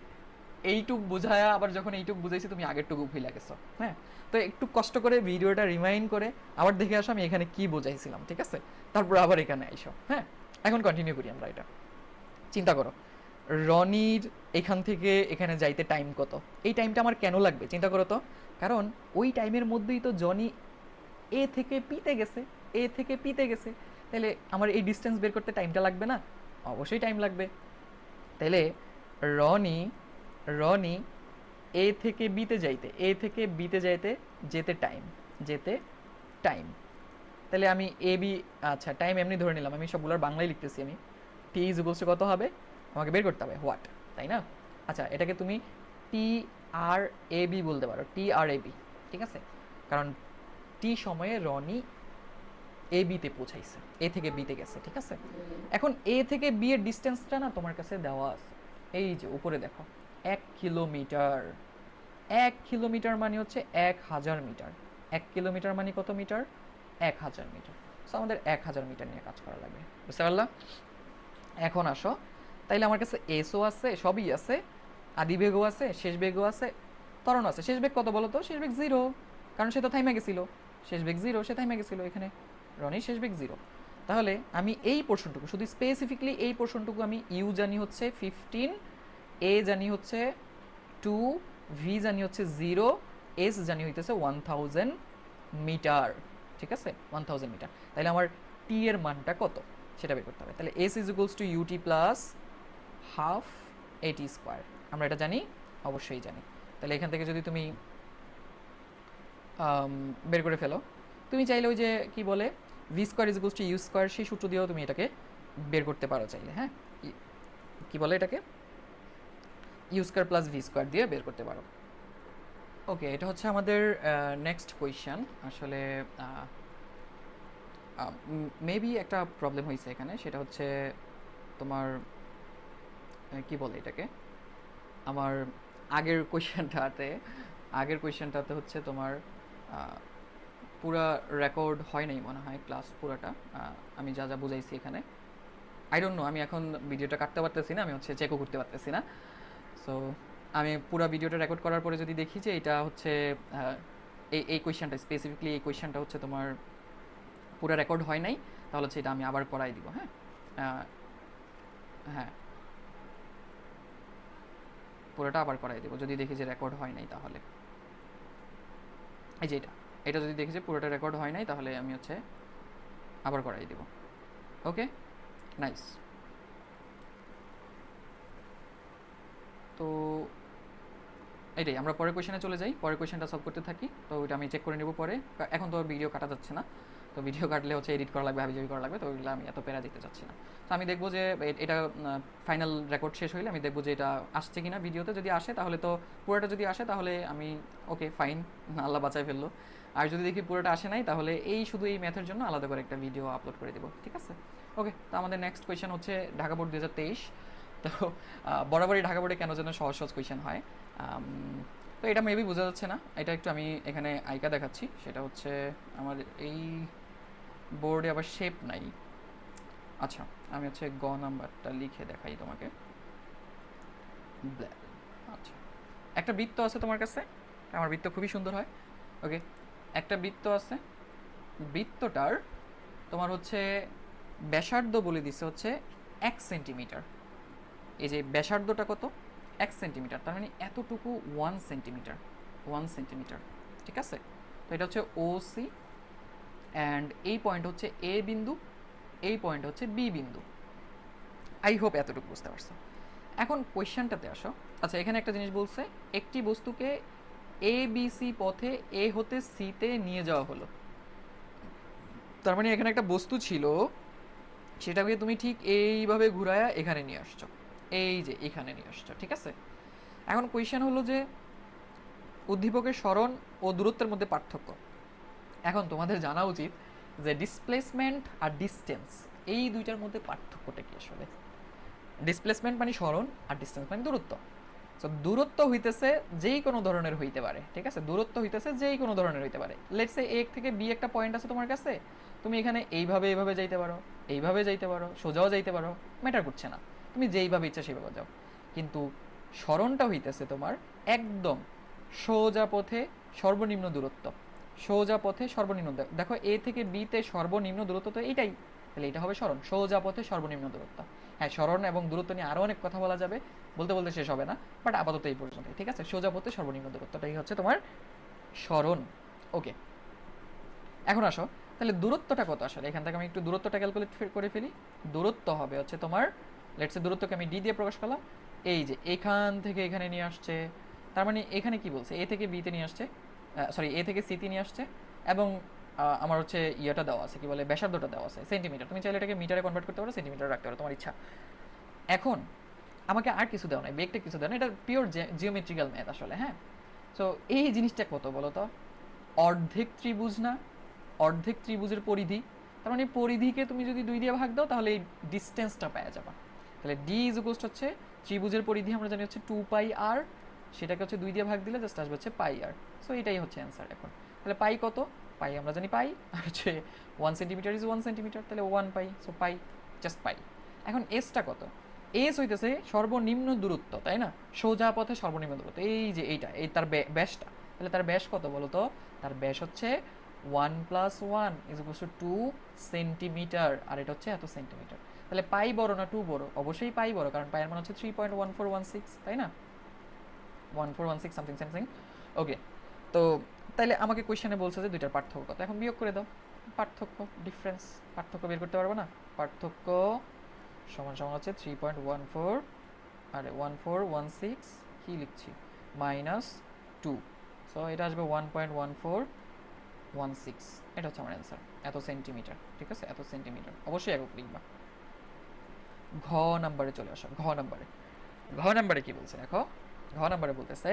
এইটুক বোঝায়া আবার যখন এইটুক বুঝাইছি তুমি আগেরটুকু ভুলে গেছো। হ্যাঁ, তো একটু কষ্ট করে ভিডিওটা রিমাইন্ড করে আবার দেখে আসো আমি এখানে কি বোঝাইছিলাম, ঠিক আছে? তারপর আবার এখানে আইসো। হ্যাঁ, এখন কন্টিনিউ করি আমরা এটা। চিন্তা করো, রনির এখান থেকে এখানে যাইতে টাইম কত? এই টাইমটা আমার কেন লাগবে চিন্তা করো তো। কারণ ওই টাইমের মধ্যেই তো জনি এ থেকে পিতে গেছে, এ থেকে পিতে গেছে। তাহলে আমার এই ডিস্টেন্স বের করতে টাইমটা লাগবে না? অবশ্যই টাইম লাগবে। তাহলে রনি রনি এ থেকে বিতে যাইতে, এ থেকে বিতে যাইতে যেতে টাইম, যেতে টাইম। তাহলে আমি এ বি, আচ্ছা টাইম এমনি ধরে নিলাম, আমি সবগুলোর বাংলায় লিখতেছি। আমি টি ইজ ইকুয়ালস টু কত হবে আমাকে বের করতে হবে, হোয়াট, তাই না? আচ্ছা, এটাকে তুমি টি আর এ বি বলতে পারো, টি আর এ বি, ঠিক আছে? কারণ টি সময়ে রনি এ বিতে পৌঁছাইছে, এ থেকে বিতে গেছে, ঠিক আছে? এখন এ থেকে বি এর ডিস্টেন্সটা না তোমার কাছে দেওয়া আছে, এই যে উপরে দেখো 1 কিলোমিটার। 1 কিলোমিটার মানে হচ্ছে 1000 মিটার। 1 কিলোমিটার মানে কত মিটার? 1000 মিটার। সো আমাদের 1000 মিটার নিয়ে কাজ করা লাগবে। বুঝতে পারলা? এখন আসো, তাইলে আমার কাছে এসও আছে, সবই আছে, আদি বেগও আছে, শেষ বেগও আছে, ত্বরণ আছে। শেষ বেগ কত বলো তো? শেষ বেগ 0, কারণ সে তো থাইমা গেছিল। শেষ বেগ 0, সে থাইমা গেছিল এখানে। রনির শেষ বেগ 0। তাহলে আমি এই পোর্শনটুকু, শুধু স্পেসিফিকলি এই পোর্শনটুকু আমি ইউ জানি হচ্ছে 15, এ জানি হচ্ছে 2, ভি জানি হচ্ছে 0, এস জানি হইতেছে 1000 মিটার, ঠিক আছে? 1000 মিটার। তাহলে আমার টি এর মানটা কত সেটা বের করতে হবে। তাহলে S is equals to UT plus half এটি স্কোয়ার। আমরা এটা জানি, অবশ্যই জানি। তাহলে এখান থেকে যদি তুমি বের করে ফেলো, তুমি চাইলে ওই যে কি বলে V square is equals to U square, সেই সূত্র দিয়েও তুমি এটাকে বের করতে পারো চাইলে। হ্যাঁ, কি বলে এটাকে? U square plus V square দিয়ে বের করতে পারো। ওকে, এটা হচ্ছে আমাদের নেক্সট কোয়েশ্চেন। আসলে মেবি একটা প্রবলেম হয়েছে এখানে, সেটা হচ্ছে তোমার কি বলে এটাকে, আমার আগের কোয়েশ্চেনটাতে হচ্ছে তোমার পুরা রেকর্ড হয় নাই মনে হয়, ক্লাস পুরাটা। আমি যা যা বুঝাইছি এখানে, আই ডোন্ট নো, আমি এখন ভিডিওটা কাটতে পারতেছি না, আমি হচ্ছে চেকও করতে পারতেছি না। সো আমি পুরো ভিডিওটা রেকর্ড করার পরে যদি দেখি যে এটা হচ্ছে এই কোয়েশ্চেনটা, স্পেসিফিকলি এই কোয়েশ্চেনটা হচ্ছে তোমার পুরো রেকর্ড হয় নাই, তাহলে হচ্ছে এটা আমি আবার করাই দিব। হ্যাঁ, হ্যাঁ, পুরোটা আবার করাই দেবো যদি দেখি যে রেকর্ড হয় নাই। তাহলে এই যে এটা যদি দেখি যে পুরোটা রেকর্ড হয় নাই, তাহলে আমি হচ্ছে আবার করাই দেবো। ওকে, নাইস। তো এটাই, আমরা পরের কোয়েশনে চলে যাই, পরের কোয়েশনটা সলভ করতে থাকি। তো ওইটা আমি চেক করে নেব পরে। এখন তো ভিডিও কাটা যাচ্ছে না, তো ভিডিও কাটলে হচ্ছে এডিট করা লাগবে, হাবিজাবি করা লাগবে, তো ওইগুলো আমি এত প্যারা দিতে চাচ্ছি না। তো আমি দেখবো যে এটা ফাইনাল রেকর্ড শেষ হইলে আমি দেখবো যে এটা আসছে কিনা ভিডিওতে। যদি আসে তাহলে তো, পুরোটা যদি আসে তাহলে আমি ওকে ফাইন, আল্লাহ বাঁচায় ফেললো। আর যদি দেখি পুরোটা আসে নাই, তাহলে শুধু এই ম্যাথের জন্য আলাদা করে একটা ভিডিও আপলোড করে দেবো, ঠিক আছে? ওকে, তো আমাদের নেক্সট কোয়েশন হচ্ছে ঢাকা বোর্ড 2023। তো বরাবরই ঢাকা বোর্ডে কেন যেন সহজ সহজ কোয়েশন হয়। তো এটা মেবি বোঝা যাচ্ছে না, এটা একটু আমি এখানে আইকা দেখাচ্ছি। সেটা হচ্ছে আমার এই বোর্ডে আবার শেপ নাই। আচ্ছা, আমি হচ্ছে গ নাম্বারটা লিখে দেখাই তোমাকে। আচ্ছা, একটা বৃত্ত আছে তোমার কাছে, আমার বৃত্ত খুবই সুন্দর হয়। ওকে, একটা বৃত্ত আছে, বৃত্তটার তোমার হচ্ছে ব্যাসার্ধ বলে দিচ্ছে হচ্ছে 1 সেন্টিমিটার। এই যে ব্যাসার্ধটা কত, 1 সেন্টিমিটার, তার মানে এতটুকু 1 সেন্টিমিটার, 1 সেন্টিমিটার। ঠিক আছে, তো এটা হচ্ছে ও সি, অ্যান্ড এই পয়েন্ট হচ্ছে এ বিন্দু, এই পয়েন্ট হচ্ছে বি বিন্দু। আই হোপ এতটুকু বুঝতে পারছো। এখন কোয়েশ্চেনটাতে আসো। আচ্ছা, এখানে একটা জিনিস বলছে, একটি বস্তুকে এ বি সি পথে এ হতে সিতে নিয়ে যাওয়া হলো। তার মানে এখানে একটা বস্তু ছিল, সেটাকে তুমি ঠিক এইভাবে ঘুরায়া এখানে নিয়ে আসছো, এই যে এখানে নিয়ে আসছো। ঠিক আছে, এখন কোয়েশ্চেন হলো যে উদ্দীপকের সরণ ও দূরত্বের মধ্যে পার্থক্য। এখন তোমাদের জানা উচিত যে ডিসপ্লেসমেন্ট আর ডিস্টেন্স, এই দুইটার মধ্যে পার্থক্যটা কি আসলে। ডিসপ্লেসমেন্ট মানে সরণ, আর ডিস্টেন্স মানে দূরত্ব। সো দূরত্ব হইতেছে যেই কোনো ধরনের হইতে পারে। ঠিক আছে, দূরত্ব হইতেছে যেই কোনো ধরনের হইতে পারে। লেটস সে এ থেকে বি একটা পয়েন্ট আছে তোমার কাছে, তুমি এখানে এইভাবে এইভাবে যাইতে পারো, এইভাবে যাইতে পারো, সোজাও যাইতে পারো, ম্যাটার করছে না, তুমি যেইভাবে ইচ্ছা সেইভাবে যাও। কিন্তু সরণটা হইতেছে তোমার একদম সোজা পথে সর্বনিম্ন দূরত্ব, সোজা পথে সর্বনিম্ন। দেখো এ থেকে বিতে সর্বনিম্ন দূরত্ব তো এইটাই, তাহলে এটা হবে সরণ, সোজা পথে সর্বনিম্ন দূরত্ব। হ্যাঁ, সরণ এবং দূরত্ব নিয়ে আরও অনেক কথা বলা যাবে, বলতে বলতে শেষ হবে না, বাট আপাতত এই পর্যন্ত। ঠিক আছে, সোজা পথে সর্বনিম্ন দূরত্বটাই হচ্ছে তোমার সরণ। ওকে, এখন আসো তাহলে দূরত্বটা কত আসলে। এখান থেকে আমি একটু দূরত্বটা ক্যালকুলেট করে ফেলি। দূরত্ব হবে হচ্ছে তোমার, লেটসে দূরত্বকে আমি ডি দিয়ে প্রকাশ করলাম, এই যে এখান থেকে এখানে নিয়ে আসছে, তার মানে এখানে কি বলছে, এ থেকে বিতে নিয়ে আসছে, সরি এ থেকে সিতে নিয়ে আসছে, এবং আমার হচ্ছে ইয়েটা দেওয়া আছে, কি বলে, ব্যাসার্ধটা দেওয়া আছে সেন্টিমিটার। তুমি চাইলে এটাকে মিটারে কনভার্ট করতে পারো, সেন্টিমিটার রাখতে পারো, তোমার ইচ্ছা। এখন আমাকে আর কিছু দেওয়া নাই, বেগটা কিছু দেওয়া নাই, এটা পিওর জিওমেট্রিক্যাল ম্যাথ আসলে। হ্যাঁ, সো এই জিনিসটা কত বলো তো, অর্ধেক ত্রিভুজ না, অর্ধেক ত্রিভুজের পরিধি। তার মানে পরিধিকে তুমি যদি 2 দিয়ে ভাগ দাও তাহলে এই ডিস্টেন্সটা পাওয়া যাবে। তাহলে ডি ইজ ইকুয়ালস হচ্ছে ত্রিভুজের পরিধি আমরা জানি হচ্ছে 2πr, সেটাকে হচ্ছে 2 দিয়ে ভাগ দিলে জাস্ট আসবে হচ্ছে πr। সো এটাই হচ্ছে অ্যান্সার। এখন তাহলে পাই কত, পাই আমরা জানি পাই, আর হচ্ছে 1 সেন্টিমিটার ইজ 1 সেন্টিমিটার, তাহলে 1 পাই, সো পাই, জাস্ট পাই। এখন এসটা কত, এস হইতেছে সর্বনিম্ন দূরত্ব, তাই না, সোজা পথে সর্বনিম্ন দূরত্ব, এই যে এইটা, এই তার ব্যাসটা। তাহলে তার ব্যাস কত বলো তো, তার ব্যাস হচ্ছে 1 + 1 = 2 সেন্টিমিটার, আর এটা হচ্ছে এত সেন্টিমিটার। তাহলে পাই বড় না 2 বড়, অবশ্যই পাই বড়, কারণ পাইয়ের মান হচ্ছে 3.1416, তাই না, 1416 সামথিং সামথিং। ওকে, তো তাইলে আমাকে কোয়েশ্চেনে বলছে যে দুইটার পার্থক্য কত, এখন বিয়োগ করে দাও। পার্থক্য, ডিফারেন্স, পার্থক্য বের করতে পারবো না। পার্থক্য সমান সমান হচ্ছে 3.14, আরে 1416 কি লিখছি, -2, সো এটা আসবে 1.1416, এটা হচ্ছে আমার অ্যান্সার, এত সেন্টিমিটার। ঠিক আছে, এত সেন্টিমিটার, অবশ্যই একক লিখবা। ঘ নাম্বারে চলে আসো। ঘ নাম্বারে কি বলছে দেখো, ঘ নাম্বারে বলতেছে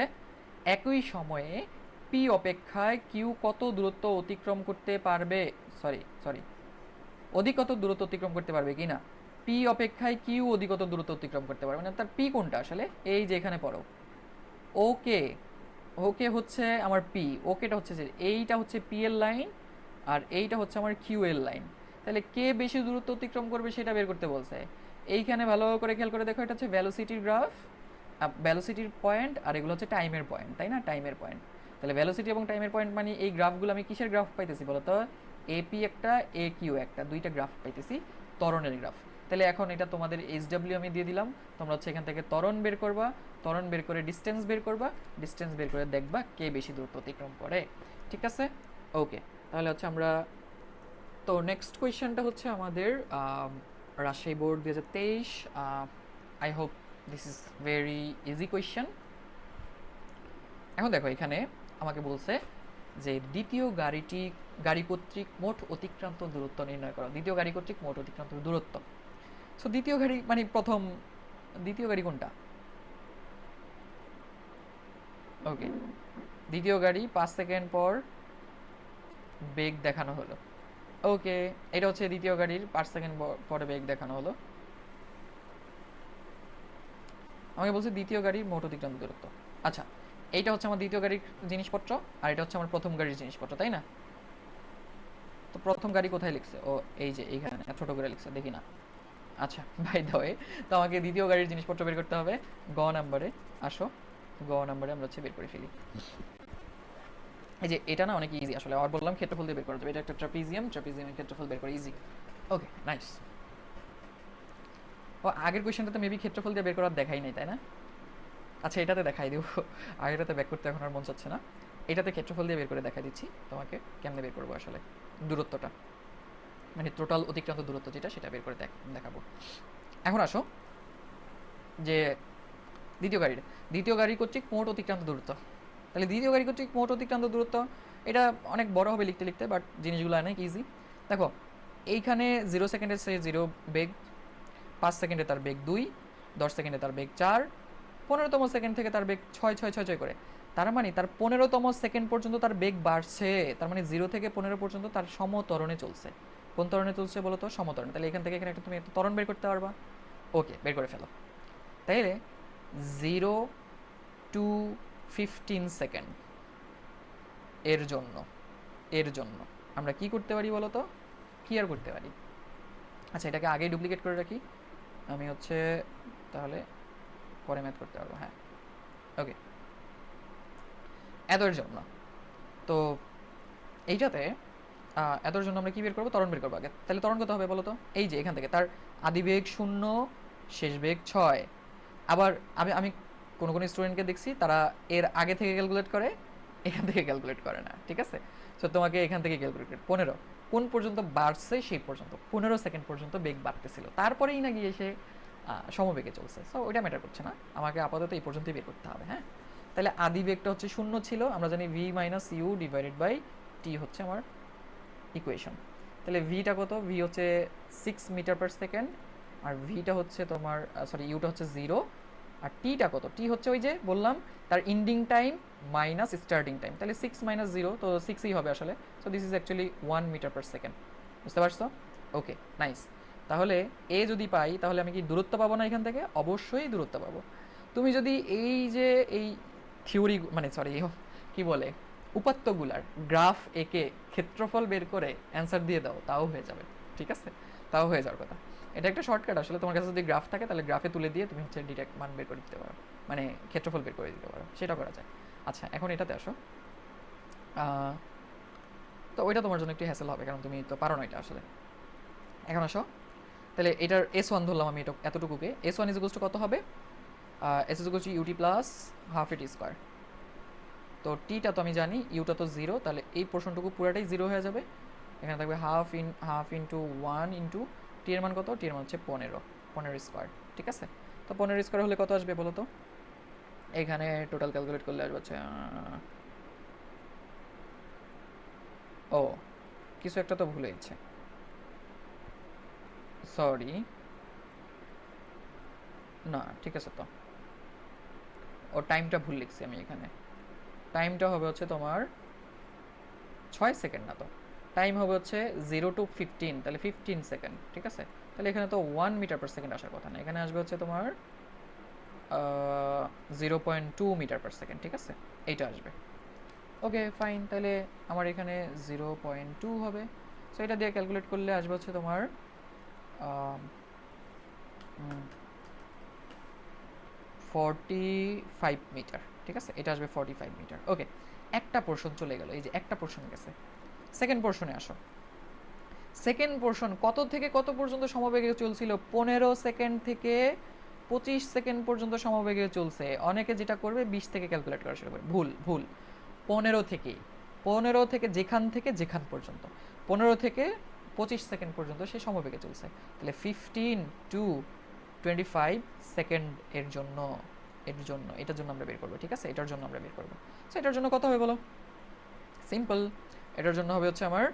একই সময়ে পি অপেক্ষায় কিউ কত দূরত্ব অতিক্রম করতে পারবে, সরি অধিকতর দূরত্ব অতিক্রম করতে পারবে কি না, পি অপেক্ষায় কিউ অধিকতর দূরত্ব অতিক্রম করতে পারবে না। তার পি কোনটা আসলে, এই যে এখানে পড়ো, ওকে, ওকে হচ্ছে আমার পি, ওকেটা হচ্ছে যে এইটা হচ্ছে পি এর লাইন, আর এইটা হচ্ছে আমার কিউ এর লাইন। তাহলে কে বেশি দূরত্ব অতিক্রম করবে সেটা বের করতে বলছে। এইখানে ভালো করে খেয়াল করে দেখো, এটা হচ্ছে ভ্যালোসিটির গ্রাফ, ভ্যালোসিটির পয়েন্ট, আর এগুলো হচ্ছে টাইমের পয়েন্ট, তাই না, টাইমের পয়েন্ট। তাহলে ভ্যালোসিটি এবং টাইমের পয়েন্ট মানে এই গ্রাফগুলো আমি কিসের গ্রাফ পাইতেছি বলো তো, এপি একটা, এ কিউ একটা, দুইটা গ্রাফ পাইতেছি, ত্বরণের গ্রাফ। তাহলে এখন এটা তোমাদের এইচডব্লিউ আমি দিয়ে দিলাম, তোমরা হচ্ছে এখান থেকে ত্বরণ বের করবা, ত্বরণ বের করে ডিস্টেন্স বের করবা, ডিস্টেন্স বের করে দেখবা কে বেশি দূরত্ব অতিক্রম করে। ঠিক আছে, ওকে, তাহলে হচ্ছে আমরা, তো নেক্সট কোয়েশ্চেনটা হচ্ছে আমাদের Rajshahi board 2023। I hope this is very easy question. এখন দেখো এখানে আমাকে বলছে যে দ্বিতীয় গাড়ি কর্তৃক মোট অতিক্রান্ত দূরত্ব নির্ণয় করো। দ্বিতীয় গাড়ি কর্তৃক মোট অতিক্রান্ত দূরত্ব, সো দ্বিতীয় গাড়ি মানে প্রথম, দ্বিতীয় গাড়ি কোনটা, ওকে, দ্বিতীয় গাড়ি 5 সেকেন্ড পর বেগ দেখানো হলো। ওকে, এটা হচ্ছে দ্বিতীয় গাড়ির 5 সেকেন্ড পরে বেগ দেখানো হলো। আমাকে বলছে দ্বিতীয় গাড়ির মোট অতিক্রান্ত দূরত্ব। আচ্ছা, এইটা হচ্ছে আমার দ্বিতীয় গাড়ির জিনিসপত্র, আর এটা হচ্ছে আমার প্রথম গাড়ির জিনিসপত্র, তাই না। তো প্রথম গাড়ি কোথায় লিখছে, ও এই যে এইখানে ছোট করে লিখছে, দেখি না। আচ্ছা, বাই দ্য ওয়ে, তো আমাকে দ্বিতীয় গাড়ির জিনিসপত্র বের করতে হবে। গ নাম্বারে আসো, গ নাম্বারে আমরা হচ্ছে বের করে ফেলি। এই যে এটা না অনেক ইজি আসলে, আর বললাম ক্ষেত্রফল দিয়ে বের করা যাবে। এটা একটা ট্রাপিজিয়াম, ট্রাপিজিয়ামের ক্ষেত্রফল বের করা ইজি। ওকে, নাইস। ও আগের কোয়েশ্চেনটাতে মেবি ক্ষেত্রফল দিয়ে বের করার দেখাই নাই, তাই না? আচ্ছা, এটাতে দেখাই দেবো। আগেটাতে ব্যাক করতে এখন আর মন চাচ্ছে না। এটাতে ক্ষেত্রফল দিয়ে বের করে দেখাই দিচ্ছি তোমাকে কেমনে বের করবো আসলে দূরত্বটা, মানে টোটাল অতিক্রান্ত দূরত্ব যেটা, সেটা বের করে দেখাবো। এখন আসো যে দ্বিতীয় গাড়ি কর্তৃক মোট অতিক্রান্ত দূরত্ব। তাহলে দ্বিতীয় গাড়ি কর্তৃক মোট অতিক্রান্ত দূরত্ব, এটা অনেক বড় হবে লিখতে লিখতে, বাট জিনিসগুলো অনেক ইজি। দেখো, এইখানে 0 সেকেন্ডে সে 0 বেগ, 5 সেকেন্ডে তার বেগ 2, 10 সেকেন্ডে তার বেগ 4, 15তম সেকেন্ড থেকে তার বেগ 6 করে। তার মানে তার 15তম সেকেন্ড পর্যন্ত তার বেগ বাড়ছে। তার মানে 0 থেকে 15 পর্যন্ত তার সমত্বরণে চলছে। কোন ত্বরণে চলছে বলো তো? সমত্বরণে। তাহলে এখান থেকে এখানে একটা তুমি একটা ত্বরণ বের করতে পারবা। ওকে, বের করে ফেলো। তাইলে 0 to 15 সেকেন্ড এর জন্য আমরা কি করতে পারি বলো তো? কি আর করতে পারি? আচ্ছা, এটাকে আগেই ডুপ্লিকেট করে রাখি, আমি হচ্ছে তাহলে পরে ম্যাথ করতে পারবো। হ্যাঁ, ওকে, এতর জন্য তো এইটাতে এতর জন্য আমরা কি বের করবো? ত্বরণ বের করবো আগে। তাহলে ত্বরণ কত হবে বলো তো? এই যে এখান থেকে তার আদিবেগ 0, শেষ বেগ 6। আবার আমি কোনো স্টুডেন্টকে দেখছি তারা এর আগে থেকে ক্যালকুলেট করে, এখান থেকে ক্যালকুলেট করে না, ঠিক আছে? সো তোমাকে এখান থেকে ক্যালকুলেট করে 15 কোন পর্যন্ত বাড়ছে সেই পর্যন্ত, 15 সেকেন্ড পর্যন্ত বেগ বাড়তেছিল, তারপরেই না গিয়ে সে সমবেগে চলছে। সো ওইটা ম্যাটার করছে না, আমাকে আপাতত এই পর্যন্তই বের করতে হবে। হ্যাঁ, তাহলে আদি বেগটা হচ্ছে 0 ছিল, আমরা জানি v minus U divided by T হচ্ছে আমার ইকুয়েশন। তাহলে ভিটা কত? ভি হচ্ছে 6 মিটার পার সেকেন্ড, আর ভিটা হচ্ছে তোমার ইউটা হচ্ছে 0, আর টিটা কত? টি হচ্ছে ওই যে বললাম তার ending time minus starting time. তাহলে 6 মাইনাস 0 তো 6ই হবে আসলে। So this is actually 1 meter per second. বুঝতে পারছো? Okay, nice. তাহলে এ যদি পাই, তাহলে আমি কি দূরত্ব পাবো না এখান থেকে? অবশ্যই দূরত্ব পাবো। তুমি যদি এই যে এই থিওরি মানে কি বলে উপাত্তগুলার গ্রাফ এঁকে ক্ষেত্রফল বের করে অ্যান্সার দিয়ে দাও, তাও হয়ে যাবে, ঠিক আছে? তাও হয়ে যাওয়ার কথা। এটা একটা শর্টকাট আসলে। তোমার কাছে যদি গ্রাফ থাকে তাহলে গ্রাফে তুলে দিয়ে তুমি হচ্ছে ডিরেক্ট মান বের করে দিতে পারো, মানে ক্ষেত্রফল বের করে দিতে পারো, সেটা করা যায়। আচ্ছা, এখন এটাতে আসো। তো ওইটা তোমার জন্য একটু হ্যাসেল হবে, কারণ তুমি তো পারো না এটা আসলে। এখন আসো, তাহলে এটার S1 ধরলাম আমি, এটা এতটুকুকে। S1 ইজ ইকুয়ালস টু কত হবে? S is equals to UT plus half AT square. তো টিটা তো আমি জানি, ইউটা তো 0, তাহলে এই পোর্শনটুকু পুরাটাই 0 হয়ে যাবে। এখানে থাকবে হাফ ইন্টু 1 ইন্টু টি এর মান কত? টি এর মান হচ্ছে 15 স্কোয়ার, ঠিক আছে? তো 15 স্কোয়ার হলে কত আসবে বলো তো? এখানে টোটাল ক্যালকুলেট করলে আসবে হচ্ছে ও কিছু একটা তো ভুলে যাচ্ছে, সরি। না, ঠিক আছে, তো ও টাইমটা ভুল লিখছি আমি এখানে। টাইমটা হবে হচ্ছে তোমার 6 সেকেন্ড, না তো টাইম হবে হচ্ছে 0 to 15, তাহলে 15 সেকেন্ড, ঠিক আছে? তাহলে এখানে তো 1 মিটার পার সেকেন্ড আসার কথা না, এখানে আসবে হচ্ছে তোমার 0.2 মিটার পার সেকেন্ড, ঠিক আছে? এইটা আসবে। ওকে, ফাইন। তাহলে আমার এখানে 0.2 হবে। সো এটা দিয়ে ক্যালকুলেট করলে আসবে হচ্ছে তোমার 45 মিটার, ঠিক আছে? এটা আসবে 45 মিটার। ওকে, একটা পোর্শন চলে গেল, এই যে একটা পোর্শন গেছে। সেকেন্ড পোর্শনে আসো। সেকেন্ড পোর্শন কত থেকে কত পর্যন্ত সমবেগে চলছিল? 15 সেকেন্ড থেকে 25 সেকেন্ড পর্যন্ত সমবেগে চলছে। অনেকে যেটা করবে 20 থেকে ক্যালকুলেট করা শুরু করবে, ভুল ভুল। 15 থেকে যেখান পর্যন্ত 15 থেকে 25 সেকেন্ড পর্যন্ত সে সমবেগে চলছে। তাহলে 15 টু 25 সেকেন্ড এর জন্য এটার জন্য আমরা বের করবো, ঠিক আছে? এটার জন্য আমরা বের করবো। সো এটার জন্য কত হবে বলো? সিম্পল, এটার জন্য হবে হচ্ছে আমার,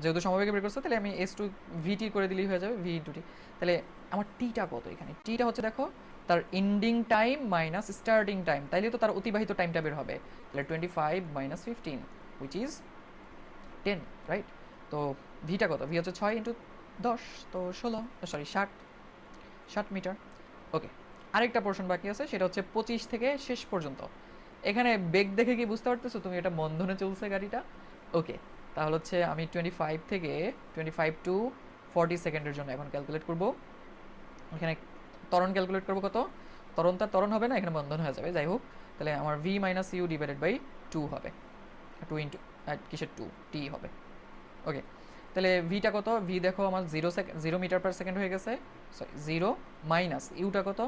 যেহেতু সমবেগে বের করছে তাহলে আমি এস টু ভিটি করে দিলেই হয়ে যাবে, ভি ইন্টু টি। তাহলে আমার টিটা কত এখানে? টিটা হচ্ছে দেখো তার ending time minus starting time, তাইলে তো তার অতিবাহিত টাইমটা বের হবে। তাহলে 25 মাইনাস 15 হুইচ ইজ 10, রাইট? তো ভিটা কত? ভি হচ্ছে 6 ইন্টু 10, তো 60 মিটার। ওকে, আরেকটা পোর্শন বাকি আছে, সেটা হচ্ছে 25 থেকে শেষ পর্যন্ত। এখানে বেগ দেখে কি বুঝতে পারতেছো তুমি এটা বন্ধনে চলছে গাড়িটা? ওকে, তাহলে হচ্ছে আমি 25 টু 40 সেকেন্ডের জন্য এখন ক্যালকুলেট করব। এখানে ত্বরণ ক্যালকুলেট করবো কত? ত্বরণ হবে না, এখানে বন্ধন হয়ে যাবে, যাই হোক। তাহলে আমার V minus U divided by 2 হবে, 2 ইন্টু কিসের টু, টি হবে। ওকে, তাহলে ভিটা কত, ভি দেখো আমার 0 মিটার পার সেকেন্ড হয়ে গেছে, সরি 0 মাইনাস ইউটা কত,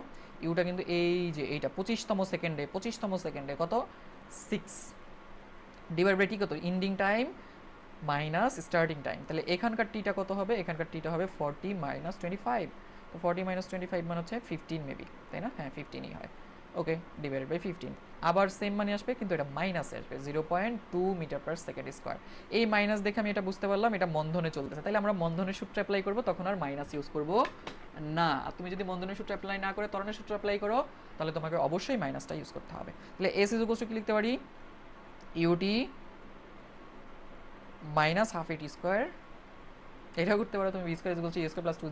ইউটা কিন্তু এই যে এইটা 25তম সেকেন্ডে কত 6 ডিভাইড বাই টি কত ending time minus starting time, তাহলে এখানকার টিটা কত হবে, এখানকার টিটা হবে 40 মাইনাস 25, তো 40 মাইনাস 25 মানে হচ্ছে 15 মেবি, তাই না, হ্যাঁ 15ই হয়। ওকে, ডিভাইডেড বাই 15, আবার সেম মানে আসবে কিন্তু এটা মাইনাসে আসবে 0.2 মিটার পার সেকেন্ড স্কোয়ার। এই মাইনাস দেখে আমি এটা বুঝতে পারলাম এটা বন্ধনে চলতেছে, তাহলে আমরা বন্ধনের সূত্র অ্যাপ্লাই করবো, তখন আর মাইনাস ইউজ করবো না। আর তুমি যদি বন্ধনের সূত্র অ্যাপ্লাই না করে ত্বরণের সূত্র অ্যাপ্লাই করো, তাহলে তোমাকে অবশ্যই মাইনাসটা ইউজ করতে হবে। তাহলে এস ইজ ইকুয়ালস টু কি লিখতে পারি, ইউটি মাইনাস হাফ এটি স্কোয়ার, এটাও করতে পারো তুমি, B square is equals to A square plus 2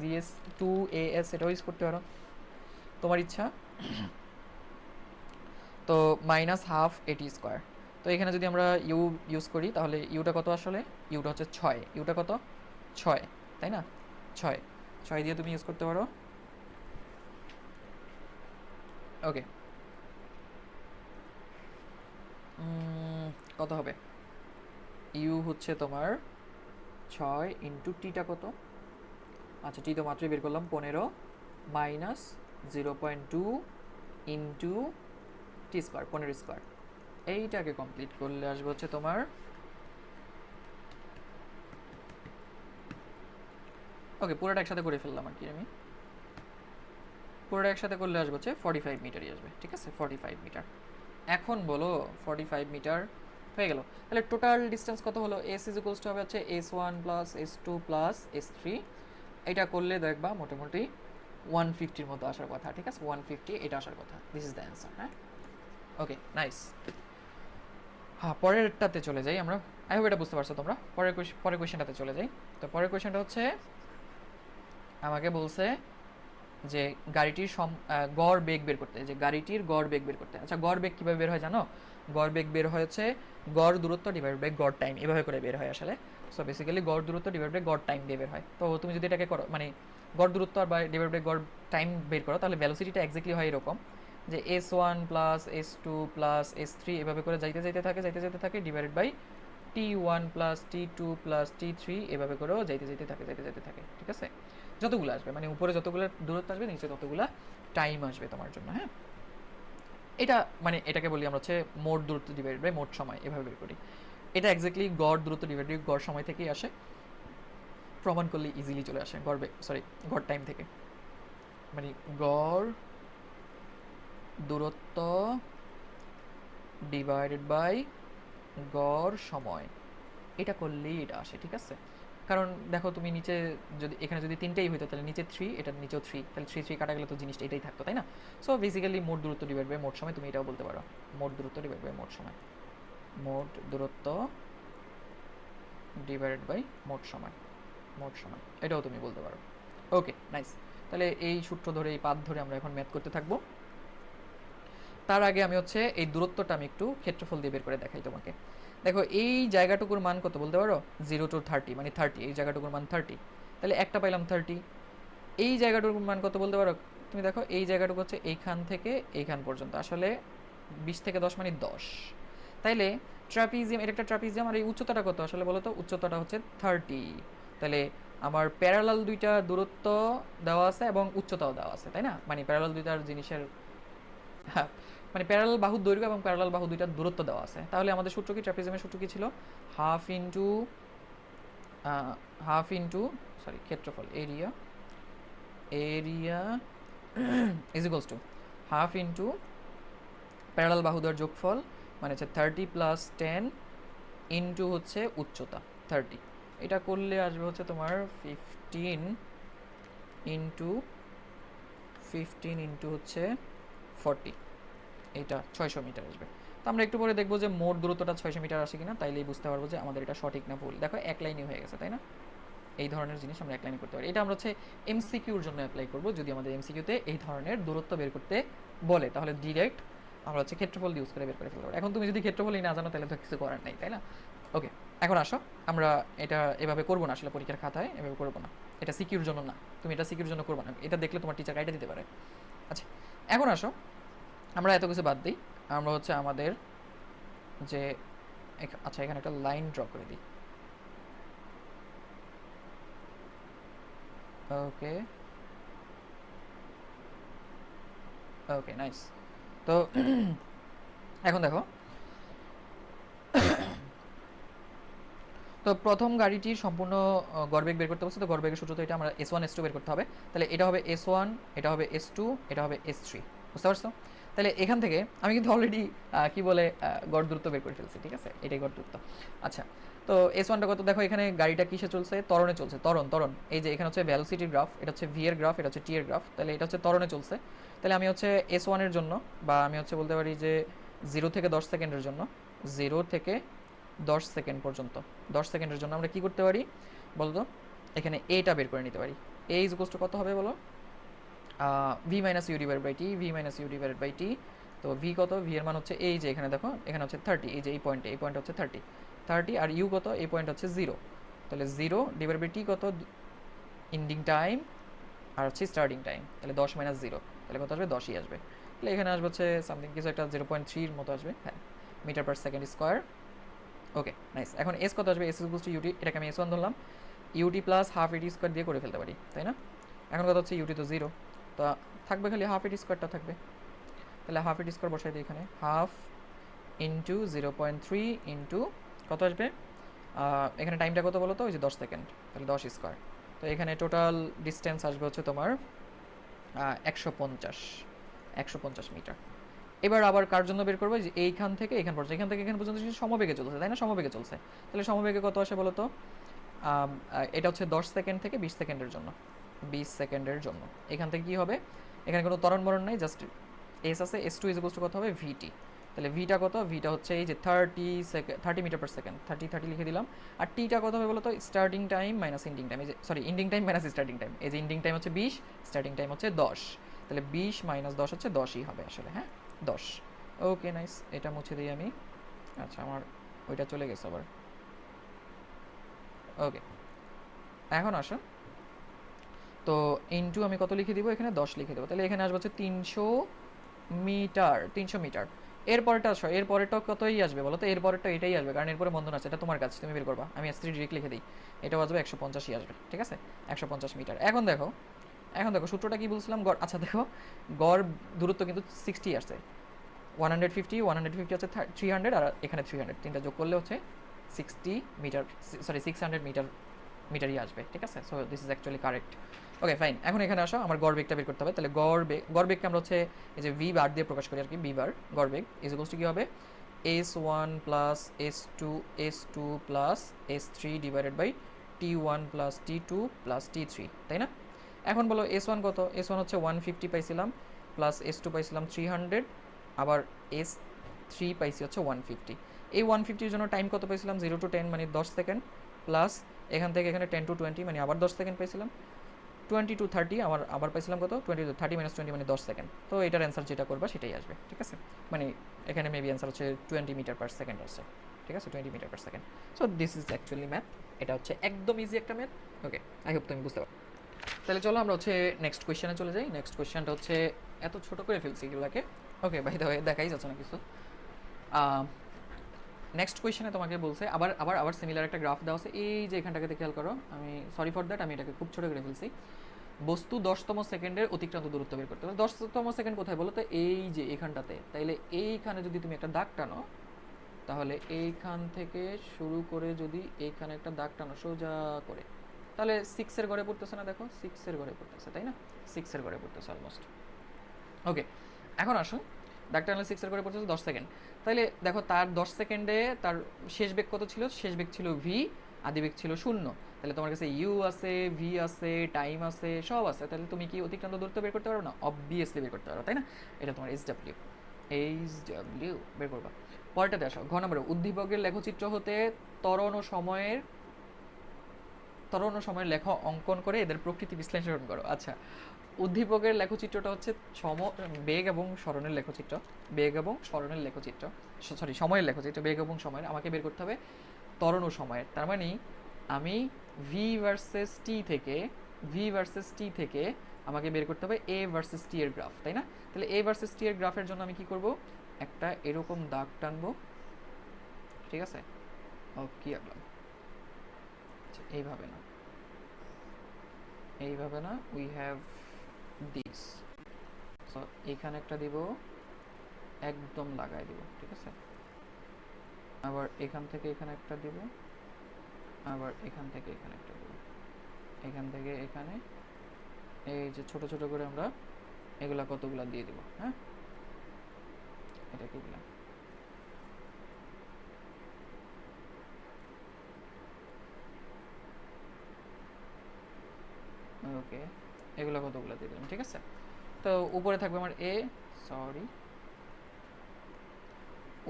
2as, এটাও ইউজ করতে পারো, তোমার ইচ্ছা। তো মাইনাস হাফ এটি স্কোয়ার, তো এখানে যদি আমরা ইউ ইউজ করি তাহলে ইউটা কত, আসলে ইউটা হচ্ছে 6, ইউটা কত 6, তাই না, 6 6 দিয়ে তুমি ইউজ করতে পারো। ওকে, কত হবে, ইউ হচ্ছে তোমার 6 ইন্টু টিটা কত, আচ্ছা টি তো মাত্রই বের করলাম 15 minus 0.2 into T square 15 square, এইটাকে কমপ্লিট করলে আসবে হচ্ছে তোমার, ওকে পুরোটা একসাথে করে ফেললাম আর কি, আমি পুরোটা একসাথে করলে আসবে হচ্ছে 45 মিটারই আসবে, ঠিক আছে 45 মিটার। এখন বলো 45 মিটার হয়ে গেল, তাহলে টোটাল ডিস্টেন্স কত হলো, এস ইজ ইকুয়ালস টু হবে হচ্ছে s1 plus s2 plus s3, এটা করলে দেখবা মোটামুটি 150-র মতো আসার কথা, ঠিক আছে 150 এটা আসার কথা, দিস ইজ দ্য অ্যান্সার। হ্যাঁ, ওকে নাইস। হ্যাঁ, পরেরটাতে চলে যাই আমরা, আই হোপ এটা বুঝতে পারছো তোমরা। পরের কোয়েশ্চেনটাতে চলে যাই। তো পরের কোয়েশ্চেনটা হচ্ছে আমাকে বলছে যে গাড়িটির গড় বেগ বের করতে, যে গাড়িটির গড় বেগ বের করতে। আচ্ছা গড় বেগ কীভাবে বের হয় জানো, গড় বেগ বের হয়েছে গড় দূরত্ব ডিভাইড বাই গড় টাইম, এভাবে করে বের হয় আসলে। সো বেসিক্যালি গড় দূরত্ব ডিভাইড বাই গড় টাইম দিয়ে বের হয়। তো তুমি যদি এটাকে করো মানে গড় দূরত্ব আর বাই ডিভাইড বাই গড় টাইম বের করো, তাহলে ভ্যালোসিটিটা এক্স্যাক্টলি হয় এরকম যে s1 plus s2 plus s3 এভাবে করে যাইতে যাইতে থাকে divided by t1 plus t2 plus t3 এভাবে করেও যাইতে থাকে, ঠিক আছে। যতগুলো আসবে মানে উপরে যতগুলো দূরত্ব আসবে নিচে ততগুলো টাইম আসবে তোমার জন্য। হ্যাঁ, এটা মানে এটাকে বলি আমরা হচ্ছে মোট দূরত্ব ডিভাইড বাই মোট সময়, এভাবে বের করি। এটা এক্স্যাক্টলি গড় দূরত্ব ডিভাইড বাই গড় সময় থেকেই আসে, প্রমাণ করলে ইজিলি চলে আসে গড় টাইম থেকে, মানে গড় দূরত্ব ডিভাইডেড বাই গড় সময়, এটা করলেই এটা আসে, ঠিক আছে। কারণ দেখো তুমি নিচে যদি এখানে যদি তিনটেই হইতো তাহলে নিচে 3, এটার নিচেও 3, তাহলে 3 কাটা গেলে তো জিনিসটা এটাই থাকতো, তাই না। সো বেসিক্যালি মোট দূরত্ব ডিভাইড বাই মোট সময়, তুমি এটাও বলতে পারো মোট দূরত্ব ডিভাইড বাই মোট সময়, মোট দূরত্ব ডিভাইডেড বাই মোট সময়, এটাও তুমি বলতে পারো। ওকে নাইস, তাহলে এই সূত্র ধরে এই পাথ ধরে আমরা এখন ম্যাথ করতে থাকবো। তার আগে আমি হচ্ছে এই দূরত্বটা আমি একটু ক্ষেত্রফল দিয়ে বের করে দেখাই তোমাকে। দেখো এই জায়গাটুকুর মান কত বলতে পারো, 0 to 30 মানে 30, এই জায়গাটুকুর মান 30, তাহলে একটা পাইলাম 30। এই জায়গাটুকুর মান কত বলতে পারো, তুমি দেখো এই জায়গাটুকু হচ্ছে এইখান থেকে এইখান পর্যন্ত, আসলে 20 থেকে 10 মানে 10, তাইলে ট্রাপিজিয়াম, এটা একটা ট্রাপিজিয়াম, আর এই উচ্চতাটা কত আসলে বলো তো, উচ্চতাটা হচ্ছে 30। তাহলে আমার প্যারালাল দুইটা দূরত্ব দেওয়া আছে এবং উচ্চতাও দেওয়া আছে, তাই না, মানে প্যারালাল দুইটার জিনিসের, হ্যাঁ মানে প্যারালাল বাহুর দৈর্ঘ্য এবং প্যারালাল বাহু দুইটার দূরত্ব দেওয়া আছে। তাহলে আমাদের সূত্র কি, ট্রাপিজিয়ামের সূত্র কি ছিল, হাফ ইন্টু সরি ক্ষেত্রফল area is equals to half into parallel বাহুদের যোগফল, মানে হচ্ছে 30 প্লাস 10 ইন্টু হচ্ছে উচ্চতা 30, এটা করলে আসবে হচ্ছে তোমার 15 ইন্টু হচ্ছে 40, এটা 600 মিটার আসবে। তো আমরা একটু পরে দেখবো যে মোট দূরত্বটা 600 মিটার আসে কিনা, তাইলেই বুঝতে পারবো যে আমাদের এটা সঠিক না ভুল। দেখো এক লাইনই হয়ে গেছে, তাই না, এই ধরনের জিনিস আমরা এক লাইনে করতে পারি। এটা আমরা হচ্ছে এমসিকিউর জন্য অ্যাপ্লাই করব, যদি আমাদের এমসিকিউতে এই ধরনের দূরত্ব বের করতে বলে তাহলে ডিরেক্ট আমরা হচ্ছে ক্ষেত্রফল ইউজ করে বের করে ফেলতে পারি। এখন তুমি যদি ক্ষেত্রফলই না জানো তাহলে তো কিছু করার নেই, তাই না। ওকে, এখন আসো আমরা এটা এভাবে করবো না আসলে, পরীক্ষার খাতায় এভাবে করবো না, এটা সিকিউর জন্য না, তুমি এটা সিকিউর জন্য করবো না, এটা দেখলে তোমার টিচার গাইডে দিতে পারে। আচ্ছা এখন আসো আমরা এত কিছু বাদ দিই, আমরা হচ্ছে আমাদের যে আচ্ছা এখানে একটা লাইন ড্র করে দিই। ওকে ওকে নাইস। তো এখন দেখো, তো প্রথম গাড়িটির সম্পূর্ণ গড়বেগ বের করতে বলছে, তো গড়বেগের সূত্র তো এটা, আমরা S1 S2 বের করতে হবে। তাহলে এটা হবে S1, এটা হবে S2, এটা হবে S3, বুঝতে পারছো? তাহলে এখান থেকে আমি কিন্তু অলরেডি কি বলে গড় দূরত্ব বের করে ফেলছি, ঠিক আছে, এটাই গড় দূরত্ব। আচ্ছা, তো S1টা কত, দেখো এখানে গাড়িটা কিসে চলছে, ত্বরণে চলছে, ত্বরণ ত্বরণ, এই যে এখানে হচ্ছে ভ্যালোসিটির গ্রাফ, এটা হচ্ছে ভি এর গ্রাফ, এটা হচ্ছে টি এর গ্রাফ, তাহলে এটা হচ্ছে ত্বরণে চলছে। তাহলে আমি হচ্ছে S1 এর জন্য, বা আমি হচ্ছে বলতে পারি যে 0 থেকে 10 সেকেন্ডের জন্য, 0 থেকে 10 সেকেন্ড পর্যন্ত, 10 সেকেন্ডের জন্য আমরা কি করতে পারি বলো তো, এখানে এটা বের করে নিতে পারি। এ ইজ ইকুয়ালস টু কত হবে বলো, V minus U divide by T, V minus U divide by T. তো ভি কত, ভি এর মান হচ্ছে এই যে এখানে দেখো, এখানে হচ্ছে 30, এই যে এই পয়েন্টে, এই পয়েন্ট হচ্ছে 30, 30, আর ইউ কত, এই পয়েন্ট হচ্ছে 0। তাহলে 0 ডিভাইড বাই টি কত, ইন্ডিং টাইম আর হচ্ছে স্টার্টিং টাইম, তাহলে 10 মাইনাস 0, তাহলে কত আসবে, 10ই আসবে। তাহলে এখানে আসবে হচ্ছে সামথিং কিছু একটা 0.3 এর মতো আসবে, হ্যাঁ, meter per second square. Okay nice. এখন এস কত আসবে, এস ইকুয়ালস টু ইউটি, এটাকে আমি S1 ধরলাম, ইউটি প্লাস হাফ এটি স্কোয়ার দিয়ে করে ফেলতে পারি, তাই না? এখন কথা হচ্ছে ইউটি তো 0, তো থাকবে খালি হাফ এটি স্কোয়ারটা থাকবে। তাহলে হাফ এটি স্কোয়ার বসাই দিই এখানে, হাফ ইন্টু 0.3 ইন্টু কত আসবে, এখানে টাইমটা কত বলো তো, ওই যে 10 সেকেন্ড, তাহলে 10 স্কোয়ার। তো এখানে টোটাল ডিস্টেন্স আসবে হচ্ছে তোমার 150, 150 মিটার। এবার আবার কার জন্য বের করবো, যে এইখান থেকে এখান পর্যন্ত, এখান থেকে এখান পর্যন্ত সমবেগে চলছে, তাই না, সমবেগে চলছে। তাহলে সমবেগে কত আসে বলো তো, এটা হচ্ছে 10 সেকেন্ড থেকে 20 সেকেন্ডের জন্য, 20 সেকেন্ডের জন্য। এখান থেকে কি হবে, এখানে কোনো ত্বরণ বরণ নাই, জাস্ট এস আছে, S2 ইজ ইকুয়ালস টু কত হবে, ভিটি। তাহলে ভিটা কত, ভিটা হচ্ছে এই যে 30 মিটার পার সেকেন্ড, 30 লিখে দিলাম। আর টিটা কত হবে বলো তো, starting time minus ending time, এই যে sorry ending time minus starting time, এই যে ইন্ডিং টাইম হচ্ছে 20, স্টার্টিং টাইম হচ্ছে 10, তাহলে 20 মাইনাস 10 হচ্ছে 10ই হবে আসলে, হ্যাঁ 10। ওকে নাইস, এটা মুছে দিই আমি। আচ্ছা আমার ওইটা চলে গেছে আবার। ওকে, এখন আসো, তো ইনটু আমি কত লিখে দিব এখানে, 10 লিখে দেবো। তাহলে এখানে আসবে হচ্ছে 300 মিটার, 300 মিটার। এরপরটা আসো, এরপরেরটা কতই আসবে বলো তো, এরপরেরটা এটাই আসবে, কারণ এরপরে বন্ধন আছে, এটা তোমার কাছে, তুমি বের করবা, আমি S3 ডিরেক্ট লিখে দিই, এটাও আসবে 150ই আসবে, ঠিক আছে, 150 মিটার। এখন দেখো, এখন দেখো সূত্রটা কি বলছিলাম, গড়, আচ্ছা দেখো গড় দূরত্ব কিন্তু 60 আসছে, 150, 150 হচ্ছে 300, আর এখানে 300, তিনটা যোগ করলে হচ্ছে 60 মিটার, সরি 600 মিটার, মিটারই আসবে, ঠিক আছে। So this is actually correct. Okay fine, এখন এখানে আসো, আমার গড় বেগটা বের করতে হবে। তাহলে গড় বেগকে আমরা হচ্ছে এই যে ভি বার দিয়ে প্রকাশ করি আর কি, ভি বার গড় বেগ ইজ ইকুয়ালস টু কি হবে, S1 plus S2 plus S3 divided by T1 plus T2 plus T3, তাই না? এখন বলো S1 কত, S1 হচ্ছে 150 পাইছিলাম, প্লাস S2 পাইছিলাম 300, আবার S3 পাইছি হচ্ছে 150। এই 150-র জন্য টাইম কত পাইছিলাম, 0 to 10 মানে 10 সেকেন্ড, প্লাস এখান থেকে এখানে 10 to 20 মানে আবার 10 সেকেন্ড পাইছিলাম, 20 to 30 আমার আবার পাইছিলাম কত, 20 to 30 মাইনাস 20 মানে 10 সেকেন্ড। তো এটার অ্যান্সার যেটা করবা সেটাই আসবে, ঠিক আছে, মানে এখানে মেবি অ্যান্সার হচ্ছে 20 মিটার পার সেকেন্ড আসছে, ঠিক আছে, 20 meter per second. So this is actually math, এটা হচ্ছে একদম ইজি একটা ম্যাথ। ওকে, আই হোপ তুমি বুঝতে পারো। তাহলে চলো আমরা হচ্ছে নেক্সট কোয়েশ্চেনে চলে যাই। নেক্সট কোয়েশ্চেনটা হচ্ছে, এত ছোট করে ফেলছি এগুলোকে, ওকে বাই দ্য ওয়ে দেখাই যাচ্ছে না কিছু। নেক্সট কোয়েশ্চেনে তোমাকে বলছে আবার আবার আবার সিমিলার একটা গ্রাফ দেওয়া আছে, এই যে এখানটাকে খেয়াল করো, আমি সরি ফর দ্যাট, আমি এটাকে খুব ছোট করে ফেলছি। বস্তু 10তম সেকেন্ডের অতিক্রান্ত দূরত্ব বের করতে হবে। 10তম সেকেন্ড কোথায় বলো তো, এই যে এখানটাতে। তাইলে এইখানে যদি তুমি একটা দাগ টানো, তাহলে এইখান থেকে শুরু করে যদি এইখানে একটা দাগ টানো সোজা করে, তাহলে 6-এর ঘরে পড়তেছে না, দেখো 6-এর ঘরে পড়তেছে, তাই না, 6-এর ঘরে পড়তেছে অলমোস্ট। ওকে, এখন আসুন, দাগ টানলে 6-এর ঘরে পড়তেছে 10 সেকেন্ড। তাহলে দেখো তার 10 সেকেন্ডে তার শেষ বেগ কত ছিল, শেষ বেগ ছিল ভি, আদি বেগ ছিল 0। তাহলে তোমার কাছে ইউ আছে, ভি আছে, টাইম আছে, সব আছে, তাহলে তুমি কি অতিক্রান্ত দূরত্ব বের করতে পারো না, অবভিয়াসলি বের করতে পারো, তাই না। এটা তোমার এইচ ডাব্লিউ বের করবা। পরেরটাতে আসো, ঘ নম্বরে, উদ্দীপকের লেখচিত্র হতে ত্বরণ ও সময়ের লেখ অঙ্কন করে এদের প্রকৃতি বিশ্লেষণ করো। আচ্ছা, উদ্দীপকের লেখচিত্রটা হচ্ছে বেগ এবং স্মরণের লেখচিত্র, বেগ এবং স্মরণের লেখচিত্র, সরি সময়ের লেখচিত্র, বেগ এবং সময়ের আমাকে বের করতে হবে ত্বরণ ও সময়ের। তার মানে আমি ভি ভার্সেস টি থেকে আমাকে বের করতে হবে এ ভার্সেস টি এর গ্রাফ, তাই না। তাহলে এ ভার্সেস টি এর গ্রাফের জন্য আমি কি করব, একটা এরকম দাগ টানবো, ঠিক আছে? কি আঁকলাম? আচ্ছা, এইভাবে না, এইভাবে না, উই হ্যাভ দিস। সো এইখানে একটা দিব, একদম লাগাই দিব, ঠিক আছে? আবার এখান থেকে এখানে একটা দিব, আবার এখান থেকে এখানে একটা দিব, এখান থেকে এখানে, এই যে ছোট ছোট করে আমরা এগুলা কতগুলা দিয়ে দিব। হ্যাঁ, এটা কি দিলাম? ওকে, এগুলো কতগুলো দিয়ে দিলাম, ঠিক আছে? তো উপরে থাকবে আমার এ, সরি,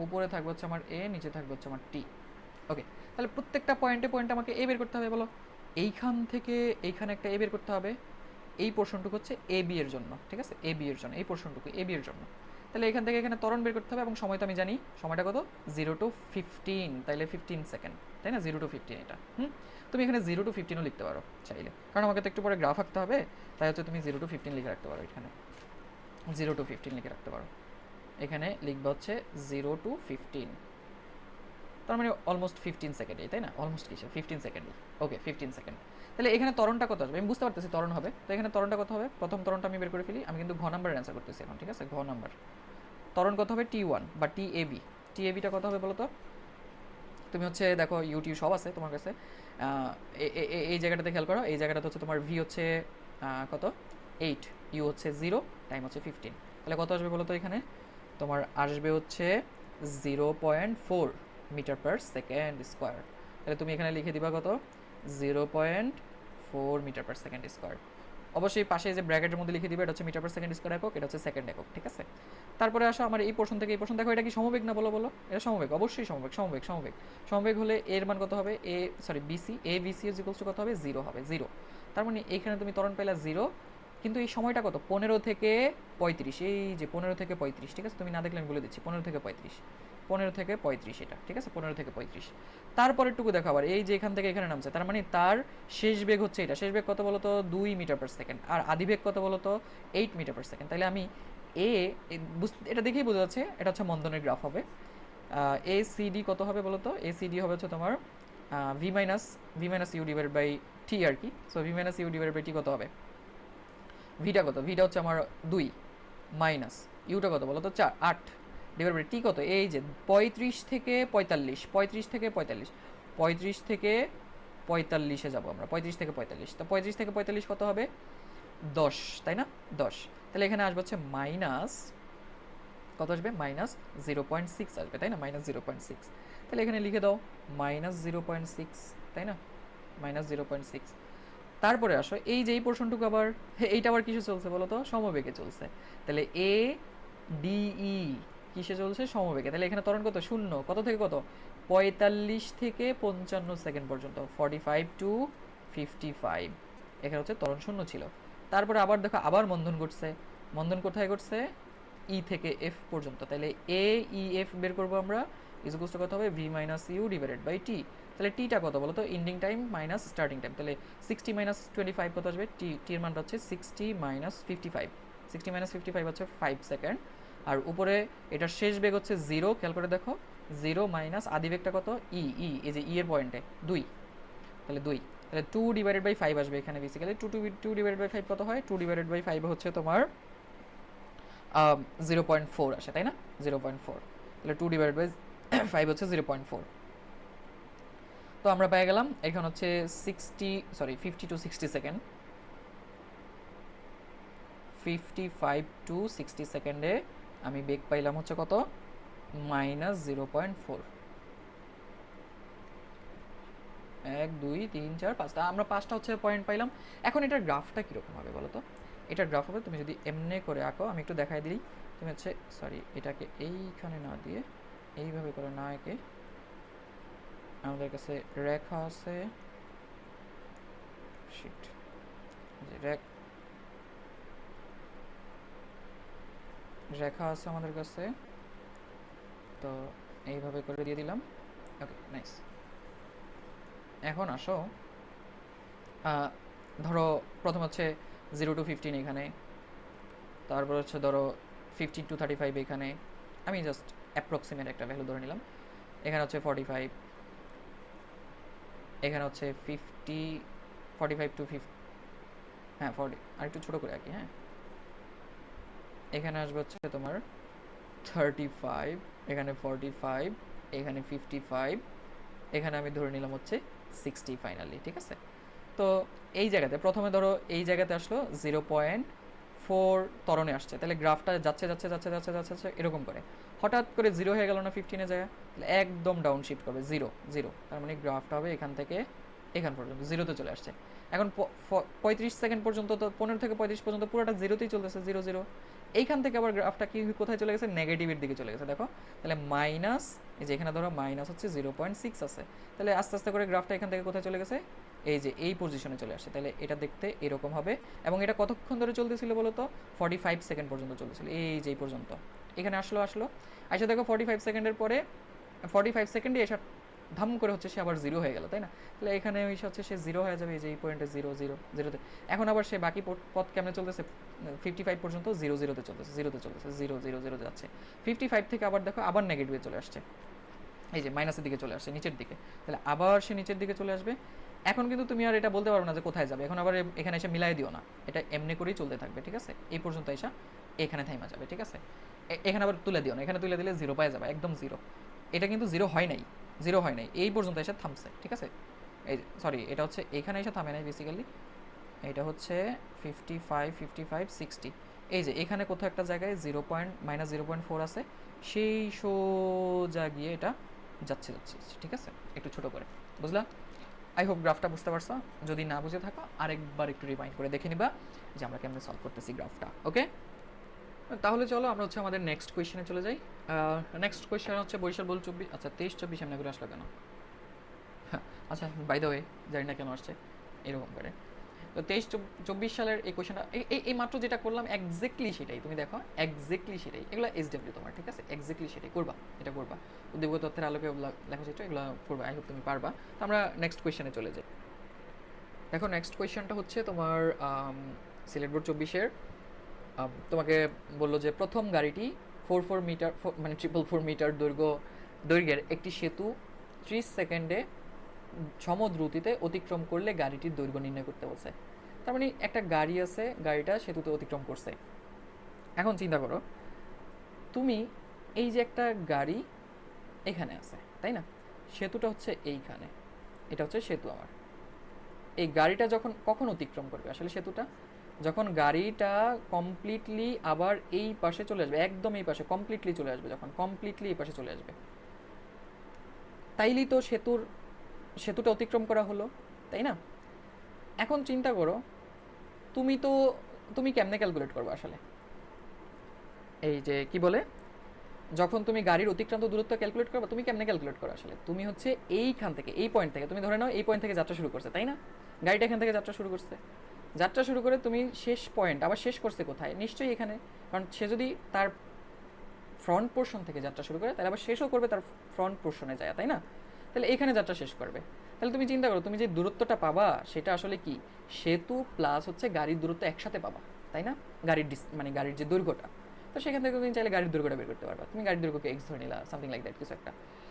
উপরে থাকবে হচ্ছে আমার এ, নিচে থাকবে হচ্ছে আমার টি। ওকে, তাহলে প্রত্যেকটা পয়েন্টে পয়েন্টে আমাকে এ বের করতে হবে। বলো, এইখান থেকে এইখানে একটা এ বের করতে হবে। এই পোর্শনটুকু হচ্ছে এ বি এর জন্য, ঠিক আছে? এ বি এর জন্য এই পোর্শনটুকু এ বি এর জন্য। তাহলে এখান থেকে এখানে ত্বরণ বের করতে হবে, এবং সময় তো আমি জানি, সময়টা কত? 0 to 15, তাইলে 15 সেকেন্ড, তাই না? 0 to 15 এটা। তুমি এখানে 0 to 15ও লিখতে পারো চাইলে, কারণ আমাকে তো একটু পরে গ্রাফ আঁকতে হবে, তাই হচ্ছে তুমি 0 to 15 লিখে রাখতে পারো। এখানে 0 to 15 লিখে রাখতে পারো। এখানে লিখবা হচ্ছে 0 to 15, তার মানে অলমোস্ট 15 সেকেন্ডই, তাই না? অলমোস্ট কিসে 15 সেকেন্ডই। ওকে, 15 সেকেন্ড। তাহলে এখানে ত্বরণটা কত আসবে? আমি বুঝতে পারতেছি ত্বরণ হবে, তো এখানে ত্বরণটা কত হবে? প্রথম ত্বরণটা আমি বের করে ফেলি। আমি কিন্তু ঘ নাম্বারের অ্যান্সার করতেছি এখন, ঠিক আছে? ঘ নাম্বার ত্বরণ কত হবে? T1 বা TAB। TABটা কত হবে বলো তো? তুমি হচ্ছে দেখো, ইউটিউব সব আছে তোমার কাছে। এই জায়গাটাতে খেয়াল করো, এই জায়গাটাতে হচ্ছে তোমার ভি হচ্ছে কত? 8, ইউ হচ্ছে 0, টাইম হচ্ছে 15। তাহলে কত আসবে বলো তো? এখানে তোমার আসবে হচ্ছে 0.4 মিটার পার সেকেন্ড স্কোয়ার। তাহলে তুমি এখানে লিখে দিবা কত? 0.4 মিটার পার সেকেন্ড স্কোয়ার। অবশ্যই পাশে যে ব্র্যাকেটের মধ্যে লিখে দিবে, এটা হচ্ছে মিটার পার সেকেন্ড স্কোয়ার একক, এটা হচ্ছে সেকেন্ড একক, ঠিক আছে? তারপরে আসো আমার এই পোর্শন থেকে এই পোর্শন, দেখো এটা কি সমবেগ না? বলো বলো, এটা সমবেগ, অবশ্যই সমবেগ। সমবেগ সমবেগ সমবেগ হলে এর মান কত হবে? A sorry B C, A B C is equals to কত হবে? 0 হবে, 0। তার মানে এইখানে তুমি ত্বরণ পেলা 0, কিন্তু এই সময়টা কত? 15 থেকে 35, এই যে 15 থেকে 35, ঠিক আছে? তুমি না দেখলে আমি বলে দিচ্ছি, 15 থেকে 35, 15 থেকে 35 এটা, ঠিক আছে? 15 থেকে 35। তারপরেরটুকু দেখো আবার, এই যে এখান থেকে এখানে নামছে, তার মানে তার শেষ বেগ হচ্ছে এটা। শেষ বেগ কত বলো তো? 2 মিটার পার সেকেন্ড। আর আদি বেগ কত বলো তো? 8 মিটার পার সেকেন্ড। তাহলে আমি এ, এটা দেখেই বোঝা যাচ্ছে এটা হচ্ছে মন্দনের গ্রাফ হবে। এ সিডি কত হবে বলো তো? এ সিডি হবে হচ্ছে তোমার V minus U divided by T আর কি। So V minus U divided by T কত হবে? ভিটা কত? ভিটা হচ্ছে আমার 2, মাইনাস ইউটা কত বলো তো? 4, 8, ডিভাইড বাই টি কত? এই যে 35 থেকে 45, 35 থেকে 45, 35 থেকে 45-এ যাবো আমরা। 35 থেকে 45, তো 35 থেকে 45 কত হবে? 10, তাই না? 10। তাহলে এখানে আসবে হচ্ছে মাইনাস কত আসবে? -0.6 আসবে, তাই না? -0.6। তাহলে এখানে লিখে দাও -0.6, তাই না? -0.6। তারপরে আসো এই যে এই পোর্শনটুকু আবার, এইটা আবার কিসে চলছে বলো তো? সমবেগে চলছে। তাহলে এ ডিই কিসে চলছে? সমবেগে। তাহলে এখানে ত্বরণ কত? 0। কত থেকে কত? 45 থেকে 55 সেকেন্ড পর্যন্ত, 45 to 55। এখানে হচ্ছে ত্বরণ 0 ছিল। তারপরে আবার দেখো, আবার মন্দন ঘটছে। মন্দন কোথায় ঘটছে? ই থেকে এফ পর্যন্ত। তাহলে এ ই এফ বের করবো আমরা, ইজ ইকুয়ালস টু কত হবে? V minus U divided by T. তাহলে টিটা কত বলো তো? Ending time minus starting time. তাহলে 60 - 25 কত আসবে? টির মানটা হচ্ছে 60 - 55। 60 - 55 হচ্ছে 5 সেকেন্ড। আর উপরে এটার শেষ বেগ হচ্ছে 0, খেয়াল করে দেখো। 0 মাইনাস আদি বেগটা কত? ই, এই যে ই এর পয়েন্টে 2, তাহলে 2। তাহলে 2 ডিভাইডেড বাই 5 আসবে এখানে বেসিক্যালি। 2 ডিভাইডেড বাই 5 কত হয়? 2 ডিভাইডেড বাই 5 হচ্ছে তোমার 0.4 আসে, তাই না? 0.4। তাহলে 2 ডিভাইডেড বাই 5 হচ্ছে 0.4। তো আমরা পেয়ে গেলাম এখানে হচ্ছে 50 to 60 সেকেন্ড, 55 to 60 সেকেন্ডে আমি বেগ পাইলাম হচ্ছে কত? -0.4। 1 2 3 4 5টা, আমরা 5টা হচ্ছে পয়েন্ট পাইলাম। এখন এটার গ্রাফটা কীরকম হবে বলো তো? এটার গ্রাফ হবে, তুমি যদি এমনি করে আঁকো, আমি একটু দেখাই দিই। তুমি হচ্ছে এটাকে এইখানে না দিয়ে এইভাবে করে না এঁকে, আমাদের কাছে রেখা আছে, শিট, রেখা আছে আমাদের কাছে, তো এইভাবে করে দিয়ে দিলাম। ওকে, নাইস। এখন আসো, ধরো প্রথম হচ্ছে 0 to 15 এখানে, তারপর হচ্ছে ধরো 15 to 35 এখানে। আমি জাস্ট অ্যাপ্রক্সিমেট একটা ভ্যালু ধরে নিলাম। এখানে হচ্ছে 45, এখানে হচ্ছে 50, 45 টু 50, হ্যাঁ 40, আর একটু ছোটো করে আঁকি, হ্যাঁ এখানে আসবে হচ্ছে তোমার 35, এখানে 45, এখানে 55, এখানে আমি ধরে নিলাম হচ্ছে 60 ফাইনালি, ঠিক আছে। তো এই জায়গাতে প্রথমে ধরো এই জায়গাতে আসলো 0.4 ত্বরণে আসছে, তাহলে গ্রাফটা যাচ্ছে যাচ্ছে যাচ্ছে যাচ্ছে যাচ্ছে যাচ্ছে এরকম করে, হঠাৎ করে জিরো হয়ে গেল না 15-এ জায়গা, তাহলে একদম ডাউন শিফট করবে, জিরো জিরো, তার মানে গ্রাফটা হবে এখান থেকে এখান পর্যন্ত জিরোতে চলে আসছে। এখন 35 সেকেন্ড পর্যন্ত, তো 15 থেকে 35 পর্যন্ত পুরোটা জিরোতেই চলতেছে, জিরো জিরো। এইখান থেকে আবার গ্রাফটা কি কোথায় চলে গেছে, নেগেটিভের দিকে চলে গেছে, দেখো তাহলে মাইনাস, এই যে এখানে ধরো মাইনাস হচ্ছে 0.6 আছে, তাহলে আস্তে আস্তে করে গ্রাফটা এখান থেকে কোথায় চলে গেছে, এই যে এই পজিশনে চলে আসছে। তাহলে এটা দেখতে এরকম হবে, এবং এটা কতক্ষণ ধরে চলতেছিল বলো তো, 45 সেকেন্ড পর্যন্ত চলতেছিল, এই যে এই পর্যন্ত। এখানে আসলো আসলো আচ্ছা দেখো 45 সেকেন্ডের পরে 45 সেকেন্ডে এসে ধাম করে হচ্ছে সে আবার জিরো হয়ে গেল, তাই না? তাহলে এখানে এসে হচ্ছে সে জিরো হয়ে যাবে, এই যে এই পয়েন্টে জিরো জিরো জিরোতে। এখন আবার সে বাকি পথ কেমনে চলতেছে, 55 পর্যন্ত জিরো জিরোতে চলতেছে, জিরোতে চলতেছে, জিরো জিরো জিরোতে যাচ্ছে। 55 থেকে আবার দেখো আবার নেগেটিভে চলে আসছে, এই যে মাইনাসের দিকে চলে আসছে, নিচের দিকে। তাহলে আবার সে নিচের দিকে চলে আসবে। এখন কিন্তু তুমি আর এটা বলতে পারবে না যে কোথায় যাবে, এখন আবার এখানে এসে মিলাই দিও না, এটা এমনি করেই চলতে থাকবে, ঠিক আছে? এই পর্যন্ত এসে এখানে থাইমা যাবে, ঠিক আছে? এখানে আবার তুলে দিও না, এখানে তুলে দিলে জিরো পায়ে যাবে, একদম জিরো। এটা কিন্তু জিরো হয় নাই, জিরো হয় নাই, এই পর্যন্ত এসে থামছে, ঠিক আছে? এই সরি, এটা হচ্ছে এখানে এসে থামে নাই বেসিক্যালি, এটা হচ্ছে 55, 55, 60, এই যে এখানে কোথাও একটা জায়গায় -0.4 আছে, সেই সোজা গিয়ে এটা যাচ্ছে যাচ্ছে, ঠিক আছে? একটু ছোট করে বুঝলা? আই হোপ গ্রাফটা বুঝতে পারছো। যদি না বুঝে থাকো আরেকবার একটু রিমাইন্ড করে দেখে নিবা যে আমরা কেমনে সলভ করতেছি গ্রাফটা, ওকে? তাহলে চলো আমরা হচ্ছে আমাদের নেক্সট কোয়েশ্চেনে চলে যাই। নেক্সট কোয়েশ্চেন হচ্ছে বরিশাল বল 24, আচ্ছা 23-24 এমনি করে আসলো কেন? হ্যাঁ, আচ্ছা বাই দ্য ওয়ে জানি না কেন আসছে এরকম করে। তো 23-24 সালের এই কোয়েশ্চেনটা এই মাত্র যেটা করলাম এক্স্যাক্টলি সেটাই, তুমি দেখো এক্স্যাক্টলি সেটাই, এগুলো এসডব্লিউ তোমার, ঠিক আছে? এক্স্যাক্টলি সেটাই করবা, এটা করবা উদ্যোগ তথ্যের আলোকে লেখাচিত্র এগুলো করবা, আই হোপ তুমি পারবা। তো আমরা নেক্সট কোয়েশ্চেনে চলে যাই। দেখো নেক্সট কোয়েশ্চেনটা হচ্ছে তোমার সিলেট বোর্ড 24-এর, তোমাকে বললো যে প্রথম গাড়িটি 44 মিটার মানে 444 মিটার দৈর্ঘ্যের একটি সেতু 30 সেকেন্ডে সমদ্রুতিতে অতিক্রম করলে গাড়িটির দৈর্ঘ্য নির্ণয় করতে বলছে। তার মানে একটা গাড়ি আছে, গাড়িটা সেতুতে অতিক্রম করছে। এখন চিন্তা করো, তুমি এই যে একটা গাড়ি এখানে আছে, তাই না? সেতুটা হচ্ছে এইখানে, এটা হচ্ছে সেতু আমার। এই গাড়িটা যখন কখন অতিক্রম করবে আসলে সেতুটা, যখন গাড়িটা কমপ্লিটলি আবার এই পাশে চলে আসবে, একদম এই পাশে কমপ্লিটলি চলে আসবে, যখন কমপ্লিটলি এই পাশে চলে আসবে, তাইলেই তো সেতুটা অতিক্রম করা হলো, তাই না? এখন চিন্তা করো, তুমি কেমনে ক্যালকুলেট করবে আসলে, এই যে কি বলে, যখন তুমি গাড়ির অতিক্রান্ত দূরত্ব ক্যালকুলেট করবে, তুমি কেমনে ক্যালকুলেট করো আসলে? তুমি হচ্ছে এইখান থেকে এই পয়েন্ট থেকে, তুমি ধরে নাও এই পয়েন্ট থেকে যাত্রা শুরু করছে, তাই না? গাড়িটা এখান থেকে যাত্রা শুরু করছে, যাত্রা শুরু করে তুমি শেষ পয়েন্ট আবার শেষ করছে কোথায়? নিশ্চয়ই এখানে। কারণ সে যদি তার ফ্রন্ট পোর্শন থেকে যাত্রা শুরু করে তাহলে আবার শেষও করবে তার ফ্রন্ট পোর্শনে যায়, তাই না? তাহলে এখানে যাত্রা শেষ করবে। তাহলে তুমি চিন্তা করো, তুমি যে দূরত্বটা পাবা সেটা আসলে কি, সেতু প্লাস হচ্ছে গাড়ির দূরত্ব একসাথে পাবা, তাই না? মানে গাড়ির যে দৈর্ঘ্যটা, তো সেখান থেকে তুমি চাইলে গাড়ির দৈর্ঘ্যটা বের করতে পারবা। তুমি গাড়ির দৈর্ঘ্যকে এক্স ধরে নিলা, সামথিং লাইক দ্যাট কিছু একটা।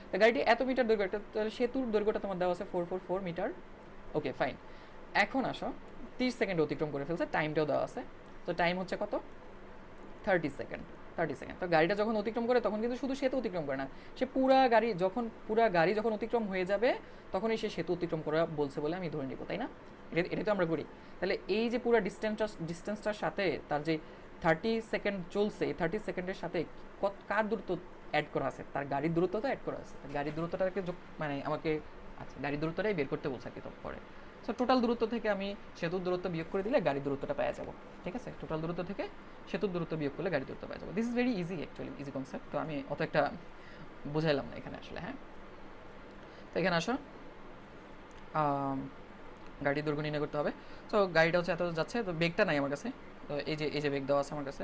তো গাড়িটি এত মিটার দৈর্ঘ্য, একটা তাহলে সেতুর দৈর্ঘ্যটা তোমার দেওয়া আছে 444 মিটার, ওকে ফাইন। এখন আসো 30 সেকেন্ড অতিক্রম করে ফেলছে, টাইমটাও দেওয়া আছে, তো টাইম হচ্ছে কত, 30 সেকেন্ড। 30 সেকেন্ড। তো গাড়িটা যখন অতিক্রম করে তখন কিন্তু শুধু সেতু অতিক্রম করে না, সে পুরা গাড়ি যখন অতিক্রম হয়ে যাবে তখনই সে সেতু অতিক্রম করা বলছে বলে আমি ধরে নিব, তাই না? এটা তো আমরা করি। তাহলে এই যে পুরো ডিস্টেন্সটার সাথে তার যে 30 সেকেন্ড চলছে, এই 30 সেকেন্ডের সাথে কার দূরত্ব অ্যাড করা আছে? তার গাড়ির দূরত্ব তো অ্যাড করা আছে। গাড়ির দূরত্বটাকে মানে আমাকে, আচ্ছা গাড়ির দূরত্বটাই বের করতে বলছে আর কি পরে। সো টোটাল দূরত্ব থেকে আমি সেতুর দূরত্ব বিয়োগ করে দিলে গাড়ির দূরত্বটা পেয়ে যাবো, ঠিক আছে? টোটাল দূরত্ব থেকে সেতুর দূরত্ব বিয়োগ করলে গাড়ির দূরত্ব পেয়ে যাবো। This is very easy, actually easy concept. তো আমি অত একটা বুঝাইলাম না এখানে আসলে, হ্যাঁ। তো এখানে আসো, গাড়ির দৈর্ঘ্য নির্ণয় করতে হবে। সো গাড়িটা হচ্ছে এত যাচ্ছে, তো ব্রেকটা নাই আমার কাছে, তো এই যে ব্রেক দেওয়া আছে আমার কাছে।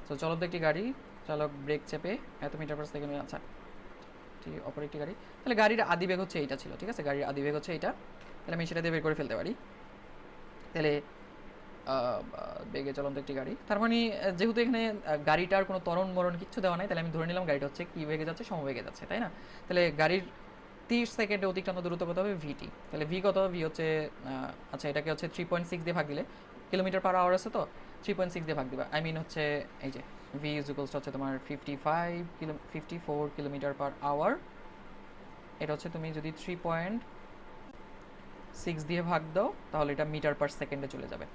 সো চলন্ত একটি গাড়ি, চালক ব্রেক চেপে এত মিটার পার সেকেন্ডে, আচ্ছা ঠিক অপর একটি গাড়ি, তাহলে গাড়ির আদি বেগ হচ্ছে এইটা ছিল, ঠিক আছে? গাড়ির আদি বেগ হচ্ছে এইটা, তাহলে আমি সেটা দিয়ে বের করে ফেলতে পারি। তাহলে বেগে চলন্ত একটি গাড়ি, তার মানে যেহেতু এখানে গাড়িটার কোনো ত্বরণ মরণ কিচ্ছু দেওয়া নাই, তাহলে আমি ধরে নিলাম গাড়িটা হচ্ছে কি বেগে যাচ্ছে, সমবেগে যাচ্ছে, তাই না? তাহলে গাড়ির 30 সেকেন্ডে অতিক্রান্ত দূরত্ব কত হবে? ভিটি। তাহলে ভি কত? ভি হচ্ছে আচ্ছা এটাকে হচ্ছে 3.6 দিয়ে ভাগ দিলে, কিলোমিটার পার আওয়ার আছে তো, 3.6 দিয়ে ভাগ দিবা, আই মিন হচ্ছে এই যে ভি ইজ ইকুয়ালস হচ্ছে তোমার 54 কিলোমিটার পার আওয়ার। এটা হচ্ছে তুমি যদি 3.6 দিয়ে ভাগ দাও তাহলে এটা মিটার পার সেকেন্ডে চলে যাবে।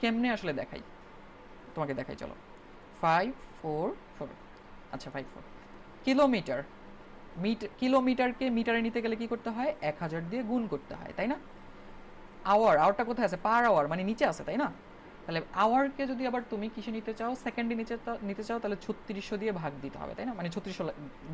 কেমনে আসলে দেখাই, তোমাকে দেখাই চলো। 544, আচ্ছা 54 কিলোমিটার। কিলোমিটারকে মিটারে নিতে গেলে কি করতে হয়? 1000 দিয়ে গুণ করতে হয়, তাই না? আওয়ারটা কোথায় আছে? পার আওয়ার মানে নিচে আছে, তাই না? তাহলে আওয়ারকে যদি আবার তুমি কিসে নিতে চাও, সেকেন্ডে নিতে চাও, তাহলে 3600 দিয়ে ভাগ দিতে হবে, তাই না? মানে 3600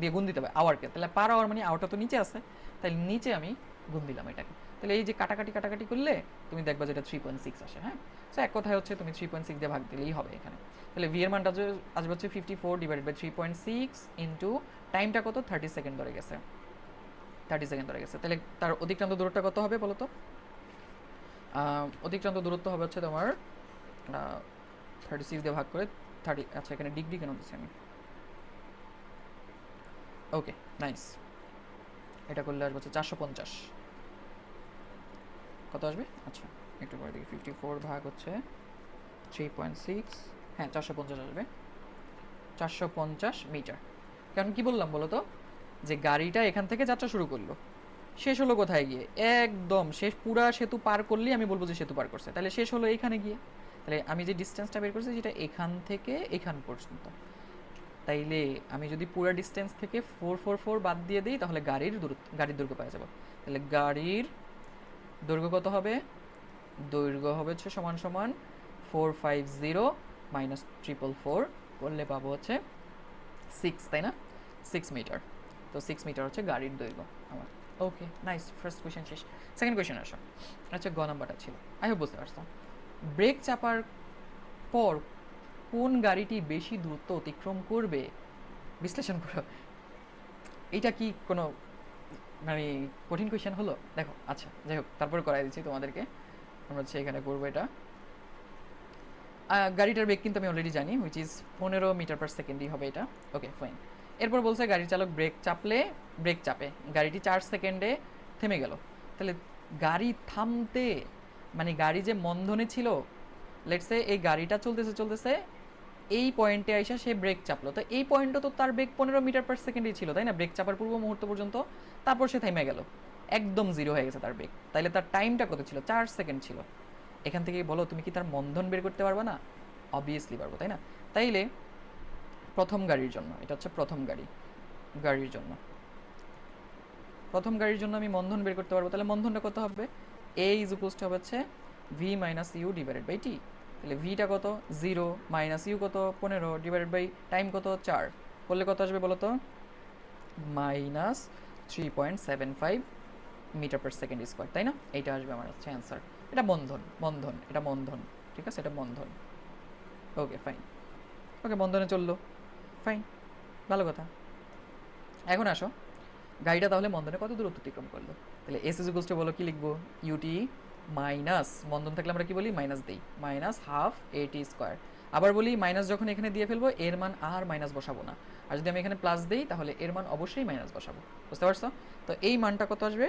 দিয়ে গুণ দিতে হবে আওয়ারকে। তাহলে পার আওয়ার মানে আওয়ারটা তো নিচে আছে, তাহলে নিচে আমি গুণ দিলাম এটাকে। তাহলে এই যে কাটাকাটি করলে তুমি দেখবা যেটা 3.6 আসে। হ্যাঁ, সো এক কথায় হচ্ছে তুমি 3.6 দিয়ে ভাগ দিলেই হবে এখানে। তাহলে ভি এর মানটা আসবে হচ্ছে 54 ডিভাইডেড বাই 3.6 ইন্টু টাইমটা কত? 30 সেকেন্ড ধরে গেছে, 30 সেকেন্ড ধরে গেছে। তাহলে তার অতিক্রান্ত দূরত্বটা কত হবে বলো তো? অতিক্রান্ত দূরত্ব হবে হচ্ছে তোমার 36 দিয়ে ভাগ করে 30, আচ্ছা এখানে ডিগ্রি কেন দিচ্ছি আমি? ওকে নাইস, এটা করলে আসবে হচ্ছে 450। কত আসবে? আচ্ছা একটু পরে দেখি, 54 ভাগ হচ্ছে 3.6, হ্যাঁ 450 আসবে, 450 মিটার। কারণ কি বললাম বলো তো, যে গাড়িটা এখান থেকে যাত্রা শুরু করলো, শেষ হলো কোথায় গিয়ে? একদম শেষ, পুরা সেতু পার করলেই আমি বলবো যে সেতু পার করছে, তাহলে শেষ হলো এইখানে গিয়ে। তাহলে আমি যে ডিস্টেন্সটা বের করছি যেটা এখান থেকে এখান পর্যন্ত, তাইলে আমি যদি পুরো ডিস্টেন্স থেকে 444 বাদ দিয়ে দিই তাহলে গাড়ির দৈর্ঘ্য পাওয়া যাবে। তাহলে গাড়ির দৈর্ঘ্য কত হবে? দৈর্ঘ্য হবে হচ্ছে সমান সমান 450 মাইনাস 444 করলে পাবো হচ্ছে 6, তাই না? 6 মিটার। তো 6 মিটার হচ্ছে গাড়ির দৈর্ঘ্য আমার। ওকে নাইস, ফার্স্ট কোয়েশ্চেন শেষ। সেকেন্ড কোয়েশ্চেন আসো। আচ্ছা গ নাম্বারটা ছিল, আই হোপ বুঝতে পারছো। ব্রেক চাপার পর কোন গাড়িটি বেশি দূরত্ব অতিক্রম করবে বিশ্লেষণ করো। এইটা কি কোনো মানে কঠিন কোয়েশ্চেন হলো? দেখো আচ্ছা যাই হোক, তারপরে করাই দিচ্ছি তোমাদেরকে। আমরা হচ্ছে এখানে করবো এটা। গাড়িটার বেগ কিন্তু আমি অলরেডি জানি, হুইচ ইজ 15 মিটার পার সেকেন্ডই হবে এটা। Okay fine. এরপর বলছে গাড়ির চালক ব্রেক চাপে গাড়িটি 4 সেকেন্ডে থেমে গেল। তাহলে গাড়ি থামতে মানে গাড়ি যে মন্ধনে ছিল, লেটসে এই গাড়িটা চলতেছে এই পয়েন্টে আইসা সে ব্রেক চাপলো, তো এই পয়েন্টে তো তার বেগ 15 মিটার পার সেকেন্ডই ছিল, তাই না? ব্রেক চাপার পূর্ব মুহূর্ত পর্যন্ত। তারপর সে থেমে গেল, একদম জিরো হয়ে গেছে তার বেগ। তাইলে তার টাইমটা কত ছিল? 4 সেকেন্ড ছিল। এখান থেকে বলো তুমি কি তার মন্ধন বের করতে পারবে না? অবভিয়াসলি পারবো, তাই না? তাইলে প্রথম গাড়ির জন্য, এটা হচ্ছে প্রথম গাড়ির জন্য, প্রথম গাড়ির জন্য আমি মন্ধন বের করতে পারবো। তাহলে মন্ধনটা কত হবে? এ ইজ ইকুয়ালস টু হচ্ছে V minus U divided by T. তাহলে ভিটা কত? 0 মাইনাস ইউ কত? 15 ডিভাইডেড বাই টাইম কত? 4 করলে কত আসবে বলো তো? Minus 3.75 meter per second square, তাই না? এইটা আসবে আমার হচ্ছে অ্যান্সার। এটা এটা মন্ধন, ঠিক আছে, এটা মন্ধন। ওকে ফাইন, ওকে বন্ধনে চললো, ফাইন, ভালো কথা। এখন আসো, গাড়িটা তাহলে বন্ধনে কত দূরত্ব অতিক্রম করলো? তাহলে এস ইজ ইকুয়ালস টু বলো কি লিখবো? ইউটি মাইনাস, বন্ধন থাকলে আমরা কি বলি? মাইনাস দিই, মাইনাস হাফ এটি স্কোয়ার। আবার বলি মাইনাস যখন এখানে দিয়ে ফেলবো এর মান আর মাইনাস বসাবো না, আর যদি আমি এখানে প্লাস দিই তাহলে এর মান অবশ্যই মাইনাস বসাবো। বুঝতে পারছো? তো এই মানটা কত আসবে?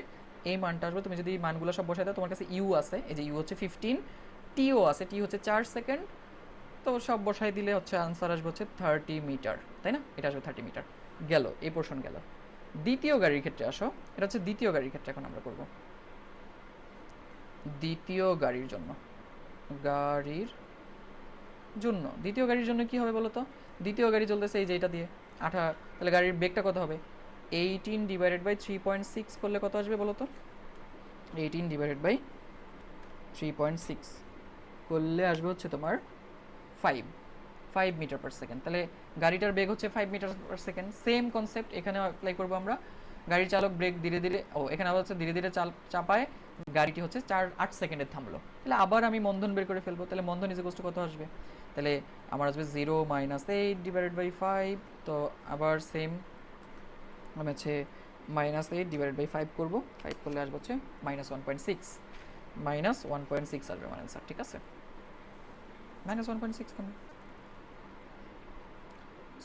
এই মানটা আসবে, তুমি যদি মানগুলো সব বসাই দাও, তোমার কাছে ইউ আছে, এই যে ইউ হচ্ছে 15, টিও আছে, টি হচ্ছে 4 সেকেন্ড, তো সব বসাই দিলে হচ্ছে আনসার আসবে হচ্ছে 30 মিটার, তাই না? এটা আসবে 30 মিটার। গেল এই পোর্শন গেল। দ্বিতীয় গাড়ির ক্ষেত্রে আসো, এটা হচ্ছে দ্বিতীয় গাড়ির ক্ষেত্রে এখন আমরা করব। দ্বিতীয় গাড়ির জন্য দ্বিতীয় গাড়ির জন্য কি হবে বলো তো? দ্বিতীয় গাড়ি চলতেছে এই যে এটা দিয়ে 18, তাহলে গাড়ির বেগটা কত হবে? 18 ডিভাইডেড বাই 3.6 করলে কত আসবে বলো তো? 18 ডিভাইডেড বাই 3.6 করলে আসবে হচ্ছে তোমার 5 মিটার পার সেকেন্ড। তাহলে গাড়িটার বেগ হচ্ছে 5 meter per second. Same concept এখানে অ্যাপ্লাই করবো আমরা। গাড়ির চালক ব্রেক ধীরে ধীরে, এখানে আবার হচ্ছে ধীরে ধীরে চাপায় গাড়িটি হচ্ছে 8 সেকেন্ডে থামলো। তাহলে আবার আমি মন্ধন বের করে ফেলবো। তাহলে মন্ধন ইজ ইকুয়ালস টু কত আসবে? তাহলে আমার আসবে 0 মাইনাস 8 ডিভাইডেড বাই 5। তো আবার সেম, আমি হচ্ছে মাইনাস 8 ডিভাইডেড বাই 5 করবো। 5 করলে আসবে হচ্ছে -1.6, -1.6 আসবে আমার অ্যান্সার, ঠিক আছে? -1.6 কেন,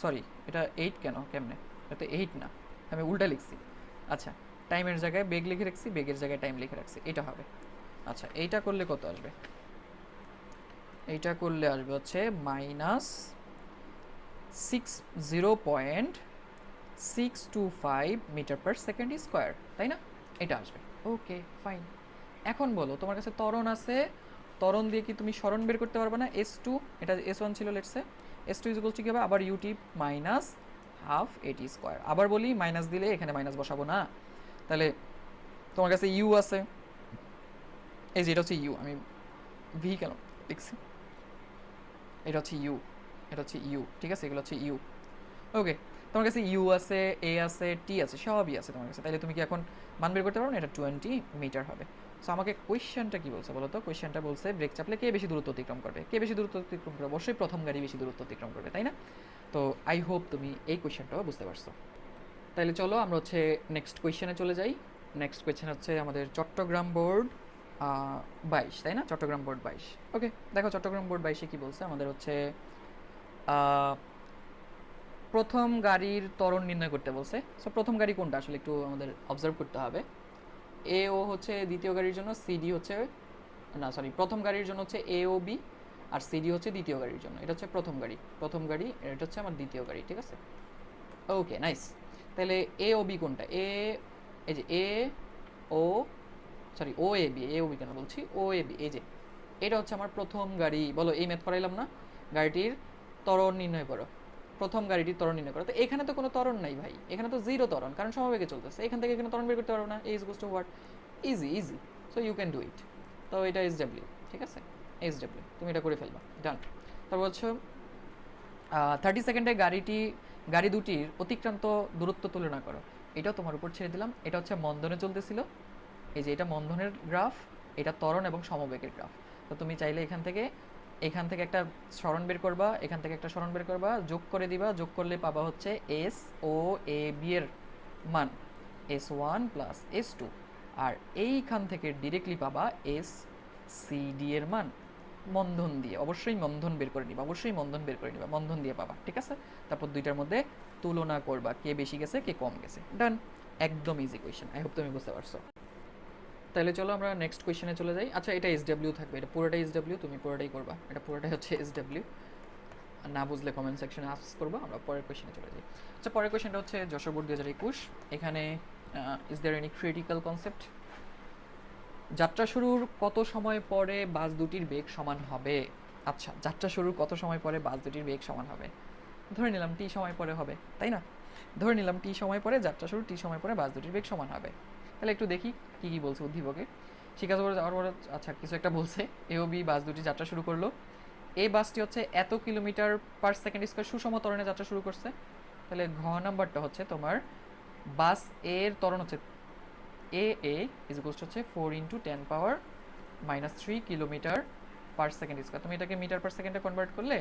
সরি এটা 8 কেন, কেমনে, এটা 8 না, আমি উল্টা লিখছি। আচ্ছা, টাইমের জায়গায় বেগ লিখে রাখছি, বেগের জায়গায় টাইম লিখে রাখছি, এটা হবে। আচ্ছা, এইটা করলে কত আসবে? এইটা করলে আসবে হচ্ছে -0.625 মিটার পার সেকেন্ড স্কোয়ার, তাই না? এটা আসবে। ওকে, ফাইন। এখন বলো, তোমার কাছে ত্বরণ আছে, ত্বরণ দিয়ে কি তুমি সরণ বের করতে পারবে না? S2, এটা S1 ছিল লেটসে, S2 ইকুয়ালস টু কি হবে? আবার ইউটি মাইনাস হাফ এটি স্কোয়ার। আবার বলি, মাইনাস দিলে এখানে মাইনাস বসাবো না। তাহলে তোমার কাছে ইউ আছে, এই যে এটা হচ্ছে ইউ, আমি ভি কেন লিখছি, এটা হচ্ছে ইউ, এটা হচ্ছে ইউ, ঠিক আছে, এগুলো হচ্ছে ইউ। ওকে, তোমার কাছে ইউ আছে, এ আছে, টি আছে, সবই আছে তোমার কাছে। তাইলে তুমি কি এখন মান বের করতে পারো না? এটা 20 মিটার হবে। সো আমাকে কোয়েশ্চেনটা কি বলছে বলো তো? কোয়েশ্চেনটা বলছে ব্রেক চাপলে কে বেশি দূরত্ব অতিক্রম করবে? কে বেশি দূরত্ব অতিক্রম করবে? অবশ্যই প্রথম গাড়ি বেশি দূরত্ব অতিক্রম করবে, তাই না? তো আই হোপ তুমি এই কোয়েশ্চেনটাও বুঝতে পারছো। তাইলে চলো আমরা হচ্ছে নেক্সট কোয়েশ্চেনে চলে যাই। নেক্সট কোয়েশ্চেন হচ্ছে আমাদের চট্টগ্রাম বোর্ড 22, তাই না? চট্টগ্রাম বোর্ড 22। ওকে, দেখো চট্টগ্রাম বোর্ড 22-এ কী বলছে আমাদের হচ্ছে প্রথম গাড়ির ত্বরণ নির্ণয় করতে বলছে। সো প্রথম গাড়ি কোনটা আসলে একটু আমাদের অবজার্ভ করতে হবে। এ ও হচ্ছে দ্বিতীয় গাড়ির জন্য, সিডি হচ্ছে, না সরি, প্রথম গাড়ির জন্য হচ্ছে এ ও বি, আর সিডি হচ্ছে দ্বিতীয় গাড়ির জন্য। এটা হচ্ছে প্রথম গাড়ি, প্রথম গাড়ি, এটা হচ্ছে আমার দ্বিতীয় গাড়ি, ঠিক আছে? ওকে, নাইস। তাহলে এ ও বি কোনটা? এই যে এ ও, সরি ও এ বি, এ ও বি কেন বলছি, ও এ বি, এই যে এটা হচ্ছে আমার প্রথম গাড়ি। বলো, এই ম্যাথ করাইলাম না? গাড়িটির ত্বরণ নির্ণয় করো, প্রথম গাড়িটির ত্বরণ নির্ণয় করো। তো এখানে তো কোনো ত্বরণ নাই ভাই, এখানে তো জিরো ত্বরণ, কারণ সমবেগে চলতেছে। এখান থেকে এখানে ত্বরণ বের করতে পারবো না। A is goes to what? Easy, easy. So you can do it. তো এটা এস ডাব্লিউ, ঠিক আছে, এস ডাব্লিউ, তুমি এটা করে ফেলবা, ডান। তারপর হচ্ছে 30 সেকেন্ডে গাড়ি দুটির অতিক্রান্ত দূরত্ব তুলনা করো। এটাও তোমার উপর ছেড়ে দিলাম। এটা হচ্ছে মন্দনে চলতেছিল, এই যে এটা মন্দনের গ্রাফ, এটা ত্বরণ এবং সমবেগের গ্রাফ। তো তুমি চাইলে এখান থেকে একটা সরণ বের করবা, এখান থেকে একটা সরণ বের করবা, যোগ করে দিবা, যোগ করলে পাবা হচ্ছে এস ও এ বি এর মান, S1 প্লাস S2, আর এইখান থেকে ডিরেক্টলি পাবা এস সি ডি এর মান মন্ধন দিয়ে। অবশ্যই মন্ধন বের করে নিবা, অবশ্যই মন্ধন বের করে নিবা, মন্ধন দিয়ে পাবা, ঠিক আছে? তারপর দুইটার মধ্যে তুলনা করবা, কে বেশি গেছে কে কম গেছে, ডান। একদম ইজি কোয়েশ্চেন, আই হোপ তুমি বুঝতে পারছো। তাহলে চলো আমরা নেক্সট কোয়েশ্চেনে চলে যাই। আচ্ছা, এটা এস ডাব্লিউ থাকবে, এটা পুরোটাই এস ডাব্লিউ, তুমি পুরোটাই করবা, এটা পুরোটাই হচ্ছে এস ডাব্লিউ। না বুঝলে কমেন্ট সেকশনে আস্ক করবা, আমরা পরের কোয়েশ্চেনে চলে যাই। আচ্ছা, পরের কোয়েশ্চেনটা হচ্ছে যশোর বোর্ড 2021। এখানে is there any critical concept? যাত্রা শুরুর কত সময় পরে বাস দুটির বেগ সমান হবে? আচ্ছা, যাত্রা শুরুর কত সময় পরে বাস দুটির বেগ সমান হবে? ধরে নিলাম টি সময় পরে হবে, তাই না? ধরে নিলাম টি সময় পরে যাত্রা শুরু, টি সময় পরে বাস দুটির বেগ সমান হবে। তাহলে একটু দেখি কী কী বলছে উদ্দীপকে। শিকাগো যাওয়ার পরে আচ্ছা কিছু একটা বলছে। এ ও বি বাস দুটি যাত্রা শুরু করলো। এই বাসটি হচ্ছে এত কিলোমিটার পার সেকেন্ড স্কোয়ার সুষম ত্বরণে যাত্রা শুরু করছে। তাহলে ঘ নাম্বারটা হচ্ছে তোমার বাস এর ত্বরণ হচ্ছে এ ইজ ইকুয়ালস হচ্ছে 4 × 10⁻³ কিলোমিটার পার সেকেন্ড স্কোয়ার। তুমি এটাকে মিটার পার সেকেন্ডে কনভার্ট করলে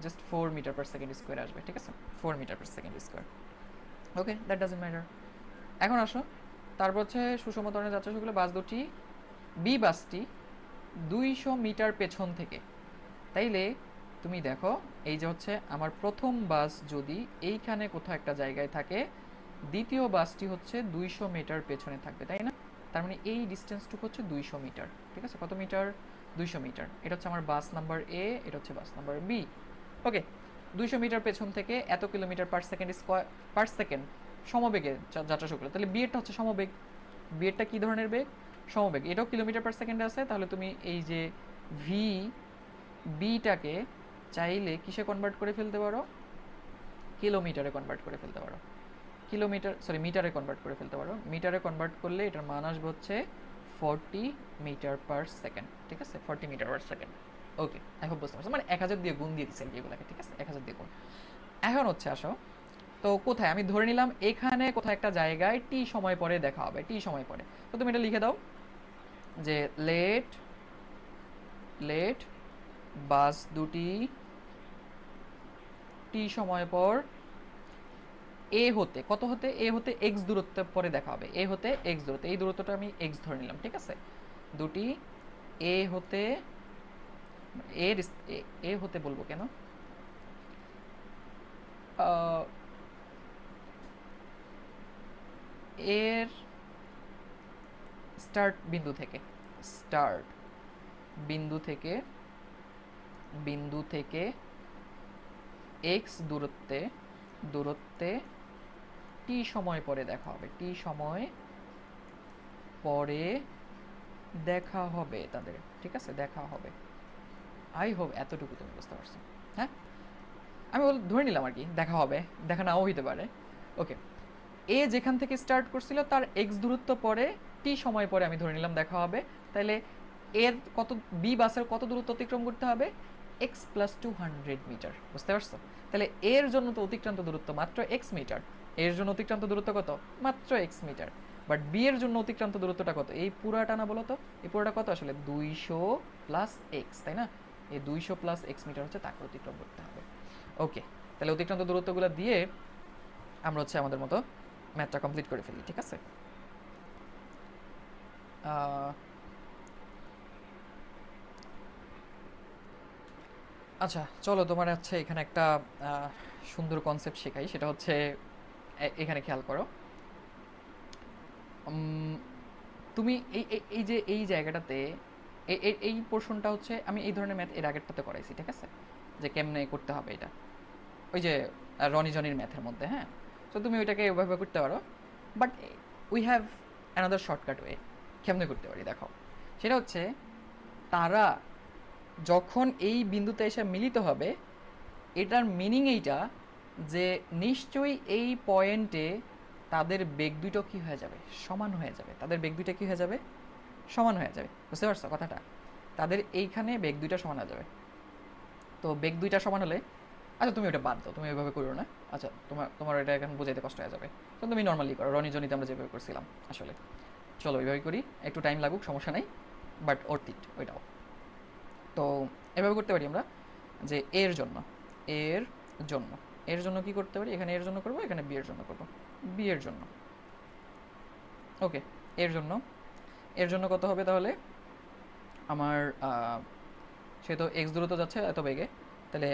just 4 meter per second square আসবে, ঠিক আছে? 4 meter per second square. Okay, that doesn't matter. এখন আসো, তারপর হচ্ছে সুষম ত্বরণে যাত্রা শুরু করলে বাস দুটি, বি বাসটি 200 মিটার পেছন থেকে। তাইলে তুমি দেখো, এই যে হচ্ছে আমার প্রথম বাস যদি এইখানে কোথাও একটা জায়গায় থাকে, দ্বিতীয় বাসটি হচ্ছে 200 মিটার পেছনে থাকবে, তাই না? তার মানে এই ডিস্টেন্সটুকু হচ্ছে 200 মিটার, ঠিক আছে? কত মিটার? 200 মিটার। এটা হচ্ছে আমার বাস নাম্বার এ, এটা হচ্ছে বাস নাম্বার বি। ওকে, 200 মিটার পেছন থেকে এত কিলোমিটার পার সেকেন্ড স্কোয়ার পার সেকেন্ড সমবেগে যাত্রা শুরু করলো। তাহলে বি এরটা হচ্ছে সমবেগ। বি এরটা কী ধরনের বেগ? সমবেগ। এটাও কিলোমিটার পার সেকেন্ডে আছে। তাহলে তুমি এই যে ভি বিটাকে চাইলে কিসে কনভার্ট করে ফেলতে পারো? কিলোমিটারে কনভার্ট করে ফেলতে পারো। মিটারে কনভার্ট করে ফেলতে পারো। মিটারে কনভার্ট করলে এটার মান আসবে হচ্ছে 40 মিটার পার সেকেন্ড, ঠিক আছে? 40 মিটার পার সেকেন্ড। ওকে, এখন বুঝতে পারছো, মানে 1000 দিয়ে গুণ দিয়ে দিচ্ছে এগুলোকে, ঠিক আছে? 1000 দিয়ে গুণ। এখন হচ্ছে আসো, তো কোথায় আমি ধরে নিলাম এখানে কোথায় একটা জায়গায় টি সময় পরে দেখা হবে, টি সময় পরে। তো তুমি এটা লিখে দাও যে লেট লেট বাস দুটি টি সময় পর এ হতে, কত হতে? এ হতে এক্স দূরত্ব পরে দেখা হবে। এ হতে এক্স দূরত্ব, এই দূরত্বটা আমি এক্স ধরে নিলাম, ঠিক আছে? দুটি এ হতে এর এ হতে বলবো কেন? আহ, এর স্টার্ট বিন্দু থেকে, স্টার্ট বিন্দু থেকে, বিন্দু থেকে এক্স দূরত্বে, দূরত্বে টি সময় পরে দেখা হবে, টি সময় পরে দেখা হবে তাদের, ঠিক আছে, দেখা হবে। আই হোপ এতটুকু তুমি বুঝতে পারছো। হ্যাঁ, আমি ধরে নিলাম আর কি দেখা হবে, দেখা নাও হইতে পারে। ওকে, এ যেখান থেকে স্টার্ট করছিল তার এক্স দূরত্ব পরে টি সময় পরে আমি ধরে নিলাম দেখা হবে। তাহলে এর কত, বি বাসের কত দূরত্ব অতিক্রম করতে হবে? এক্স প্লাস 200 মিটার, বুঝতে পারছো? তাহলে এর জন্য তো অতিক্রান্ত দূরত্ব মাত্র এক্স মিটার, এর জন্য অতিক্রান্ত দূরত্ব কত? মাত্র এক্স মিটার। বাট বি এর জন্য অতিক্রান্ত দূরত্বটা কত? এই পুরাটা না বলো তো, এই পুরাটা কত আসলে? 200 প্লাস এক্স, তাই না? এই 200 প্লাস এক্স মিটার হচ্ছে তাকে অতিক্রম করতে হবে। ওকে, তাহলে অতিক্রান্ত দূরত্বগুলো দিয়ে আমরা হচ্ছে আমাদের মতো ম্যাথটা কমপ্লিট করে ফেলি, ঠিক আছে? আচ্ছা চলো, তোমার হচ্ছে এখানে একটা সুন্দর কনসেপ্ট শেখাই, সেটা হচ্ছে এখানে খেয়াল করো। তুমি এই যে এই জায়গাটাতে এই পোর্শনটা হচ্ছে আমি এই ধরনের ম্যাথ এর আগেরটাতে করাইছি, ঠিক আছে, যে কেমনে করতে হবে এটা, ওই যে রনি জনির ম্যাথের মধ্যে। হ্যাঁ, তো তুমি ওইটাকে ওইভাবে করতে পারো, but we have another shortcut way. কেমনে করতে পারি দেখো, সেটা হচ্ছে তারা যখন এই বিন্দুতে এসে মিলিত হবে, এটার মিনিং এইটা যে নিশ্চয়ই এই পয়েন্টে তাদের বেগ দুটো কী হয়ে যাবে? সমান হয়ে যাবে। তাদের বেগ দুইটা কী হয়ে যাবে? সমান হয়ে যাবে, বুঝতে পারছো কথাটা? তাদের এইখানে বেগ দুইটা সমান হয়ে যাবে। তো বেগ দুইটা সমান হলে, আচ্ছা তুমি ওটা বাদ দাও, তুমি ওইভাবে করো না। আচ্ছা, তোমার তোমার এটা এখন বোঝাইতে কষ্ট হয়ে যাবে, তো তুমি নর্মালি করো, রনি জনিতে আমরা যেভাবে করছিলাম আসলে। চলো ওইভাবে করি, একটু টাইম লাগুক সমস্যা নেই, বাট অর্থ ইট ওইটাও। তো এভাবে করতে পারি আমরা যে এর জন্য, এর জন্য, এর জন্য কি করতে পারি? এখানে এর জন্য করবো, এখানে বি এর জন্য করবো, বি এর জন্য। ওকে, এর জন্য, এর জন্য কত হবে তাহলে? আমার সে তো এক্স দূরত্ব যাচ্ছে এত বেগে, তাহলে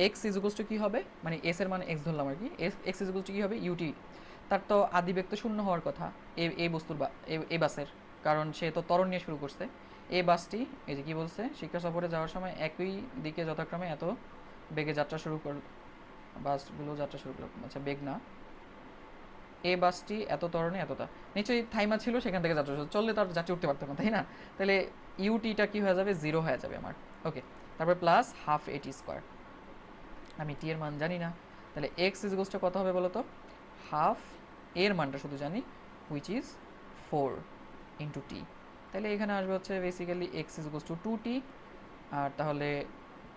এক্স ইজুকলস টু কী হবে, মানে এস এর মানে এক্স ধরলাম আর কি, এক্স ইজুকলস টু কী হবে? ইউটি। তার তো আদি বেগ তো শূন্য হওয়ার কথা এই বস্তুর বা এই বাসের, কারণ সে তো ত্বরণ নিয়ে শুরু করছে। এই বাসটি, এই যে কী বলছে, শিক্ষা সফরে যাওয়ার সময় একই দিকে যথাক্রমে এত বেগে যাত্রা শুরু কর, বাসগুলো যাত্রা শুরু করলো, আচ্ছা বেগ না, এ বাসটি এত ত্বরণে এতটা, নিশ্চয়ই থাইমা ছিল, সেখান থেকে যাত্রা শুরু, চললে তার যাত্রী উঠতে পারতো না, তাই না? তাহলে ইউটিটা কী হয়ে যাবে? জিরো হয়ে যাবে আমার। ওকে, তারপর প্লাস হাফ এটি স্কোয়ার, আমি টি এর মান জানি না, তাহলে এক্স ইজগোসটা কত হবে বলো তো? হাফ, এর মানটা শুধু জানি, হুইচ ইজ 4 ইন্টু টি। তাহলে এখানে আসবে হচ্ছে বেসিক্যালি এক্স ইজগোস টু 2t, আর তাহলে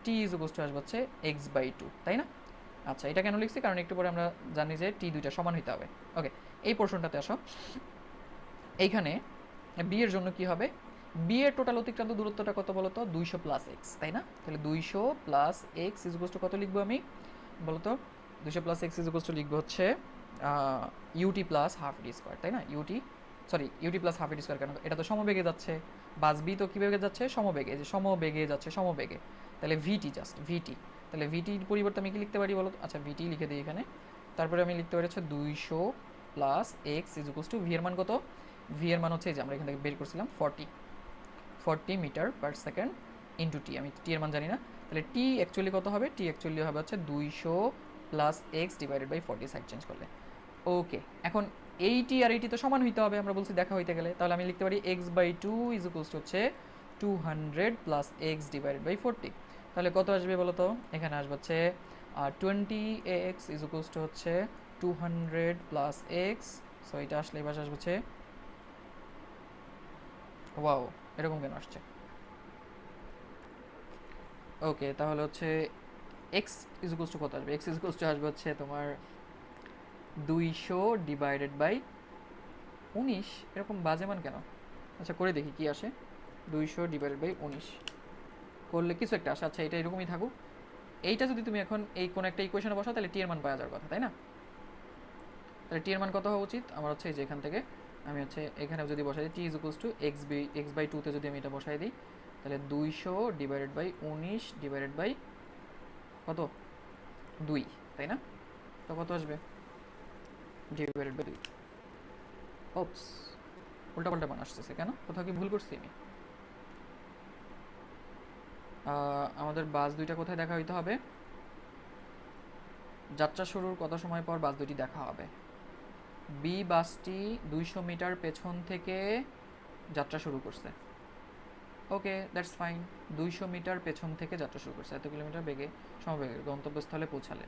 টি ইজগোস টু আসবে হচ্ছে এক্স বাই 2, তাই না? আচ্ছা, এটা কেন লিখছি? কারণ একটু পরে আমরা জানি যে টি দুইটা সমান হইতে হবে। ওকে, এই পোর্শনটাতে আসো। এইখানে বি এর জন্য কি হবে? বি এর টোটাল অতিক্রান্ত দূরত্বটা কত বলো তো? 200 প্লাস এক্স, তাই না? তাহলে 200 প্লাস এক্স ইজগোস টু কত লিখবো আমি বলো তো? 200 প্লাস এক্স ইজগোস টু লিখবো হচ্ছে UT plus half D square, তাই না? UT, sorry UT plus half D square, কেন? এটা তো সমবেগে যাচ্ছে, বাস বি তো কী বেগে যাচ্ছে? সমবেগে, যে সমবেগে যাচ্ছে, সমবেগে, তাহলে ভিটি, জাস্ট ভিটি। তাহলে ভিটির পরিবর্তে আমি কি লিখতে পারি বলো তো? আচ্ছা, ভিটি লিখে দিই এখানে। তারপরে আমি লিখতে পারি হচ্ছে 200 প্লাস এক্স ইজুকোস টু, ভি এর মান কত? ভি এর মান হচ্ছে, এই যে আমরা এখান থেকে বের করছিলাম 40 metre per second into T, আমি টি এর মান জানি না। তাহলে টি অ্যাকচুয়ালি কত হবে? টি অ্যাকচুয়ালি হবে হচ্ছে 200 plus X divided by 40, side change করলে। ওকে, এখন এইটি আর এইটি তো সমান হইতে হবে, আমরা বলছি দেখা হইতে গেলে, তাহলে আমি লিখতে পারি X by 2 is equals to হচ্ছে 200 প্লাস এক্স ডিভাইডেড বাই 40। তাহলে কত আসবে বলো তো? এখানে আসবে হচ্ছে 20x ইজ ইকুয়ালস টু হচ্ছে 200 প্লাস এক্স। সো এটা আসলে এবার আসবে হচ্ছে, ওয়াও এরকম কেন আসছে? ওকে, তাহলে হচ্ছে এক্স ইজ ইকুয়ালস টু কত আসবে? এক্স ইজ ইকুয়ালস টু আসবে হচ্ছে তোমার 200 ডিভাইডেড বাই 19, এরকম বাজে মান কেন? আচ্ছা করে দেখি কি আসে। 200 ডিভাইডেড বাই 19 করলে কিছু একটা আসে। আচ্ছা, এটা এরকমই থাকুক। এইটা যদি তুমি এখন এই কোনো একটা ইকুয়েশনে বসাও, তাহলে টি এর মান পাওয়া যাওয়ার কথা, তাই না? তাহলে টি এর মান কত হওয়া উচিত আমার? হচ্ছে যে এখান থেকে আমি হচ্ছে এখানে যদি বসাই দিই T is equals to X by 2তে যদি আমি এটা বসাই দিই, তাহলে 200 ডিভাইডেড বাই 19 ডিভাইডেড বাই কত 2, তাই না? তো কত আসবে? Divided by 2। ওপস, উল্টাপাল্টা মান আসতেছে কেন? কোথাও কি ভুল করছি আমি? আমাদের বাস দুইটা কোথায় দেখা হইতে হবে? যাত্রা শুরুর কত সময় পর বাস দুটি দেখা হবে? বি বাসটি 200 মিটার পেছন থেকে যাত্রা শুরু করছে। ওকে, দ্যাটস ফাইন। 200 মিটার পেছন থেকে যাত্রা শুরু করছে, এত কিলোমিটার বেগে সমবেগে গন্তব্যস্থলে পৌঁছালে।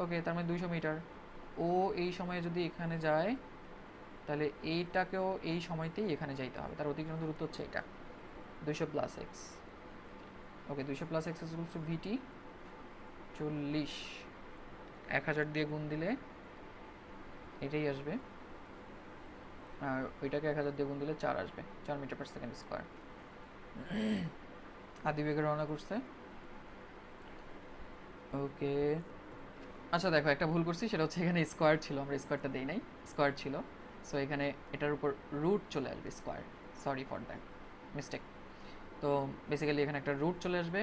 ওকে, তার মানে 200 মিটার। ও এই সময়ে যদি এখানে যায়, তাহলে এইটাকেও এই সময়তেই এখানে যাইতে হবে। তার অতিক্রম দূরত্ব হচ্ছে এটা, 200 plus X. Okay, 200 plus X is to V T 40। 1000 দিয়ে গুণ দিলে এটাই আসবে, আর ওইটাকে 1000 দিয়ে গুণ দিলে 4 আসবে, 4 মিটার পার সেকেন্ড স্কোয়ার। আদি বেগে রওনা করছে। ওকে, আচ্ছা দেখো, একটা ভুল করছি, সেটা হচ্ছে এখানে স্কোয়ার ছিল, আমরা স্কোয়ারটা দেই নাই, স্কোয়ার ছিল। সো এখানে এটার উপর রুট চলে আসবে square, sorry for that mistake. তো বেসিক্যালি এখানে একটা রুট চলে আসবে।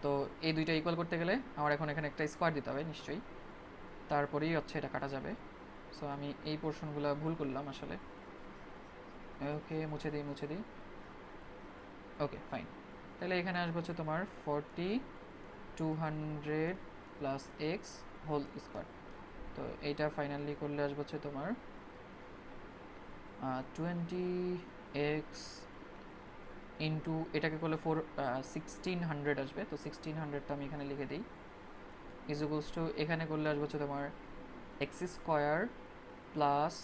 তো এই দুইটা ইকুয়াল করতে গেলে আমার এখন এখানে একটা স্কোয়ার দিতে হবে নিশ্চয়ই, তারপরেই হচ্ছে এটা কাটা যাবে। সো আমি এই পোর্শনগুলো ভুল করলাম আসলে। ওকে, মুছে দিই মুছে দিই। ওকে ফাইন, তাহলে এখানে আসবে হচ্ছে তোমার 200 প্লাস এক্স হোল স্কোয়ার। তো এইটা ফাইনালি করলে আসবে হচ্ছে তোমার 20x ইন্টু এটাকে করলে 1600 আসবে। তো 1600টা আমি এখানে লিখে দিই, ইজ ইকুয়ালস টু এখানে করলে আসবে হচ্ছে তোমার x square plus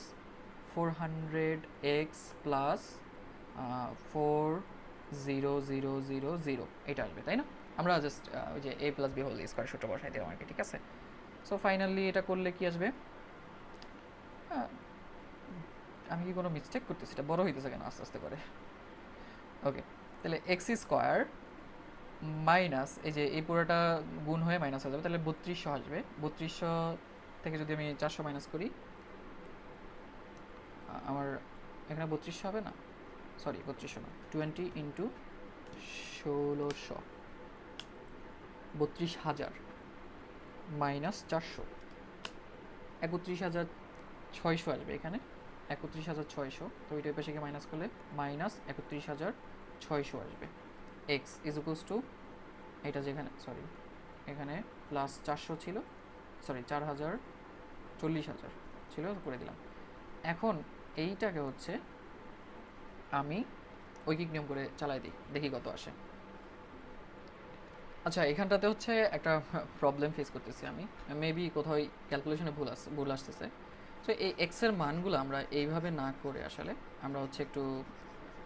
400x plus 40000 এটা আসবে, তাই না? আমরা জাস্ট ওই যে a plus B whole square সূত্র বসাই দিলাম আর কি, ঠিক আছে? সো ফাইনালি এটা করলে কি আসবে? আমি কি কোনো মিস্টেক করতেছি? এটা বড় হইতেছে কেন আস্তে আস্তে করে? ওকে, তাহলে এক্স স্কোয়ার মাইনাস এই যে এই পুরোটা গুণ হয়ে মাইনাস হয়ে যাবে, তাহলে 3200 আসবে। 3200 থেকে যদি আমি 400 মাইনাস করি, আমার এখানে 3200 হবে না, সরি 3200 না, 20 ইন্টু 1600, 32,000 মাইনাস 400, 31,600 আসবে এখানে, 31,600। তো ওইটা পাশে গিয়ে মাইনাস করলে মাইনাস 31,600 আসবে। এক্স ইজ ইকুয়ালস টু এটা যেখানে, সরি এখানে প্লাস 400 ছিল, সরি 4000, 40,000 ছিল, করে দিলাম। এখন এইটাকে হচ্ছে আমি ঐকিক নিয়ম করে চালাই দিই, দেখি কত আসে। আচ্ছা, এখানটাতে হচ্ছে একটা প্রবলেম ফেস করতেছি আমি, মেবি কোথাও ক্যালকুলেশনে ভুল আসতেছে। সো এই এক্সের মানগুলো আমরা এইভাবে না করে আসলে আমরা হচ্ছে একটু,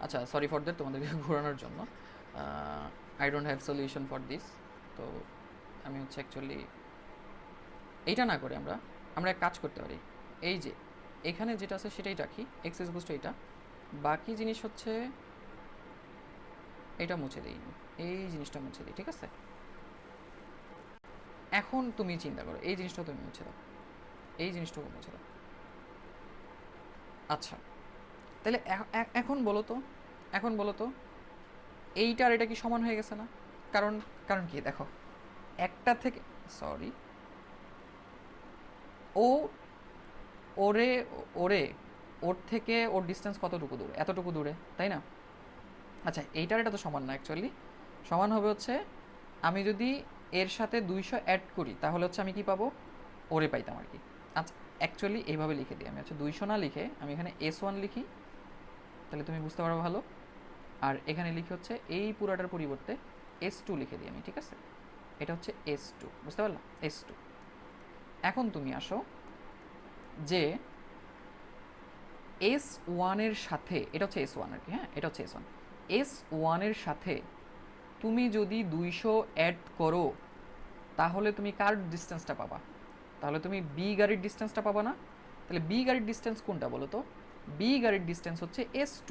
আচ্ছা সরি ফর দ্যাট, তোমাদেরকে ঘোরানোর জন্য। I don't have solution for this. তো আমি হচ্ছে অ্যাকচুয়ালি এইটা না করে আমরা আমরা এক কাজ করতে পারি। এই যে এখানে যেটা আছে সেটাই রাখি, এক্স ইজ ইকুয়ালস টু এইটা, বাকি জিনিস হচ্ছে এটা মুছে দিই, এই জিনিসটা মুছে দিই, ঠিক আছে? এখন তুমি চিন্তা করো, এই জিনিসটা তুমি মুছে দাও, এই জিনিসটাকে মুছে দাও। আচ্ছা, তাহলে এখন বলো তো, এখন বলো তো এইটা আর এটা কি সমান হয়ে গেছে না? কারণ কারণ কি দেখো, একটা থেকে, সরি, ও ওরে ওরে ওর থেকে ওর ডিস্টেন্স কতটুকু দূরে? এতটুকু দূরে, তাই না? আচ্ছা, এইটার এটা তো সমান না অ্যাকচুয়ালি, সমান হবে হচ্ছে আমি যদি এর সাথে 200 অ্যাড করি তাহলে হচ্ছে আমি কি পাবো? ওরে পাইতাম আর কি। আচ্ছা, অ্যাকচুয়ালি এইভাবে লিখে দিই আমি, হচ্ছে 200 না লিখে আমি এখানে S1 লিখি, তাহলে তুমি বুঝতে পারো ভালো। আর এখানে লিখে হচ্ছে এই পুরাটার পরিবর্তে S2 লিখে দিই আমি, ঠিক আছে? এটা হচ্ছে S2, বুঝতে পারলাম? S2। এখন তুমি আসো যে S1 এর সাথে, এটা হচ্ছে S1 আর কি, হ্যাঁ এটা হচ্ছে S1, S1 এর সাথে তুমি যদি 200 অ্যাড করো তাহলে তুমি কার ডিস্টেন্সটা পাবা? তাহলে তুমি বি গাড়ির ডিস্টেন্সটা পাবা না? তাহলে বি গাড়ির ডিস্টেন্স কোনটা বলো তো? বি গাড়ির ডিস্টেন্স হচ্ছে S2।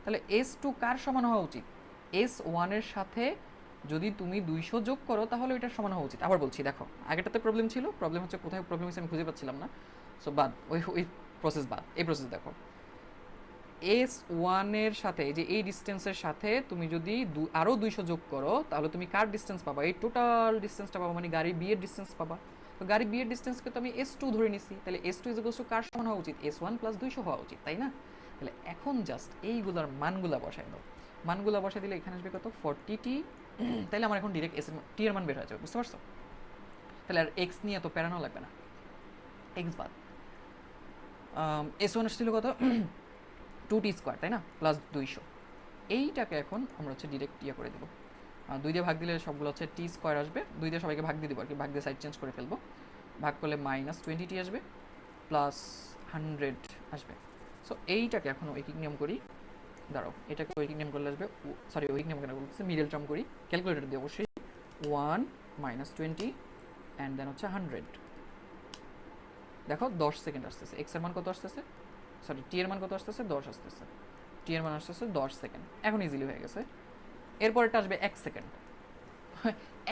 তাহলে S2 কার সমান হওয়া উচিত? S1 এর সাথে যদি তুমি 200 যোগ করো তাহলে ওইটার সমান হওয়া উচিত। আবার বলছি, দেখো আগেটাতে প্রবলেম ছিল, প্রবলেম হচ্ছে কোথায় প্রবলেম হচ্ছে আমি খুঁজে পাচ্ছিলাম না। সো বাদ, ওই প্রসেস বাদ, এই প্রসেস দেখো। S1 এর সাথে এই যে এই ডিস্টেন্সের সাথে তুমি যদি আরও 200 যোগ করো তাহলে তুমি কার ডিস্টেন্স পাবা, এই টোটাল ডিস্টেন্সটা পাবা, মানে গাড়ি বি এর ডিস্টেন্স পাবা। তো গাড়ি বি এর ডিস্টেন্সকে তো আমি S2 ধরে নিছি, তাহলে S2 ইজ ইকুয়ালস টু কার সমান হওয়া উচিত, S1 প্লাস 200 হওয়া উচিত, তাই না? তাহলে এখন জাস্ট এইগুলোর মানগুলা বসাই দাও, মানগুলা বসাই দিলে এখানে আসবে কত 40t। তাহলে আমার এখন ডিরেক্ট টি এর মান বের হয়ে যাবে, বুঝতে পারছো? তাহলে আর এক্স নিয়ে এত প্যারানো লাগবে না, এক্স বাদ। S1 আসছিল কত 2t স্কোয়ার, তাই না, প্লাস 200। এইটাকে এখন আমরা হচ্ছে ডিরেক্ট ইয়ে করে দেবো, 2 দিয়ে ভাগ দিলে সবগুলো হচ্ছে টি স্কোয়ার আসবে, 2 দিয়ে সবাইকে ভাগ দিয়ে দেবো আর কি, ভাগ দিয়ে সাইড চেঞ্জ করে ফেলবো, ভাগ করলে মাইনাস 20t আসবে প্লাস 100 আসবে। সো এইটাকে এখন ঐকিক নিয়ম করি, দাঁড়াও এটাকে ঐকিক নিয়ম করলে আসবে, সরি ঐকিক নিয়ম কেন বলতেছে, মিডল টার্ম করি, ক্যালকুলেটর দিয়ে অবশ্যই, 1 মাইনাস 20 অ্যান্ড দেন হচ্ছে 100। দেখো 10 সেকেন্ড আসতেছে, এক্স এর মান কত আসতেছে, সরি টি এর মান কত আসতেছে 10 আসতেছে, টি এর মান আসতেছে 10 সেকেন্ড, এখন ইজিলি হয়ে গেছে। এরপরটা আসবে 1 সেকেন্ড।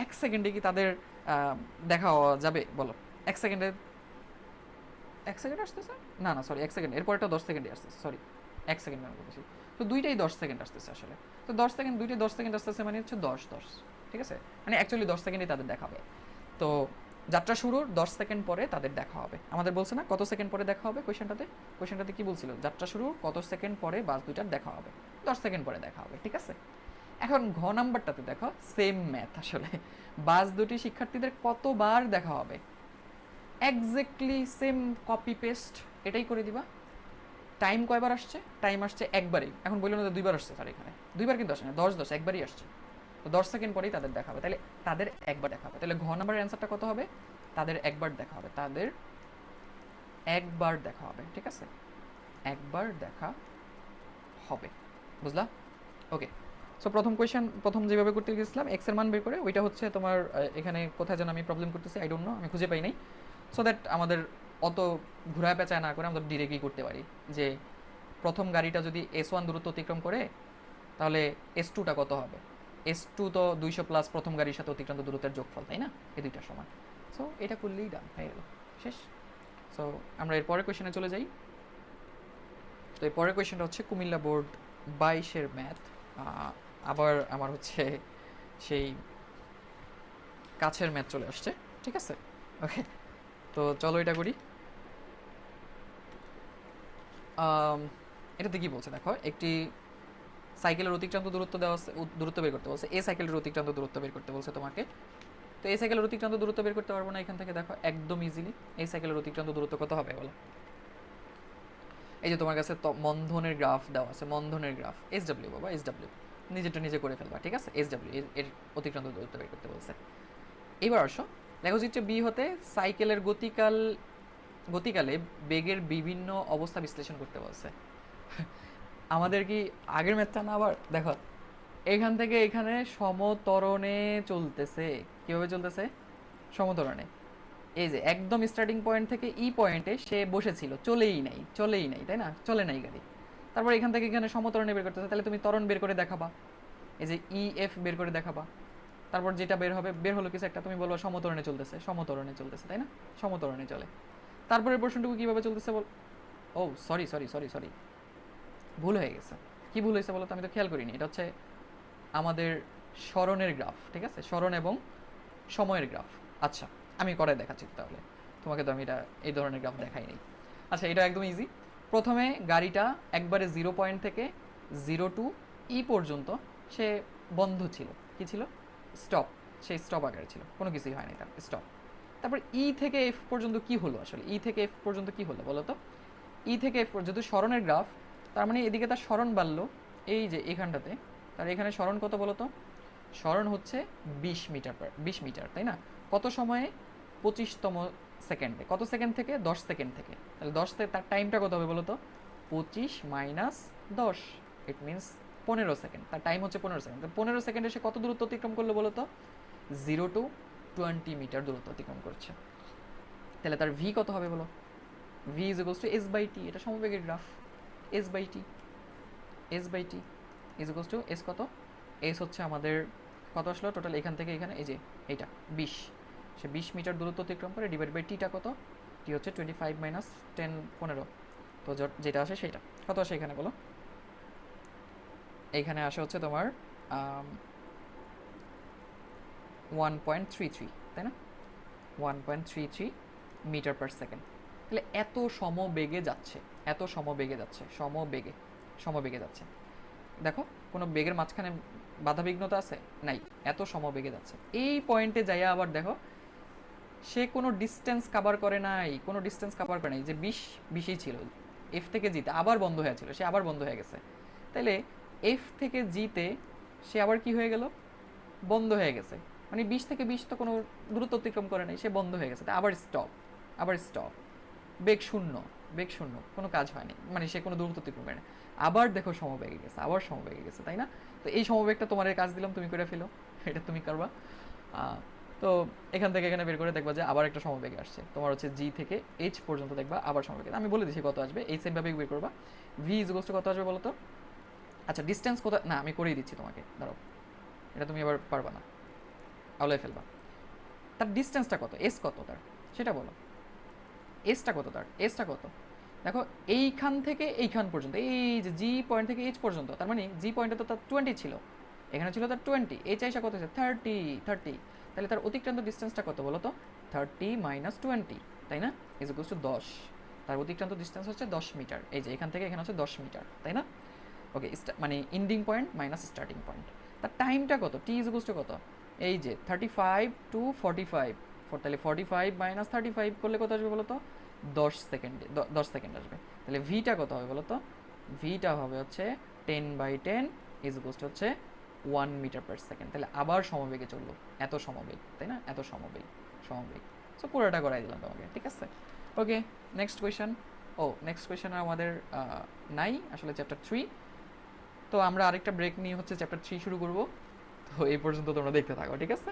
1 সেকেন্ডে কি তাদের দেখা যাবে বলো, 1 সেকেন্ডে 1 সেকেন্ড আসতেছে, না না সরি 1 সেকেন্ড, এরপরটা 10 সেকেন্ডে আসতেছে, সরি 1 সেকেন্ড আমি বলেছি, তো দুইটাই 10 সেকেন্ড আসতেছে আসলে। তো 10 সেকেন্ড, দুইটাই 10 সেকেন্ড আসতেছে, মানে হচ্ছে 10 10, ঠিক আছে, মানে অ্যাকচুয়ালি 10 সেকেন্ডেই তাদের দেখা হবে। তো যাত্রা শুরুর 10 সেকেন্ড পরে তাদের দেখা হবে, আমাদের বলছে না কত সেকেন্ড পরে দেখা হবে, কোয়েশ্চেনটাতে কি বলছিল, যাত্রা শুরুর কত সেকেন্ড পরে বাস দুইটার দেখা হবে, 10 সেকেন্ড পরে দেখা হবে, ঠিক আছে। এখন ঘ নাম্বারটাতে দেখো সেম ম্যাথ, আসলে বাস দুটি শিক্ষার্থীদের কতবার দেখা হবে, এক্স্যাক্টলি সেম কপি পেস্ট এটাই করে দিবা। টাইম কয়বার আসছে, টাইম আসছে একবারই, এখন বললো না দুইবার আসছে, স্যার এখানে দুইবার কিন্তু আসে না, 10 10 একবারই আসছে, তো 10 সেকেন্ড পরেই তাদের দেখা হবে, তাহলে তাদের একবার দেখা হবে, তাহলে ঘ নাম্বারের অ্যান্সারটা কত হবে, তাদের একবার দেখা হবে, তাদের একবার দেখা হবে, ঠিক আছে, একবার দেখা হবে, বুঝলা? ওকে। সো প্রথম কোয়েশ্চেন, প্রথম যেভাবে করতে গেছিলাম এক্স এর মান বের করে, ওইটা হচ্ছে তোমার এখানে কোথায় যেন আমি প্রবলেম করতেছি, আই ডোন্ট নো, আমি খুঁজে পাই নাই, সো দ্যাট আমাদের অত ঘোরা পেঁচায় না করে আমরা ডিরেক্টলি করতে পারি যে প্রথম গাড়িটা যদি S1 দূরত্ব অতিক্রম করে তাহলে S2টা কত হবে, S2 তো 200 প্লাস প্রথম গাড়ির সাথে অতিক্রান্ত দূরত্বের যোগফল, তাই না, এই দুইটার সমান। সো এটা করলেই ডান হয়ে গেল, শেষ। সো আমরা এর পরের কোয়েশ্চেনে চলে যাই। তো এই পরের কোয়েশ্চেনটা হচ্ছে কুমিল্লা বোর্ড 22-এর ম্যাথ, আবার আমার হচ্ছে সেই কাছের ম্যাথ চলে আসছে, ঠিক আছে, ওকে। তো চলো এটা করি। এটাতে কি বলছে দেখো, একটি সাইকেলের অতিক্রান্ত দূরত্ব দেওয়া আছে, দূরত্ব বের করতে বলছে, এই সাইকেলের অতিক্রান্ত দূরত্ব বের করতে বলছে তোমাকে। তো এই সাইকেলের অতিক্রান্ত দূরত্ব বের করতে পারবো না এখান থেকে, দেখো একদম ইজিলি এই সাইকেলের অতিক্রান্ত দূরত্ব কত হবে বলো, এই যে তোমার কাছে মন্ধনের গ্রাফ দেওয়া আছে, মন্ধনের গ্রাফ SW, বাবা SW, নিজেরটা নিজে করে ফেলবা, ঠিক আছে, SW এর অতিক্রান্ত দূরত্ব বের করতে বলছে। এবার আসো, দেখো চিত্র বি হতে সাইকেলের গতিকালে বেগের বিভিন্ন অবস্থা বিশ্লেষণ করতে বলছে। আমাদের কি আগের ম্যাথটা না, আবার দেখো এখান থেকে এখানে সমতরণে চলতেছে, কিভাবে চলতেছে, সমতরণে, এই যে একদম স্টার্টিং পয়েন্ট থেকে পয়েন্টে সে বসেছিল, চলেই নাই তাই না, চলে নাই গাড়ি। তারপর এখান থেকে এখানে সমতরণে বের করতেছে, তাহলে তুমি ত্বরণ বের করে দেখাবা, এই যে EF বের করে দেখাবা, তারপর যেটা বের হবে, বের হলো কিছু একটা, তুমি বলবো সমতরণে চলতেছে, তাই না, সমতরণে চলে। তারপরের প্রশ্নটুকু কিভাবে চলতেছে বল, ও সরি সরি সরি সরি ভুল হয়ে গেছে, কি ভুল হয়েছে বলো তো, আমি তো খেয়াল করিনি, এটা হচ্ছে আমাদের স্মরণের গ্রাফ, ঠিক আছে, স্মরণ এবং সময়ের গ্রাফ। আচ্ছা আমি করে দেখাচ্ছি তাহলে, তোমাকে তো আমি এটা এই ধরনের গ্রাফ দেখাই নাই। আচ্ছা এটা একদম ইজি, প্রথমে গাড়িটা একবারে 0 পয়েন্ট থেকে 0 টু পর্যন্ত সে বন্ধ ছিল, কি ছিল, স্টপ, সেই স্টপ আকারে ছিল, কোনো কিছুই হয়নি তার, স্টপ। তারপর থেকে F পর্যন্ত কি হলো, আসলে থেকে F পর্যন্ত কি হলো বলো তো, থেকে F যেহেতু স্মরণের গ্রাফ, তার মানে এদিকে তার স্মরণ বাড়লো, এই যে এখানটাতে, তার এখানে স্মরণ কত বলো তো, স্মরণ হচ্ছে 20 মিটার, তাই না, কত সময়ে, 25তম সেকেন্ডে, কত সেকেন্ড থেকে, 10 সেকেন্ড থেকে, তাহলে 10 থেকে তার টাইমটা কত হবে বলো তো, 25 মাইনাস 10, ইট মিনস 15 সেকেন্ড, তার টাইম হচ্ছে 15 সেকেন্ড, তো 15 সেকেন্ডে সে কত দূরত্ব অতিক্রম করলো বলো তো, 0 টু 20 মিটার দূরত্ব অতিক্রম করছে, তাহলে তার ভি কত হবে বলো, V is equals to S/T, এটা সমবেগের গ্রাফ, S/T is equals to S কত, এস হচ্ছে আমাদের কত আসলো টোটাল এখান থেকে এখানে, এই যে এইটা 20, সে 20 মিটার দূরত্ব অতিক্রম করে, ডিভাইড বাই টিটা কত, টি হচ্ছে 25 মাইনাস 10 15, তো যেটা আসে সেটা কত আসে এখানে বলো, এইখানে আসে হচ্ছে তোমার 1.33, তাই না? 1.33 মিটার পার সেকেন্ড। তাহলে এত সমবেগে যাচ্ছে, এত সমবেগে যাচ্ছে, সমবেগে যাচ্ছে। দেখো কোনো বেগের মাঝখানে বাধাবিঘ্নতা আছে? নাই। এত সমবেগে যাচ্ছে। এই পয়েন্টে যাইয়া আবার দেখো সে কোনো ডিস্টেন্স কাভার করে নাই, কোনো ডিস্টেন্স কাভার করে নাই, যে 20ই ছিল, এফ থেকে জিতে আবার বন্ধ হয়ে ছিল, সে আবার বন্ধ হয়ে গেছে। তাহলে এফ থেকে জিতে সে আবার কি হয়ে গেল? বন্ধ হয়ে গেছে। মানে 20 থেকে 20 তো কোনো দূরত্ব অতিক্রম করে নাই, সে বন্ধ হয়ে গেছে। তাই আবার স্টপ, আবার স্টপ, বেগ শূন্য, বেগ শূন্য, কোনো কাজ হয়নি, মানে সে কোনো দূরত্ব অতিক্রম করে না। আবার দেখো সমবেগে গেছে, আবার সমবেগে গেছে, তাই না? তো এই সমবেগটা তোমার কাজ দিলাম, তুমি করে ফেলো, এটা তুমি করবা। তো এখান থেকে এখানে বের করে দেখবা যে আবার একটা সমবেগে আসছে, তোমার হচ্ছে জি থেকে এইচ পর্যন্ত দেখবা আবার সমবেগে। আমি বলে দিচ্ছি কত আসবে, এই সেমভাবে বের করবা। ভি ইজ ইকুয়ালস টু কত আসবে বলো তো? আচ্ছা ডিস্টেন্স কত, না আমি করেই দিচ্ছি তোমাকে, দাঁড়াও, এটা তুমি আবার পারবা না, আওলাই ফেলবা। তার ডিস্টেন্সটা কত, এস কত তার, সেটা বলো। এসটা কত তার, এসটা কত? দেখো এইখান থেকে এইখান পর্যন্ত, এই যে জি পয়েন্ট থেকে এইচ পর্যন্ত, তার মানে জি পয়েন্টে তো তার 20 ছিল, এখানে ছিল তার 20, এইচ আইসা কত হচ্ছে 30। তাহলে তার অতিক্রান্ত ডিস্টেন্সটা কত বলো তো? 30 মাইনাস 20, তাই না? Is equals two 10। তার অতিক্রান্ত ডিস্টেন্স হচ্ছে 10 মিটার। এই যে এখান থেকে এখানে হচ্ছে 10 মিটার, তাই না? ওকে, মানে ending point minus starting point. তার টাইমটা কত? টি ইজ ইকুয়ালস টু কত? এই যে 35 টু 45, তাহলে 45 মাইনাস 35 করলে কত আসবে বলো তো? 10 সেকেন্ডে, 10 সেকেন্ড আসবে। তাহলে ভিটা কত হবে বলো তো? ভিটা হবে হচ্ছে 10/10 ইজ ইকুয়ালস টু হচ্ছে 1 মিটার পার সেকেন্ড। তাহলে আবার সমবেগে চললো, এত সমবেগ, তাই না? এত সমবেগ, সমবেগ। সো পুরোটা করাই দিলাম তোমাকে, ঠিক আছে? ওকে, নেক্সট কোয়েশন। ও নেক্সট কোয়েশন আমাদের নাই আসলে, চ্যাপ্টার 3। তো আমরা আরেকটা ব্রেক নিয়ে হচ্ছে চ্যাপ্টার 3 শুরু করব। তো এই পর্যন্ত তোমরা দেখতে থাকো, ঠিক আছে?